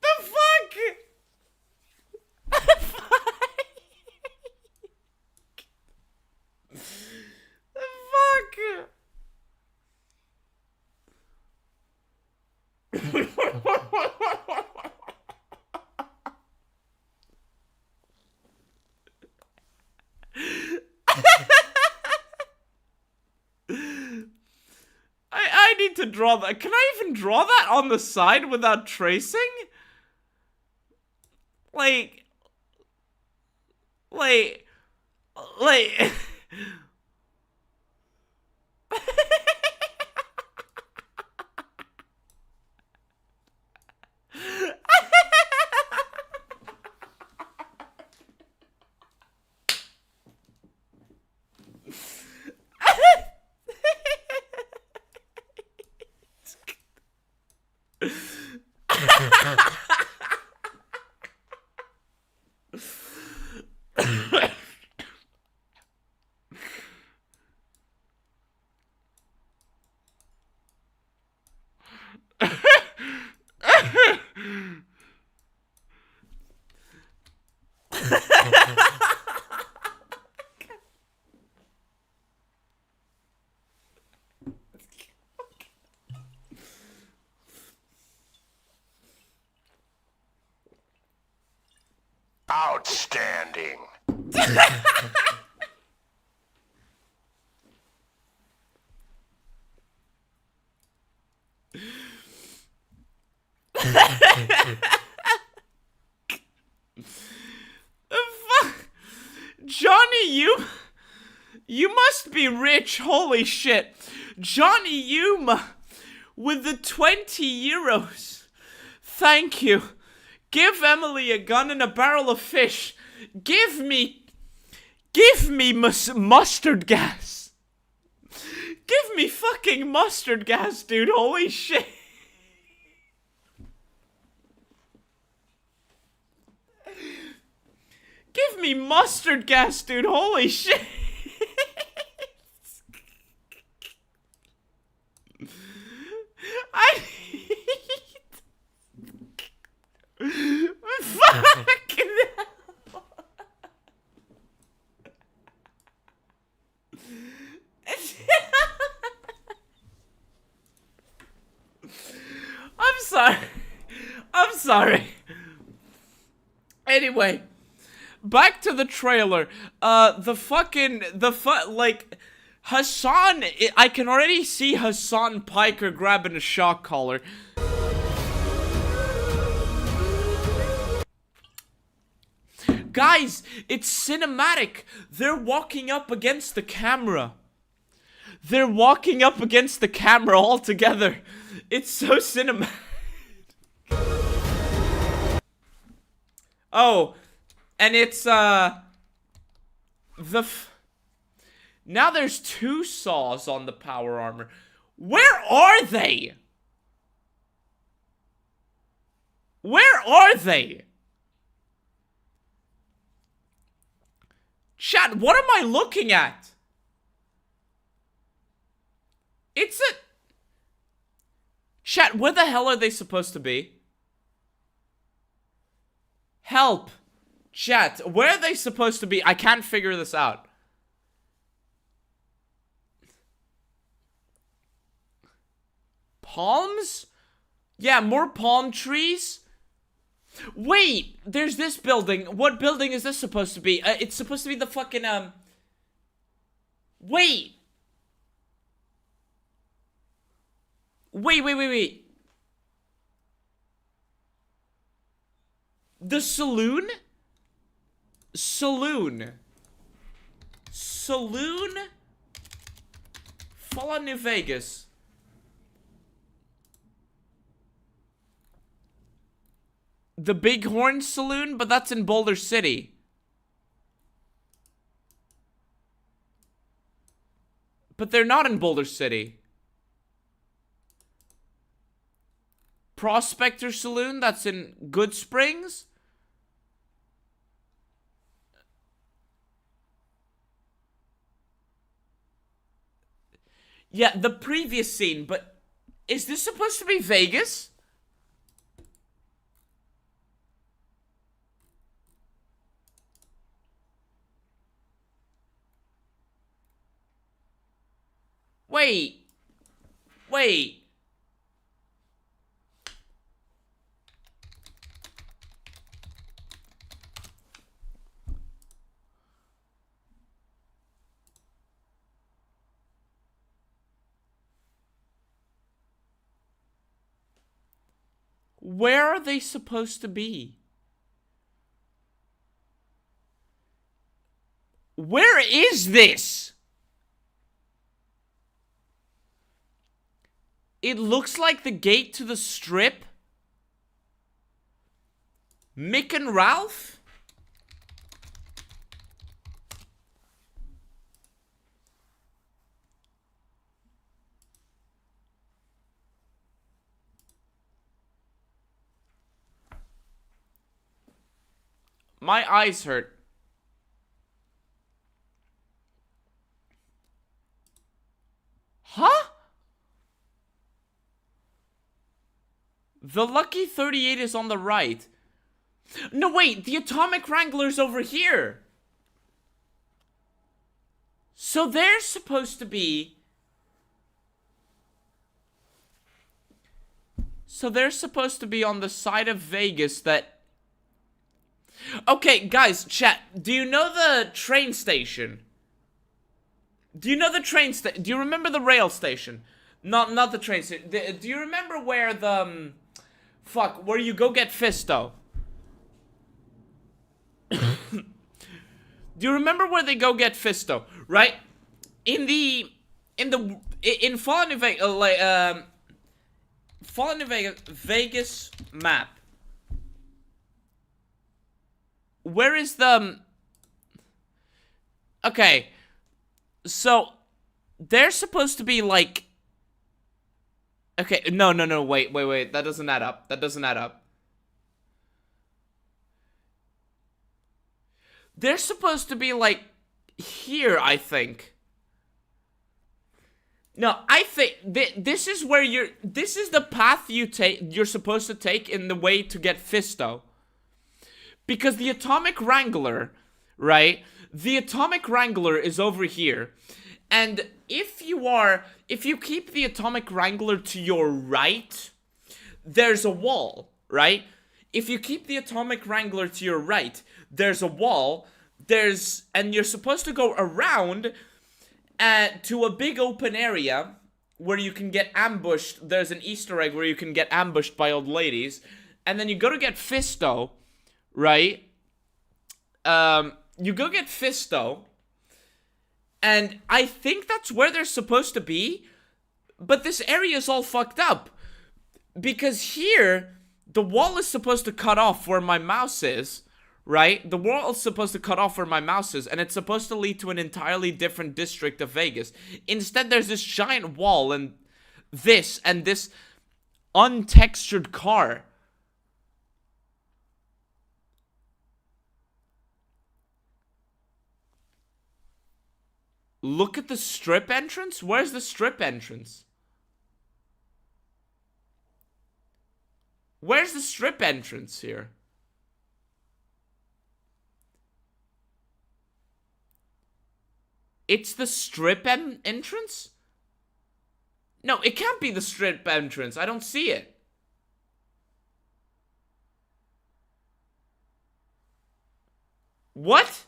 The fuck? The fuck? I need to draw that. Can I even draw that on the side without tracing? Like Outstanding. Johnny, you must be rich. Holy shit. Johnny Yuma with the 20 euros. Thank you. Give Emily a gun and a barrel of fish. Give me mustard gas. Give me fucking mustard gas, dude. Holy shit. Give me mustard gas, dude. Holy shit. I need... Fucking hell. I'm sorry. I'm sorry. Anyway, back to the trailer. Like, Hassan, I can already see Hassan Piker grabbing a shock collar. Guys, it's cinematic. They're walking up against the camera. They're walking up against the camera all together. It's so cinematic. Oh, and it's, now there's 2 saws on the power armor. Where are they? Where are they? Chat, what am I looking at? It's a... Chat, where the hell are they supposed to be? Help. Chat, where are they supposed to be? I can't figure this out. Palms? Yeah, more palm trees? Wait, there's this building. What building is this supposed to be? It's supposed to be the fucking, Wait. Wait. The saloon? Saloon. Fallout New Vegas. The Bighorn Saloon? But that's in Boulder City. But they're not in Boulder City. Prospector Saloon? That's in Good Springs? Yeah, the previous scene, but... Is this supposed to be Vegas? Wait. Where are they supposed to be? Where is this? It looks like the gate to the strip. Mick and Ralph? My eyes hurt. Huh? The Lucky 38 is on the right. No, wait, the Atomic Wrangler's over here. So they're supposed to be... So they're supposed to be on the side of Vegas that... Okay, guys, chat, do you know the train station? Do you know the train station? Do you remember the rail station? Not the train station. Do you remember where the... Fuck, where you go get Fisto? Do you remember where they go get Fisto? Right? In Fallout New Vegas, Fallout New Vegas map. Where is the... Okay. So, they're supposed to be like... Okay, no, wait. That doesn't add up. That doesn't add up. They're supposed to be like here, I think. No, I think this is where this is the path you're supposed to take in the way to get Fisto. Because the Atomic Wrangler, right? The Atomic Wrangler is over here. And if you keep the Atomic Wrangler to your right, there's a wall, right? If you keep the Atomic Wrangler to your right, there's a wall, and you're supposed to go around to a big open area where you can get ambushed. There's an Easter egg where you can get ambushed by old ladies, and then you go to get Fisto, right? You go get Fisto, and I think that's where they're supposed to be, but this area is all fucked up, because here, the wall is supposed to cut off where my mouse is, right? The wall is supposed to cut off where my mouse is, and it's supposed to lead to an entirely different district of Vegas. Instead, there's this giant wall, and this untextured car. Look at the strip entrance? Where's the strip entrance? Where's the strip entrance here? It's the strip entrance? No, it can't be the strip entrance. I don't see it. What?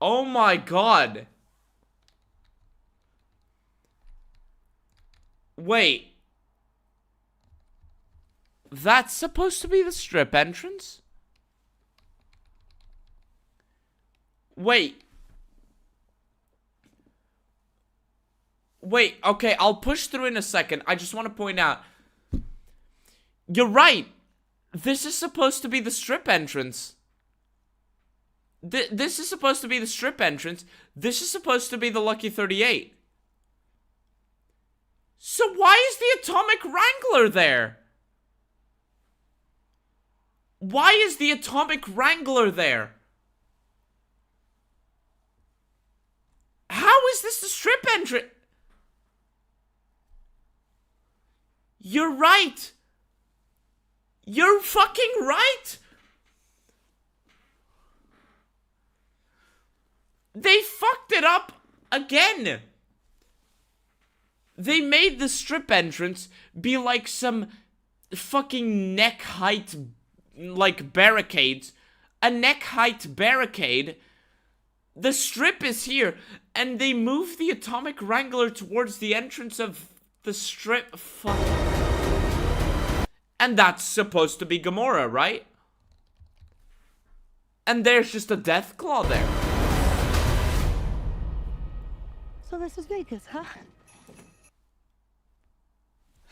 Oh my god. Wait. That's supposed to be the strip entrance? Wait. Wait, okay, I'll push through in a second. I just want to point out. You're right. This is supposed to be the strip entrance. This is supposed to be the strip entrance. This is supposed to be the Lucky 38. So why is the Atomic Wrangler there? Why is the Atomic Wrangler there? How is this the strip entrance? You're right. You're fucking right. They fucked it up again. They made the strip entrance be like some fucking neck height, like barricades. A neck height barricade. The strip is here, and they move the Atomic Wrangler towards the entrance of the strip. Fuck. And that's supposed to be Gamora, right? And there's just a Deathclaw there. So this is Vegas, huh?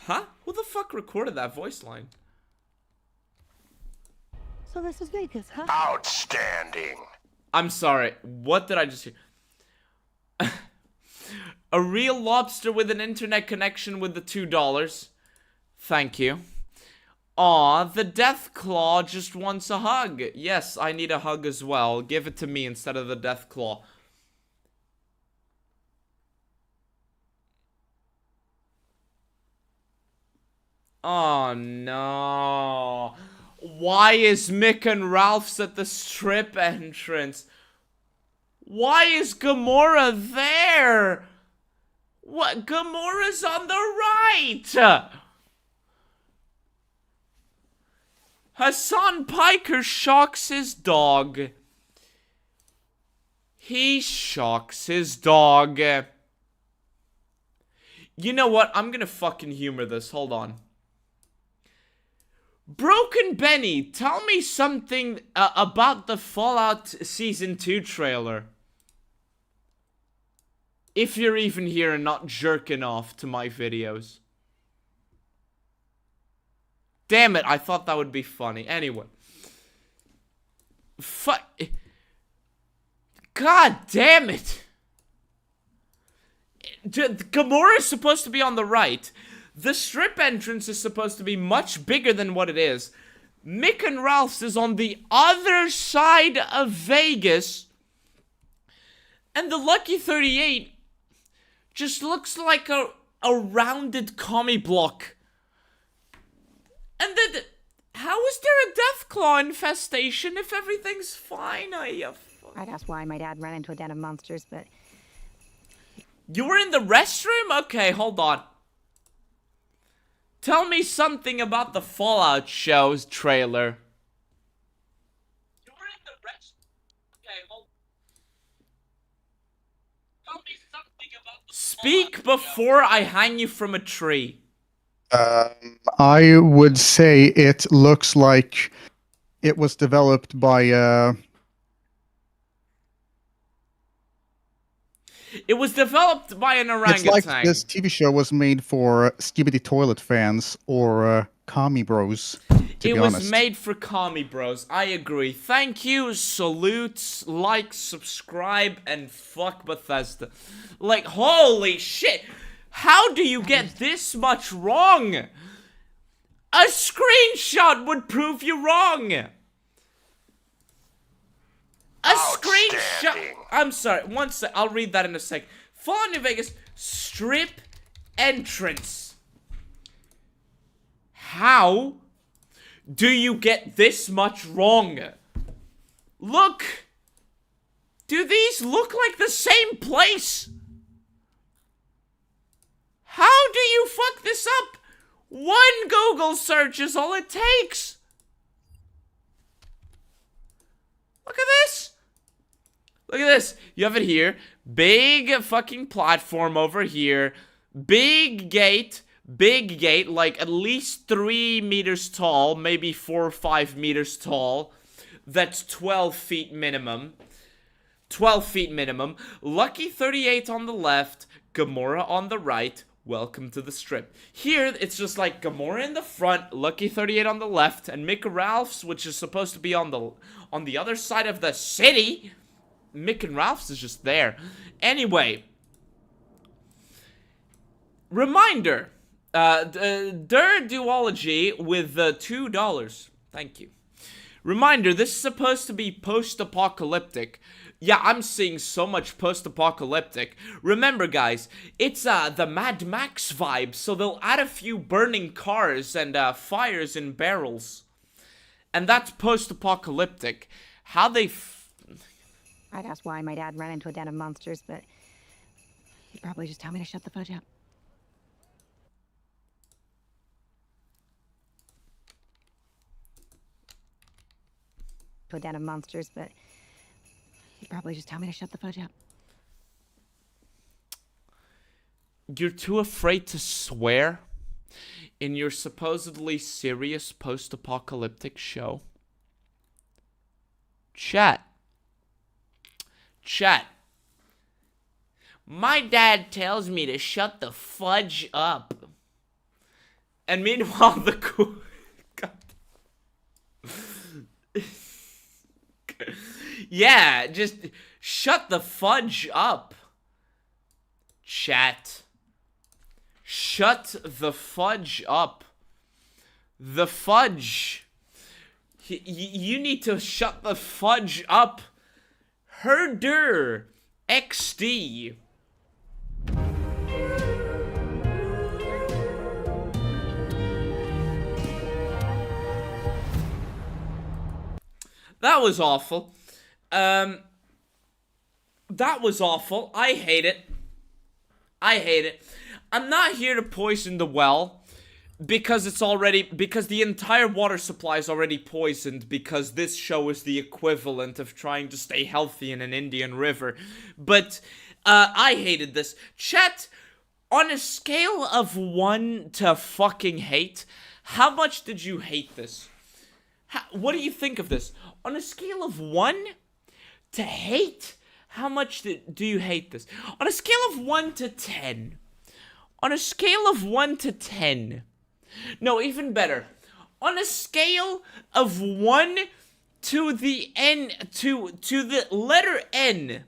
Huh? Who the fuck recorded that voice line? So this is Vegas, huh? Outstanding. I'm sorry. What did I just hear? A real lobster with an internet connection with the $2. Thank you. Aw, the Deathclaw just wants a hug. Yes, I need a hug as well. Give it to me instead of the Deathclaw. Oh no. Why is Mick and Ralph's at the strip entrance? Why is Gamora there? What? Gamora's on the right! Hassan Piker shocks his dog. He shocks his dog. You know what? I'm gonna fucking humor this. Hold on. Broken Benny, tell me something about the Fallout Season 2 trailer. If you're even here and not jerking off to my videos. Damn it, I thought that would be funny. Anyway. God damn it. Gamora is supposed to be on the right. The strip entrance is supposed to be much bigger than what it is. Mick and Ralph's is on the other side of Vegas. And the Lucky 38 just looks like a rounded commie block. And then, how is there a Deathclaw infestation if everything's fine? I'd ask why my dad ran into a den of monsters, but... You were in the restroom? Okay, hold on. Tell me something about the Fallout show's trailer. You were in the restroom? Okay, hold on. Tell me something about the Speak before I hang you from a tree. I would say it looks like it was developed by It was developed by an orangutan. It's like this TV show was made for Skibidi Toilet fans or commie bros, to be honest. It was made for commie bros. I agree. Thank you, salutes, like, subscribe, and fuck Bethesda. Like, holy shit. How do you get this much wrong? A screenshot would prove you wrong. A screenshot. I'm sorry. One sec. I'll read that in a sec. Fallout New Vegas strip entrance. How do you get this much wrong? Look. Do these look like the same place? How do you fuck this up? One Google search is all it takes. Look at this. Look at this. You have it here. Big fucking platform over here. Big gate, like at least 3 meters tall, maybe 4 or 5 meters tall. That's 12 feet minimum. 12 feet minimum. Lucky 38 on the left, Gamora on the right. Welcome to the strip. Here, it's just like Gamora in the front, Lucky 38 on the left, and Mick and Ralph's, which is supposed to be on the other side of the city. Mick and Ralph's is just there. Anyway. Reminder. Der Duology with $2. Thank you. Reminder, this is supposed to be post-apocalyptic. Yeah, I'm seeing so much post-apocalyptic. Remember, guys, it's the Mad Max vibe, so they'll add a few burning cars and fires in barrels. And that's post-apocalyptic. How they... I'd ask why my dad ran into a den of monsters, but he'd probably just tell me to shut the fudge up. To a den of monsters, but he'd probably just tell me to shut the fudge up. You're too afraid to swear in your supposedly serious post-apocalyptic show? Chat. My dad tells me to shut the fudge up. And meanwhile, the cool... Yeah, just shut the fudge up. Chat. Shut the fudge up. The fudge. You need to shut the fudge up. Herder XD. That was awful. That was awful. I hate it. I'm not here to poison the well. Because the entire water supply is already poisoned, because this show is the equivalent of trying to stay healthy in an Indian river. But, I hated this. Chat, on a scale of 1 to fucking hate, how much did you hate this? What do you think of this? On a scale of 1 to hate, how much do you hate this? On a scale of 1 to 10. On a scale of 1 to 10. No, even better. On a scale of 1 to the N, to the letter N,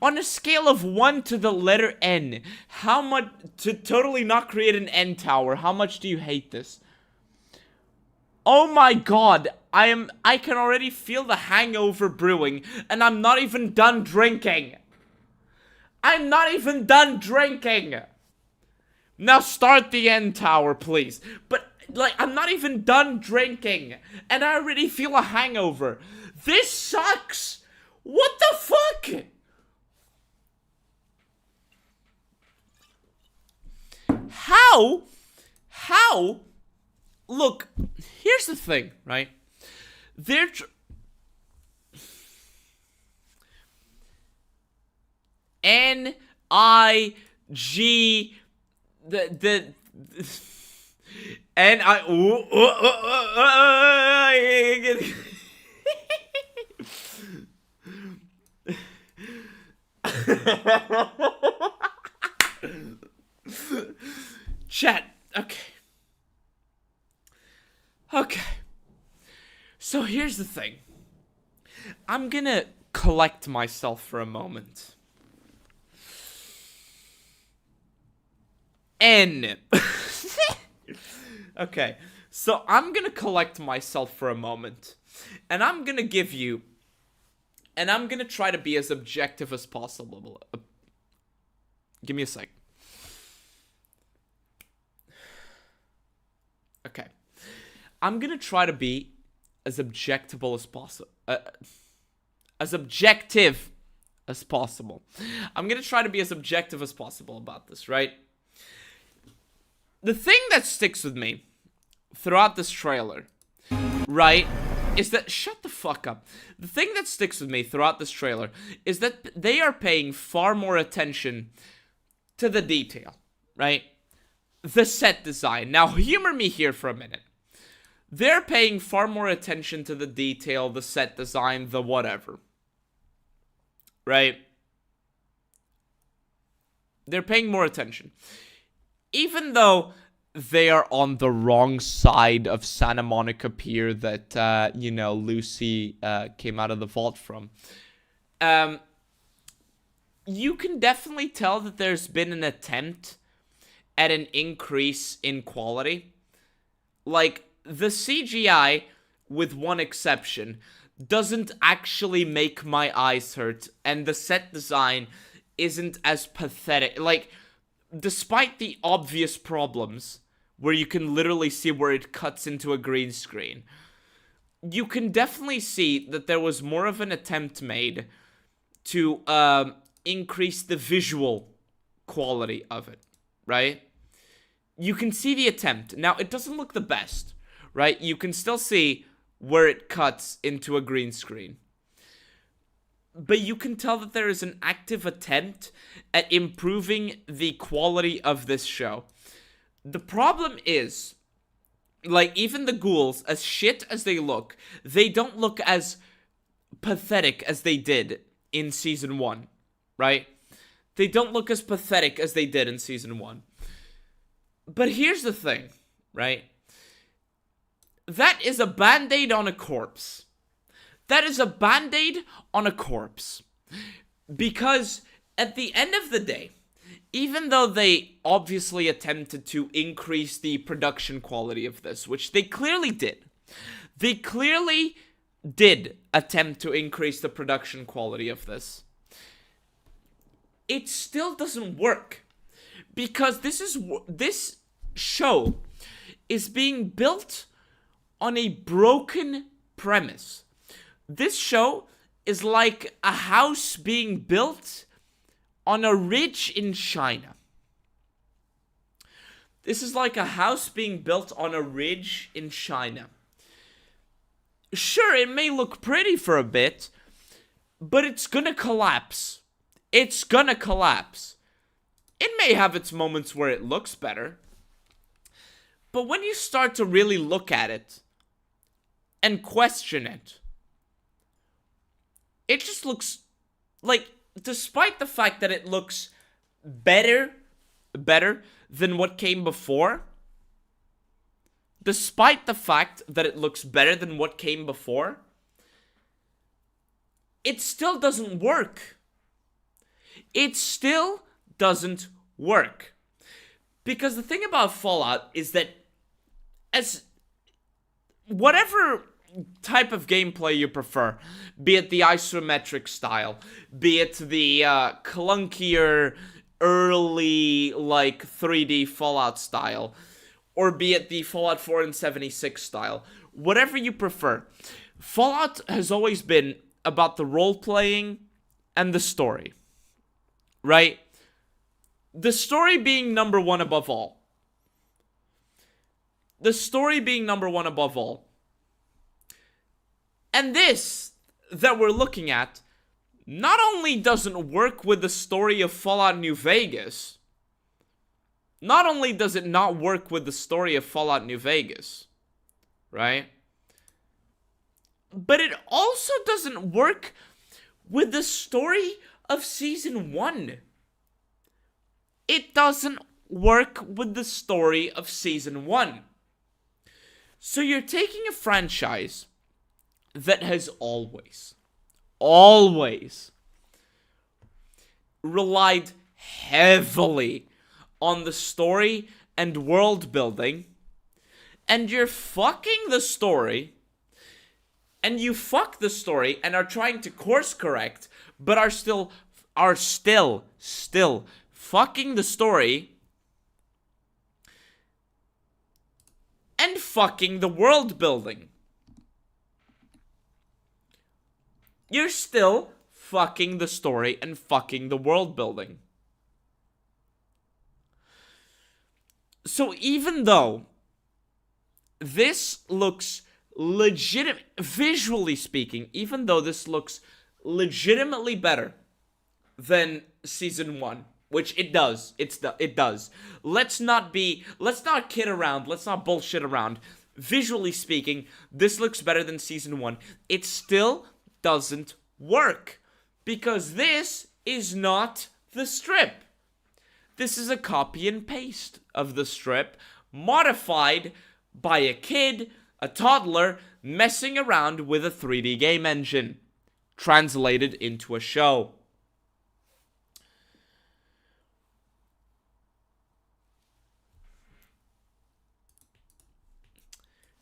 on a scale of 1 to the letter N, how much, to totally not create an N tower, how much do you hate this? Oh my god, I can already feel the hangover brewing, and I'm not even done drinking. I'm not even done drinking. Now start the N tower, please. But, like, I'm not even done drinking, and I already feel a hangover. This sucks. What the fuck? How? Look, here's the thing, right? They're N I G the N I Chat. Okay. So here's the thing. I'm gonna collect myself for a moment. N. Okay. So I'm gonna collect myself for a moment. And I'm gonna give you... And I'm gonna try to be as objective as possible. Give me a sec. Okay. I'm gonna try to be as objective as possible. As objective as possible. I'm gonna try to be as objective as possible about this, right? The thing that sticks with me throughout this trailer, right, is that... Shut the fuck up. The thing that sticks with me throughout this trailer is that they are paying far more attention to the detail, right? The set design. Now, humor me here for a minute. They're paying far more attention to the detail, the set design, the whatever. Right? They're paying more attention. Even though they are on the wrong side of Santa Monica Pier that, you know, Lucy came out of the vault from. You can definitely tell that there's been an attempt at an increase in quality. Like, the CGI, with one exception, doesn't actually make my eyes hurt, and the set design isn't as pathetic. Like, despite the obvious problems, where you can literally see where it cuts into a green screen, you can definitely see that there was more of an attempt made to increase the visual quality of it, right? You can see the attempt. Now, it doesn't look the best, right? You can still see where it cuts into a green screen. But you can tell that there is an active attempt at improving the quality of this show. The problem is, like, even the ghouls, as shit as they look, they don't look as pathetic as they did in Season 1, right? They don't look as pathetic as they did in Season 1. But here's the thing, right? That is a band-aid on a corpse. That is a band-aid on a corpse. Because at the end of the day, even though they obviously attempted to increase the production quality of this, which they clearly did. They clearly did attempt to increase the production quality of this. It still doesn't work. Because this show is being built on a broken premise. This show is like a house being built on a ridge in China. This is like a house being built on a ridge in China. Sure, it may look pretty for a bit, but it's gonna collapse. It's gonna collapse. It may have its moments where it looks better, but when you start to really look at it and question it, it just looks like, despite the fact that it looks better than what came before, despite the fact that it looks better than what came before, it still doesn't work. It still doesn't work. Because the thing about Fallout is that as whatever type of gameplay you prefer, be it the isometric style, be it the clunkier early like 3D Fallout style, or be it the Fallout 4 and 76 style, whatever you prefer, Fallout has always been about the role-playing and the story, right? The story being number one above all. The story being number one above all. And this that we're looking at not only doesn't work with the story of Fallout New Vegas, not only does it not work with the story of Fallout New Vegas, right? But it also doesn't work with the story of Season 1. It doesn't work with the story of Season 1. So you're taking a franchise that has always relied heavily on the story and world building, and you're fucking the story, and you fuck the story and are trying to course correct, but are still fucking the story and fucking the world building. You're still fucking the story and fucking the world building. So even though this looks legitimate, visually speaking, even though this looks legitimately better than Season 1, which it does, it does. Let's not kid around, let's not bullshit around. Visually speaking, this looks better than Season 1. It still doesn't work, because this is not the strip. This is a copy and paste of the strip, modified by a kid, a toddler, messing around with a 3D game engine, translated into a show.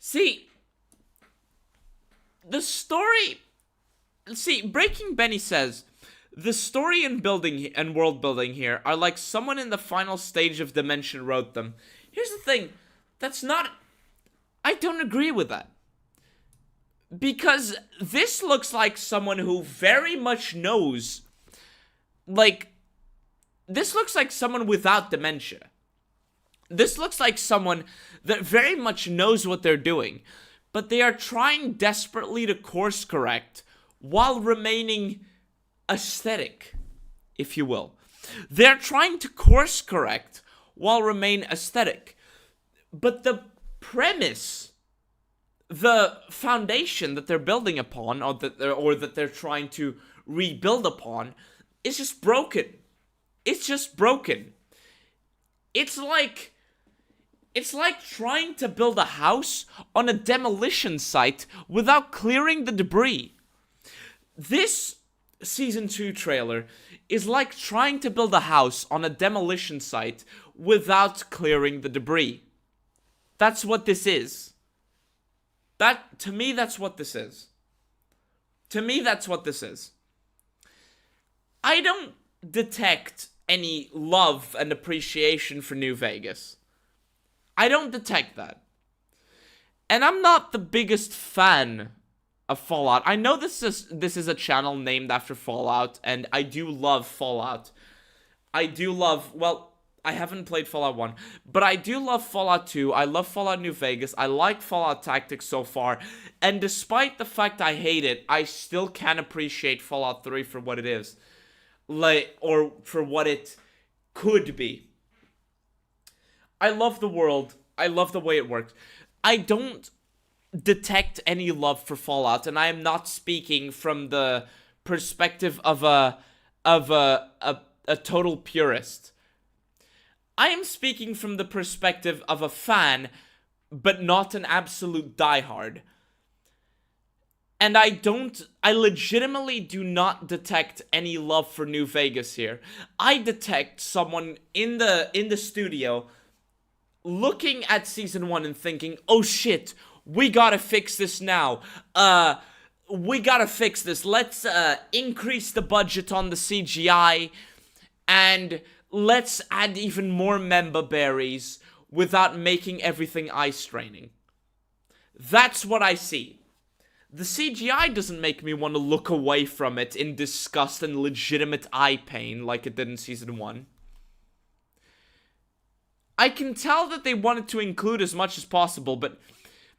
See, the story... See, Breaking Benny says, the story and building and world building here are like someone in the final stage of Dimension wrote them. Here's the thing, I don't agree with that. Because this looks like someone who very much knows, this looks like someone without dementia. This looks like someone that very much knows what they're doing, but they are trying desperately to course correct while remaining aesthetic, if you will. They're trying to course correct while remain aesthetic. But the premise, the foundation that they're building upon, or that they're trying to rebuild upon, is just broken. It's just broken. It's like trying to build a house on a demolition site without clearing the debris. This Season 2 trailer is like trying to build a house on a demolition site without clearing the debris. That's what this is. To me, that's what this is. To me, that's what this is. I don't detect any love and appreciation for New Vegas. I don't detect that. And I'm not the biggest fan of Fallout. I know this is a channel named after Fallout, and I do love Fallout. I haven't played Fallout 1, but I do love Fallout 2. I love Fallout New Vegas. I like Fallout Tactics so far, and despite the fact I hate it, I still can appreciate Fallout 3 for what it is. Or for what it could be. I love the world. I love the way it works. I don't detect any love for Fallout, and I am not speaking from the perspective of a total purist. I am speaking from the perspective of a fan but not an absolute diehard. And I legitimately do not detect any love for New Vegas here. I detect someone in the studio looking at season 1 and thinking, oh shit, we gotta fix this now. We gotta fix this. Let's increase the budget on the CGI, and let's add even more member berries without making everything eye-straining. That's what I see. The CGI doesn't make me want to look away from it in disgust and legitimate eye pain like it did in season 1. I can tell that they wanted to include as much as possible, but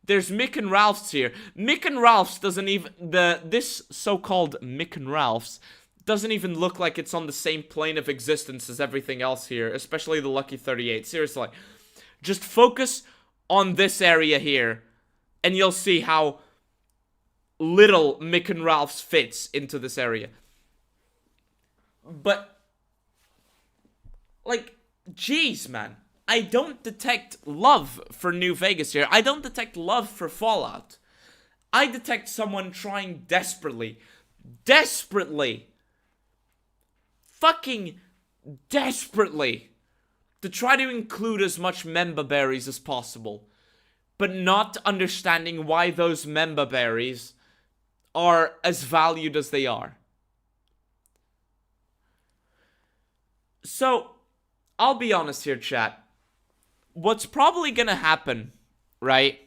there's Mick and Ralph's here. Mick and Ralph's doesn't even... This so-called Mick and Ralph's doesn't even look like it's on the same plane of existence as everything else here, especially the Lucky 38. Seriously. Just focus on this area here, and you'll see how little Mick and Ralph's fits into this area. But, like, jeez, man. I don't detect love for New Vegas here. I don't detect love for Fallout. I detect someone trying desperately, fucking desperately, to try to include as much member berries as possible, but not understanding why those member berries are as valued as they are. So, I'll be honest here, chat. What's probably gonna happen, right?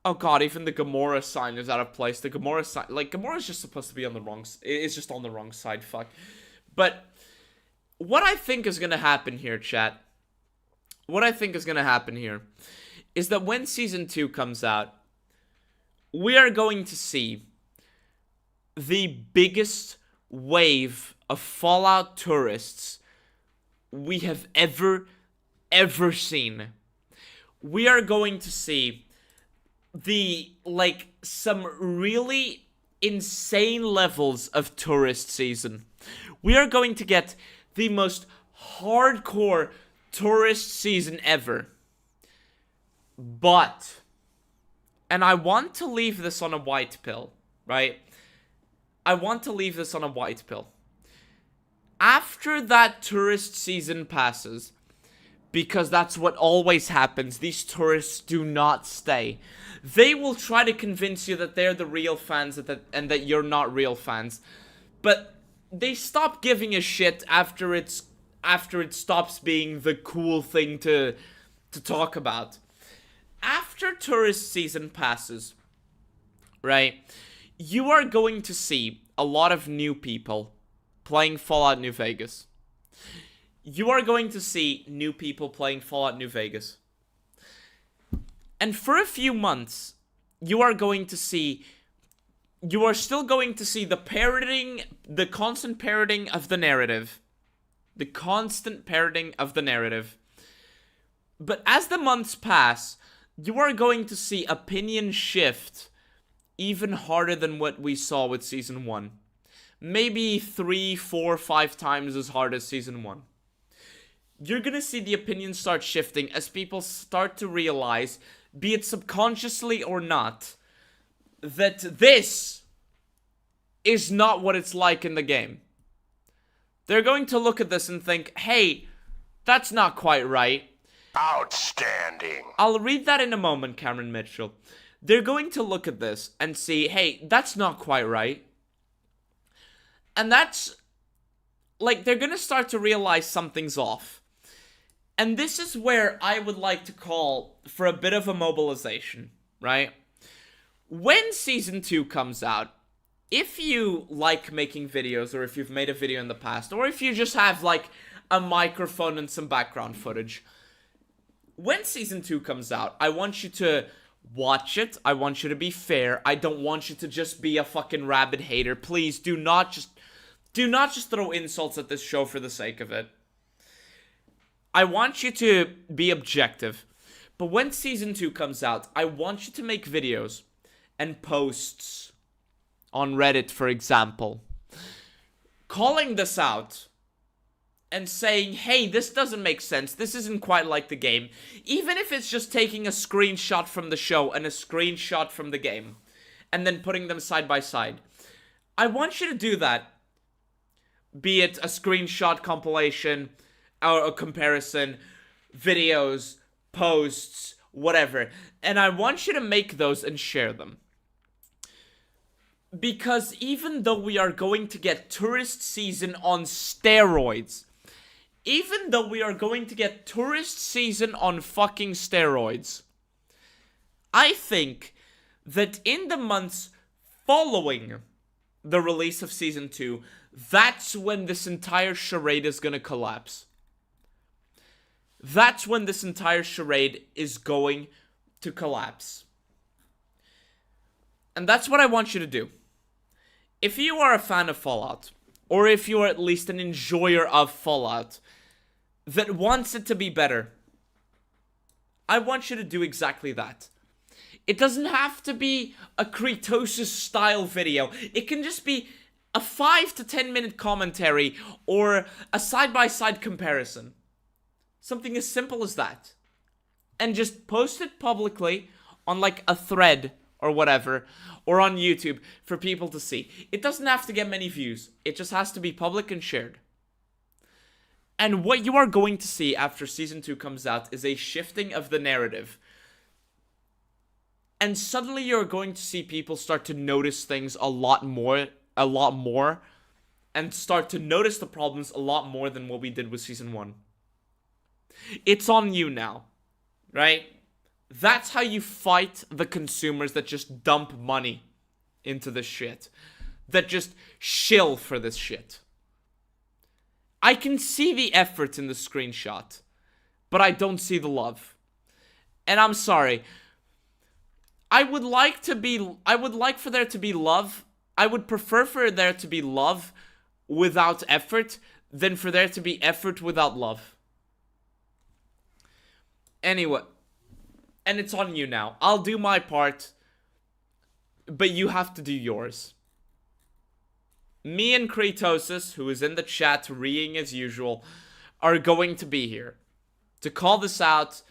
Oh god, even the Gamora sign is out of place. The Gamora sign, like, Gamora's just supposed to be on the wrong, it's just on the wrong side, fuck. But, what I think is gonna happen here, chat, what I think is gonna happen here, is that when Season 2 comes out, we are going to see the biggest wave of Fallout tourists we have ever seen. We are going to see some really insane levels of tourist season. We are going to get the most hardcore tourist season ever. But, and I want to leave this on a white pill, right? I want to leave this on a white pill. After that tourist season passes, because that's what always happens, these tourists do not stay. They will try to convince you that they're the real fans and that you're not real fans. But they stop giving a shit after it stops being the cool thing to talk about. After tourist season passes, right, you are going to see a lot of new people playing Fallout New Vegas. You are going to see new people playing Fallout New Vegas. And for a few months, you are still going to see the constant parroting of the narrative. The constant parroting of the narrative. But as the months pass, you are going to see opinion shift even harder than what we saw with Season 1. Maybe 3, 4, 5 times as hard as Season 1. You're gonna see the opinions start shifting as people start to realize, be it subconsciously or not, that this is not what it's like in the game. They're going to look at this and think, hey, that's not quite right. Outstanding. I'll read that in a moment, Cameron Mitchell. They're going to look at this and see, hey, that's not quite right. And that's, like, they're gonna start to realize something's off. And this is where I would like to call for a bit of a mobilization, right? When Season 2 comes out, if you like making videos, or if you've made a video in the past, or if you just have, like, a microphone and some background footage, when Season 2 comes out, I want you to watch it. I want you to be fair. I don't want you to just be a fucking rabid hater. Please, do not just throw insults at this show for the sake of it. I want you to be objective. But when Season 2 comes out, I want you to make videos and posts on Reddit, for example, calling this out and saying, hey, this doesn't make sense, this isn't quite like the game, even if it's just taking a screenshot from the show and a screenshot from the game, and then putting them side by side. I want you to do that. Be it a screenshot compilation, or a comparison, videos, posts, whatever. And I want you to make those and share them. Because even though we are going to get tourist season on steroids, even though we are going to get tourist season on fucking steroids, I think that in the months following the release of Season 2, that's when this entire charade is gonna collapse. That's when this entire charade is going to collapse. And that's what I want you to do. If you are a fan of Fallout, or if you are at least an enjoyer of Fallout, that wants it to be better, I want you to do exactly that. It doesn't have to be a Kretosis style video. It can just be a 5 to 10 minute commentary or a side-by-side comparison. Something as simple as that. And just post it publicly on like a thread or whatever, or on YouTube for people to see. It doesn't have to get many views. It just has to be public and shared. And what you are going to see after Season 2 comes out is a shifting of the narrative. And suddenly you're going to see people start to notice things a lot more, and start to notice the problems a lot more than what we did with Season 1. It's on you now, right? That's how you fight the consumers that just dump money into this shit. That just shill for this shit. I can see the effort in the screenshot, but I don't see the love. And I'm sorry. I would like for there to be love. I would prefer for there to be love without effort than for there to be effort without love. Anyway, and it's on you now. I'll do my part, but you have to do yours. Me and Kretosis, who is in the chat reeing as usual, are going to be here to call this out,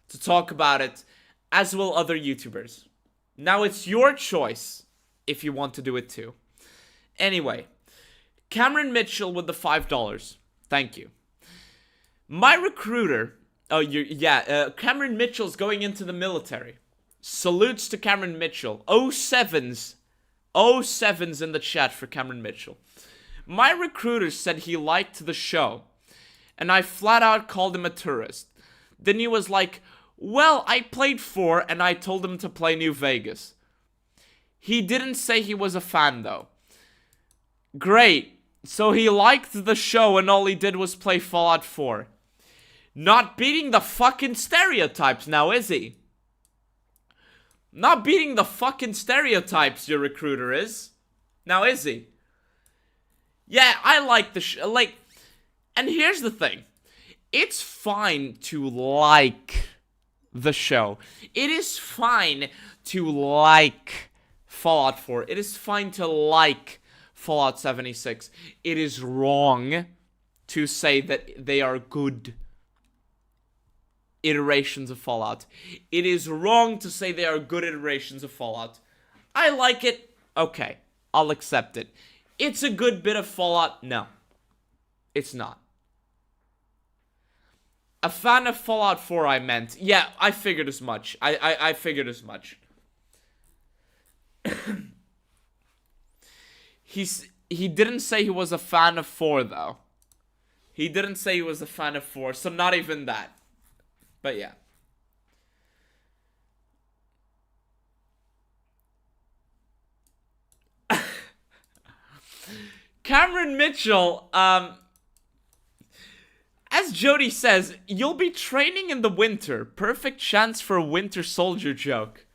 to talk about it, as will other YouTubers. Now it's your choice if you want to do it too. Anyway, Cameron Mitchell with the $5. Thank you. My recruiter... Cameron Mitchell's going into the military. Salutes to Cameron Mitchell. 07s in the chat for Cameron Mitchell. My recruiter said he liked the show, and I flat out called him a tourist. Then he was like, well, I played 4 and I told him to play New Vegas. He didn't say he was a fan though. Great. So he liked the show and all he did was play Fallout 4. Not beating the fucking stereotypes now, is he? Not beating the fucking stereotypes, your recruiter is. Now, is he? Yeah, I like the and here's the thing. It's fine to like the show. It is fine to like Fallout 4. It is fine to like Fallout 76. It is wrong to say that they are good iterations of Fallout. It is wrong to say they are good iterations of Fallout. I like it. Okay, I'll accept it. It's a good bit of Fallout. No, it's not. A fan of Fallout 4, I meant. Yeah, I figured as much. I figured as much. He didn't say he was a fan of 4, though. He didn't say he was a fan of 4, so not even that. But yeah. Cameron Mitchell, as Jody says, you'll be training in the winter. Perfect chance for a winter soldier joke.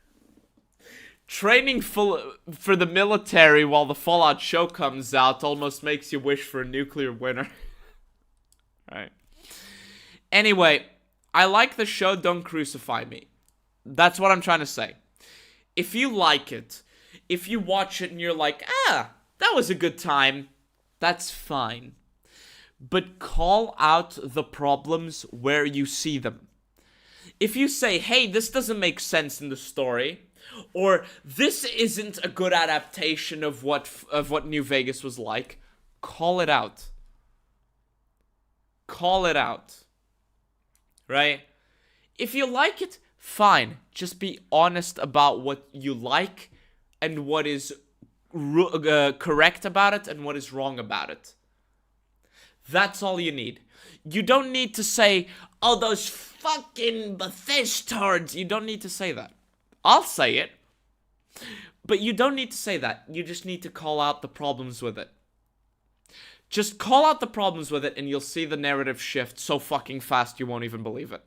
Training for the military while the Fallout show comes out almost makes you wish for a nuclear winter. Right. Anyway, I like the show, don't crucify me. That's what I'm trying to say. If you like it, if you watch it and you're like, that was a good time, that's fine. but call out the problems where you see them. If you say, hey, this doesn't make sense in the story, or this isn't a good adaptation of what New Vegas was like, call it out. Call it out. Right? If you like it, fine. Just be honest about what you like and what is correct about it and what is wrong about it. That's all you need. You don't need to say, oh, those fucking Bethesdards. You don't need to say that. I'll say it. But you don't need to say that. You just need to call out the problems with it. Just call out the problems with it and you'll see the narrative shift so fucking fast you won't even believe it.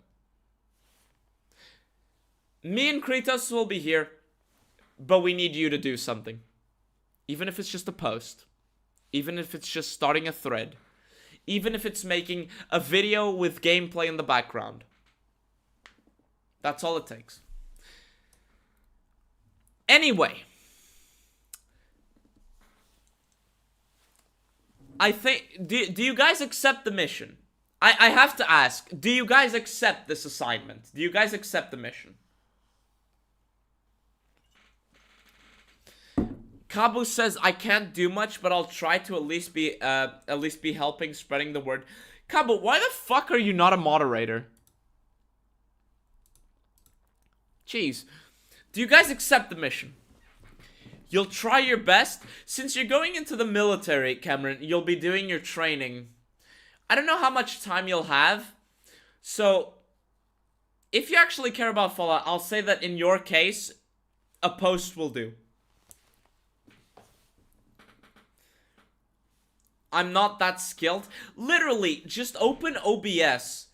Me and Kratos will be here, but we need you to do something. Even if it's just a post. Even if it's just starting a thread. Even if it's making a video with gameplay in the background. That's all it takes. Anyway. I think... Do you guys accept the mission? I have to ask. Do you guys accept this assignment? Do you guys accept the mission? Kabu says, I can't do much, but I'll try to at least be helping spreading the word. Kabu, why the fuck are you not a moderator? Jeez. Do you guys accept the mission? You'll try your best. Since you're going into the military, Cameron, you'll be doing your training. I don't know how much time you'll have. So, if you actually care about Fallout, I'll say that in your case, a post will do. I'm not that skilled. Literally, just open OBS.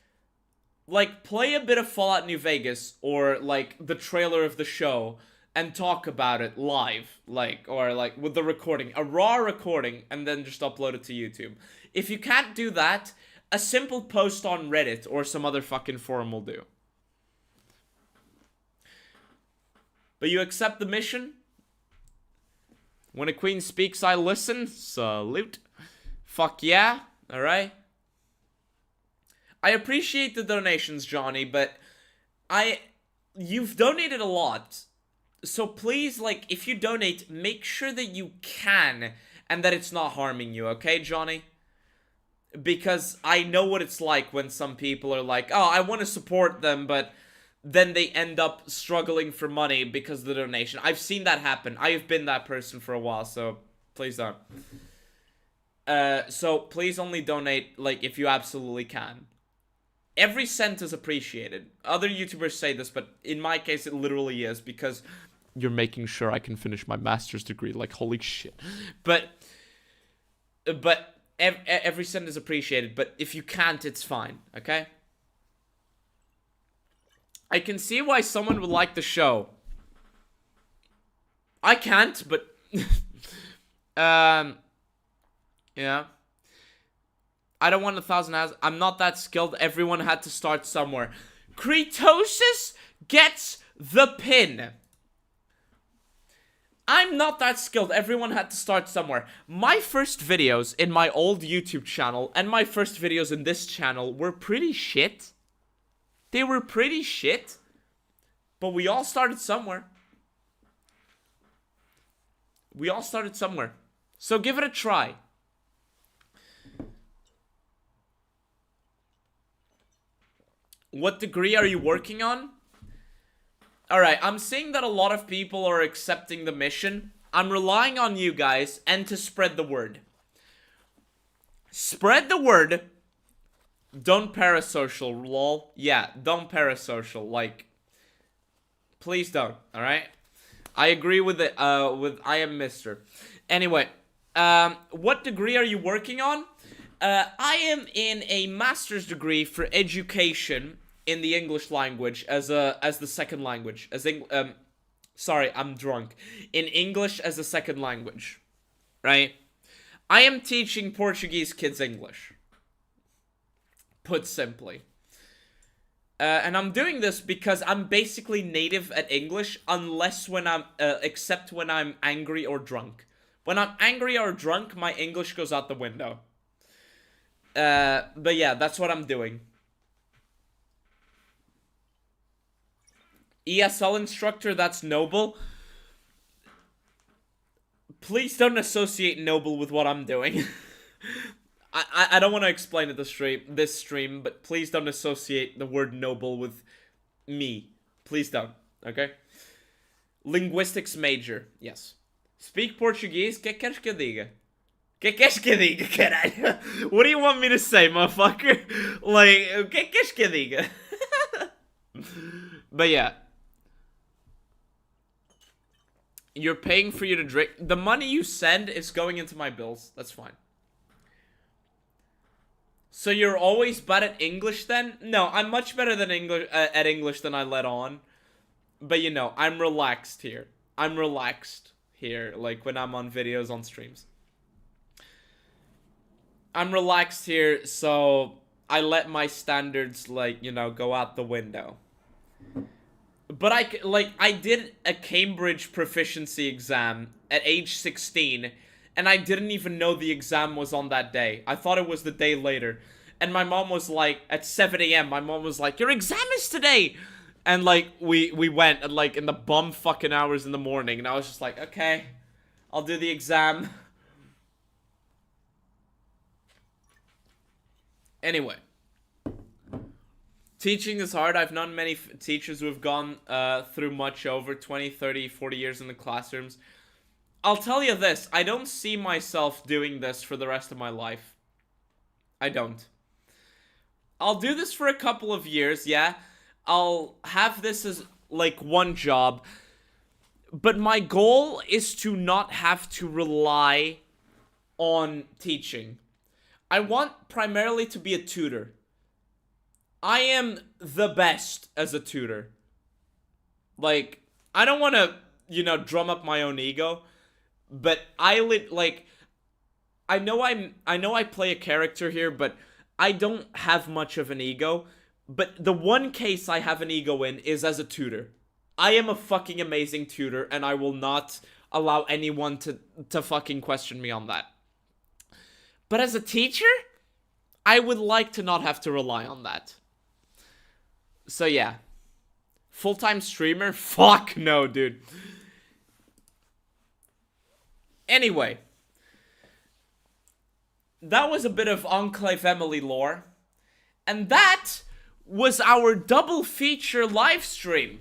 Like, play a bit of Fallout New Vegas, or, like, the trailer of the show, and talk about it live. Or with the recording. A raw recording, and then just upload it to YouTube. If you can't do that, a simple post on Reddit, or some other fucking forum will do. But you accept the mission? When a queen speaks, I listen. Salute. Fuck yeah, alright? I appreciate the donations, Johnny, but you've donated a lot. So please, like, if you donate, make sure that you can, and that it's not harming you, okay, Johnny? Because I know what it's like when some people are like, oh, I want to support them, but then they end up struggling for money because of the donation. I've seen that happen. I have been that person for a while, so please don't. So please only donate, like, if you absolutely can. Every cent is appreciated. Other YouTubers say this, but in my case, it literally is, because you're making sure I can finish my master's degree. Like, holy shit. But every cent is appreciated, but if you can't, it's fine, okay? I can see why someone would like the show. I can't, but... Yeah. I don't want 1,000 hours. I'm not that skilled. Everyone had to start somewhere. Kretosis gets the pin. I'm not that skilled. Everyone had to start somewhere. My first videos in my old YouTube channel and my first videos in this channel were pretty shit. They were pretty shit. But we all started somewhere. We all started somewhere. So give it a try. What degree are you working on? Alright, I'm seeing that a lot of people are accepting the mission. I'm relying on you guys and to spread the word. Spread the word. Don't parasocial, lol. Yeah, don't parasocial. Like, please don't, alright? I agree with it, I am Mr. Anyway, what degree are you working on? I am in a master's degree for education in the English language as the second language. Sorry, I'm drunk. In English as a second language, right? I am teaching Portuguese kids English. Put simply. And I'm doing this because I'm basically native at English, unless when except when I'm angry or drunk. When I'm angry or drunk, my English goes out the window. But yeah, that's what I'm doing. ESL instructor, that's Noble. Please don't associate Noble with what I'm doing. I don't want to explain it this stream, but please don't associate the word Noble with me. Please don't, okay? Linguistics major, yes. Speak Portuguese, que queres que diga? Que queres que diga, caralho? What do you want me to say, motherfucker? Like, que queres que diga? But yeah. You're paying for you to drink. The money you send is going into my bills. That's fine. So you're always bad at English then? No, I'm much better than at English than I let on. But you know, I'm relaxed here. I'm relaxed here, like when I'm on videos on streams. I'm relaxed here, so I let my standards, like, you know, go out the window. But I did a Cambridge proficiency exam at age 16, and I didn't even know the exam was on that day. I thought it was the day later. And my mom was like, at 7 a.m., my mom was like, your exam is today! And, like, we went, and, like, in the bum fucking hours in the morning, and I was just like, okay, I'll do the exam. Anyway. Teaching is hard. I've known many teachers who have gone through much over 20, 30, 40 years in the classrooms. I'll tell you this. I don't see myself doing this for the rest of my life. I don't. I'll do this for a couple of years, yeah. I'll have this as, like, one job. But my goal is to not have to rely on teaching. I want primarily to be a tutor. I am the best as a tutor. Like, I don't want to, you know, drum up my own ego, but I know I play a character here, but I don't have much of an ego. But the one case I have an ego in is as a tutor. I am a fucking amazing tutor, and I will not allow anyone to fucking question me on that. But as a teacher, I would like to not have to rely on that. So yeah. Full-time streamer? Fuck no, dude. Anyway. That was a bit of Enclave Emily lore. And that was our double feature live stream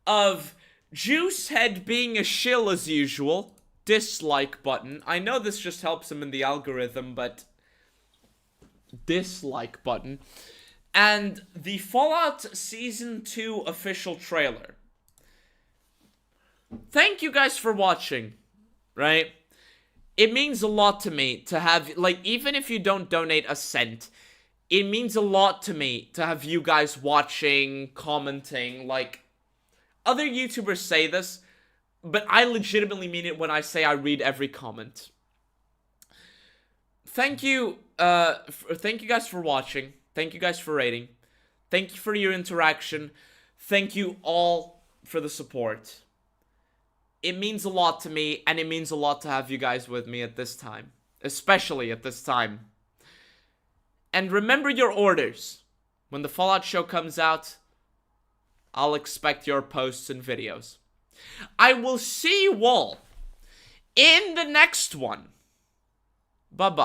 of Juicehead being a shill as usual. Dislike button. I know this just helps him in the algorithm, but dislike button. And the Fallout Season 2 official trailer. Thank you guys for watching, right? It means a lot to me to have, like, even if you don't donate a cent, it means a lot to me to have you guys watching, commenting, like, other YouTubers say this, but I legitimately mean it when I say I read every comment. Thank you guys for watching. Thank you guys for rating. Thank you for your interaction. Thank you all for the support. It means a lot to me, and it means a lot to have you guys with me at this time. Especially at this time. And remember your orders. When the Fallout show comes out, I'll expect your posts and videos. I will see you all in the next one. Bye-bye.